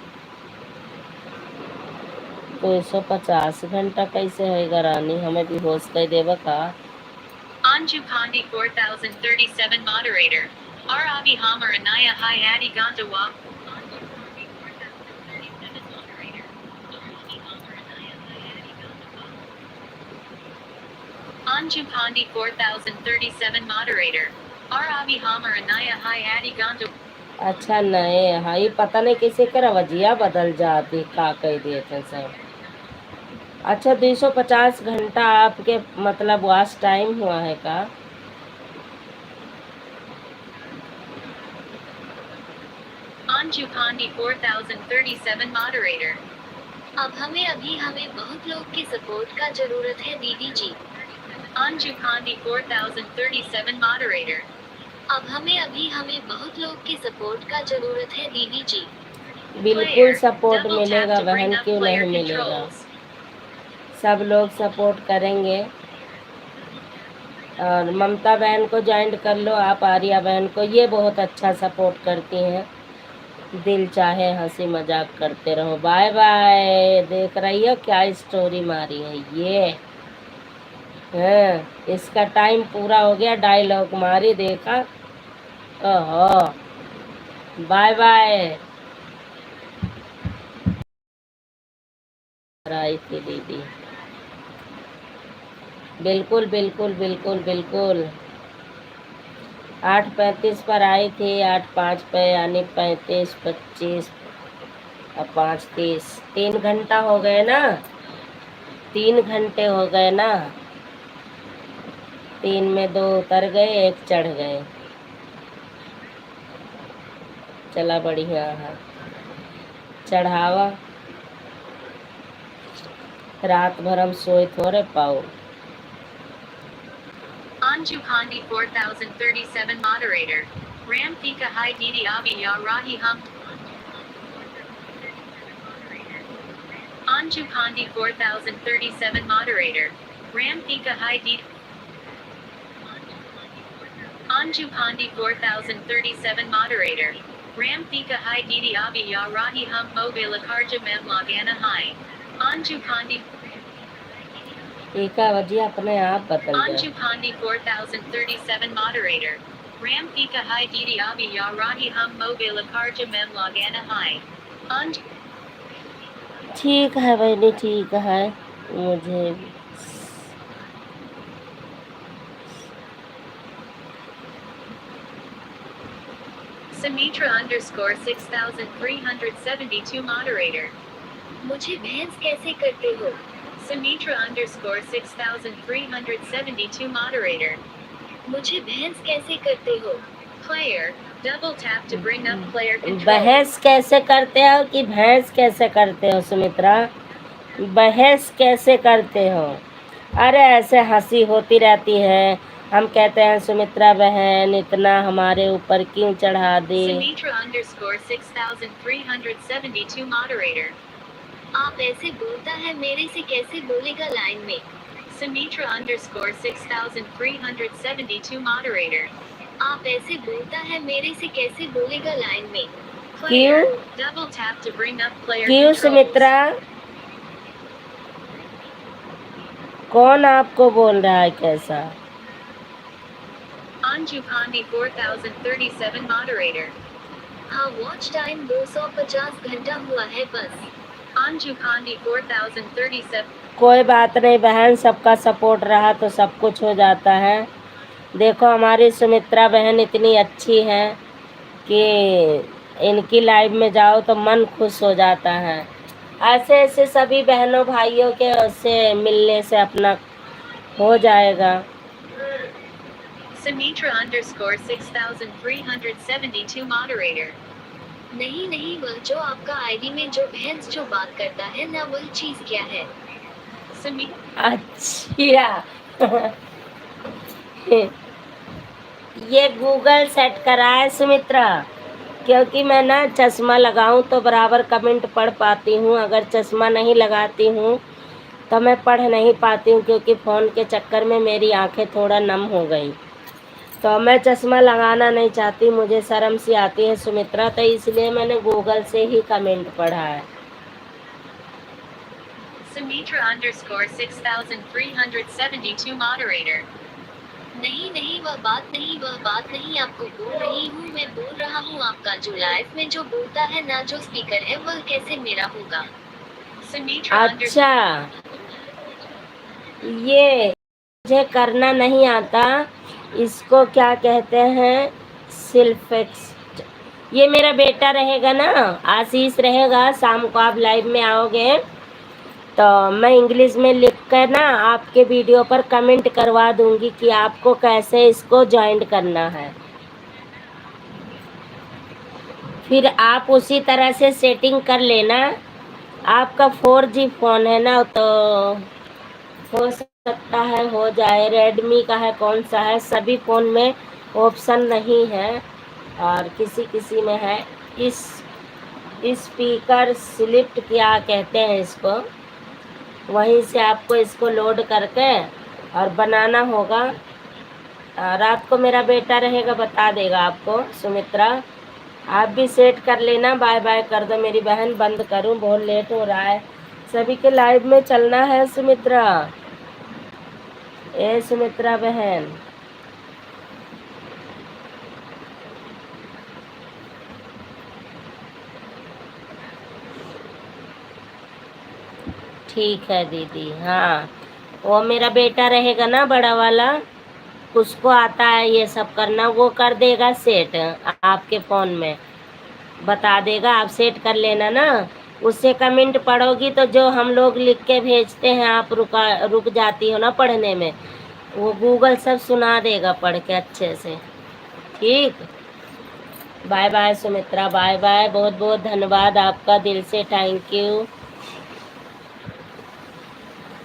250 घंटा कैसे होएगा रानी, हमें भी होश कर देवा का। Anju Pandi 4037 moderator. Arabi Hamar Anaya Hi Adi Gandawa. Anju Pandi 4037 moderator. Arabi Hamar Anaya Hi Adi Gandawa. अच्छा नहीं हाई पता नहीं कैसे कर वजिया बदल जाती का कह दिए थे सब। अच्छा 250 घंटा आपके मतलब वॉच टाइम हुआ है का। Anju Pandi 4037 moderator. अब हमें बहुत लोग के सपोर्ट का जरूरत है दीदी जी। Anju Pandi 4037 moderator. अब हमें बहुत लोग के सपोर्ट का जरूरत है दीदी जी। बिल्कुल सपोर्ट मिलेगा बहन, क्यों नहीं मिलेगा, सब लोग सपोर्ट करेंगे। और ममता बहन को ज्वाइन कर लो आप, आर्या बहन को, ये बहुत अच्छा सपोर्ट करती हैं, दिल चाहे हंसी मजाक करते रहो। Bye bye. देख रही हो क्या स्टोरी मारी है ये, हाँ इसका टाइम पूरा हो गया, डायलॉग मारी देखा। ओहो बाय बाय। आई थी दीदी, बिल्कुल बिल्कुल बिल्कुल बिल्कुल। 8:35 पर आई थी, 8:05 पे यानी 35 25 और 5:30, 3 घंटा हो गए ना, 3 घंटे हो गए ना। 3 में 2 उतर गए, 1 चढ़ गए। चला बढ़िया है, चढ़ावा। रात भर हम सोए थोड़े पाओ। Anju Pandi 4037 moderator. Ram Thika Hi Didi Abi Ya Rahi Hum. Anju Pandi 4037 moderator. Ram Thika Hi Didi. Anju Pandi 4037 moderator. Ram Thika Hi Didi Abi Ya Rahi Hum Mobile Karja Mem Lagana Hi. Anju Pandi. एका वजह अपने आप बदल Anju गया। Pandi 4037 moderator. Ram Thika Hi Didi Abi Ya Rahi Hum Mobile Karja Mem Lagana Hi. Anju. ठीक है बहनी, ठीक है। मुझे Sumitra underscore 6372 moderator. मुझे भैंस कैसे करते हो? Sumitra underscore 6372 moderator. मुझे भैंस कैसे करते हो? Player. Double tap to bring up player control. बहस कैसे करते हो कि भैंस कैसे करते हो सुमित्रा, बहस कैसे करते हो। अरे ऐसे हंसी होती रहती है, हम कहते हैं सुमित्रा बहन इतना हमारे ऊपर क्यों चढ़ा दी। Sumitra underscore 6372 moderator. आप ऐसे बोलता है मेरे से कैसे बोलेगा लाइन में। Sumitra underscore 6372 moderator. आप ऐसे बोलता है मेरे से कैसे बोलेगा लाइन में। क्यों Double tap to bring up player क्यों controls. सुमित्रा, कौन आपको बोल रहा है कैसा। Anju Pandi 4037 moderator. हाँ वॉच टाइम 250 घंटा हुआ है बस। Anju Pandi 4037. कोई बात नहीं बहन, सबका सपोर्ट रहा तो सब कुछ हो जाता है। देखो हमारी सुमित्रा बहन इतनी अच्छी है कि इनकी लाइव में जाओ तो मन खुश हो जाता है। ऐसे ऐसे सभी बहनों भाइयों के उससे मिलने से अपना हो जाएगा। Sumitra underscore 6372 moderator. नहीं नहीं, वह जो आपका आईडी में जो भैंस जो बात करता है ना, वह चीज क्या है? अच्छा ये गूगल सेट करा है सुमित्रा, क्योंकि मैं ना चश्मा लगाऊं तो बराबर कमेंट पढ़ पाती हूँ, अगर चश्मा नहीं लगाती हूँ तो मैं पढ़ नहीं पाती हूँ, क्योंकि फ़ोन के चक्कर में मेरी आंखें थोड़ा नम हो गई। तो मैं चश्मा लगाना नहीं चाहती, मुझे शर्म सी आती है सुमित्रा, तो इसलिए मैंने गूगल से ही कमेंट पढ़ा है। Sumitra_6372 moderator। नहीं नहीं, वह बात नहीं, वह बात नहीं, आपको बोल रही हूँ, मैं बोल रहा हूँ आपका जो लाइव में जो बोलता है ना, जो स्पीकर है, वह कैसे मेरा होगा? अच्छा, ये मुझे करना नहीं आता, इसको क्या कहते हैं, सिल्फेक्स। ये मेरा बेटा रहेगा ना, आशीष रहेगा, शाम को आप लाइव में आओगे तो मैं इंग्लिश में लिख कर ना आपके वीडियो पर कमेंट करवा दूंगी कि आपको कैसे इसको ज्वाइन करना है। फिर आप उसी तरह से सेटिंग कर लेना। आपका 4G फ़ोन है ना, तो हो सकता है हो जाए। रेडमी का है, कौन सा है, सभी फ़ोन में ऑप्शन नहीं है और किसी किसी में है। इस स्पीकर स्लिप्ट क्या कहते हैं इसको, वहीं से आपको इसको लोड करके और बनाना होगा। रात को मेरा बेटा रहेगा, बता देगा आपको। सुमित्रा, आप भी सेट कर लेना। बाय बाय कर दो मेरी बहन, बंद करूं, बहुत लेट हो रहा है, सभी के लाइव में चलना है। सुमित्रा, ए सुमित्रा बहन, ठीक है दीदी। हाँ, वो मेरा बेटा रहेगा ना बड़ा वाला, उसको आता है ये सब करना, वो कर देगा सेट आपके फ़ोन में, बता देगा, आप सेट कर लेना ना। उससे कमेंट पढ़ोगी तो जो हम लोग लिख के भेजते हैं आप रुक जाती हो ना पढ़ने में, वो गूगल सब सुना देगा पढ़ के अच्छे से। ठीक, bye bye Sumitra, bye bye, बहुत बहुत धन्यवाद आपका, दिल से थैंक यू।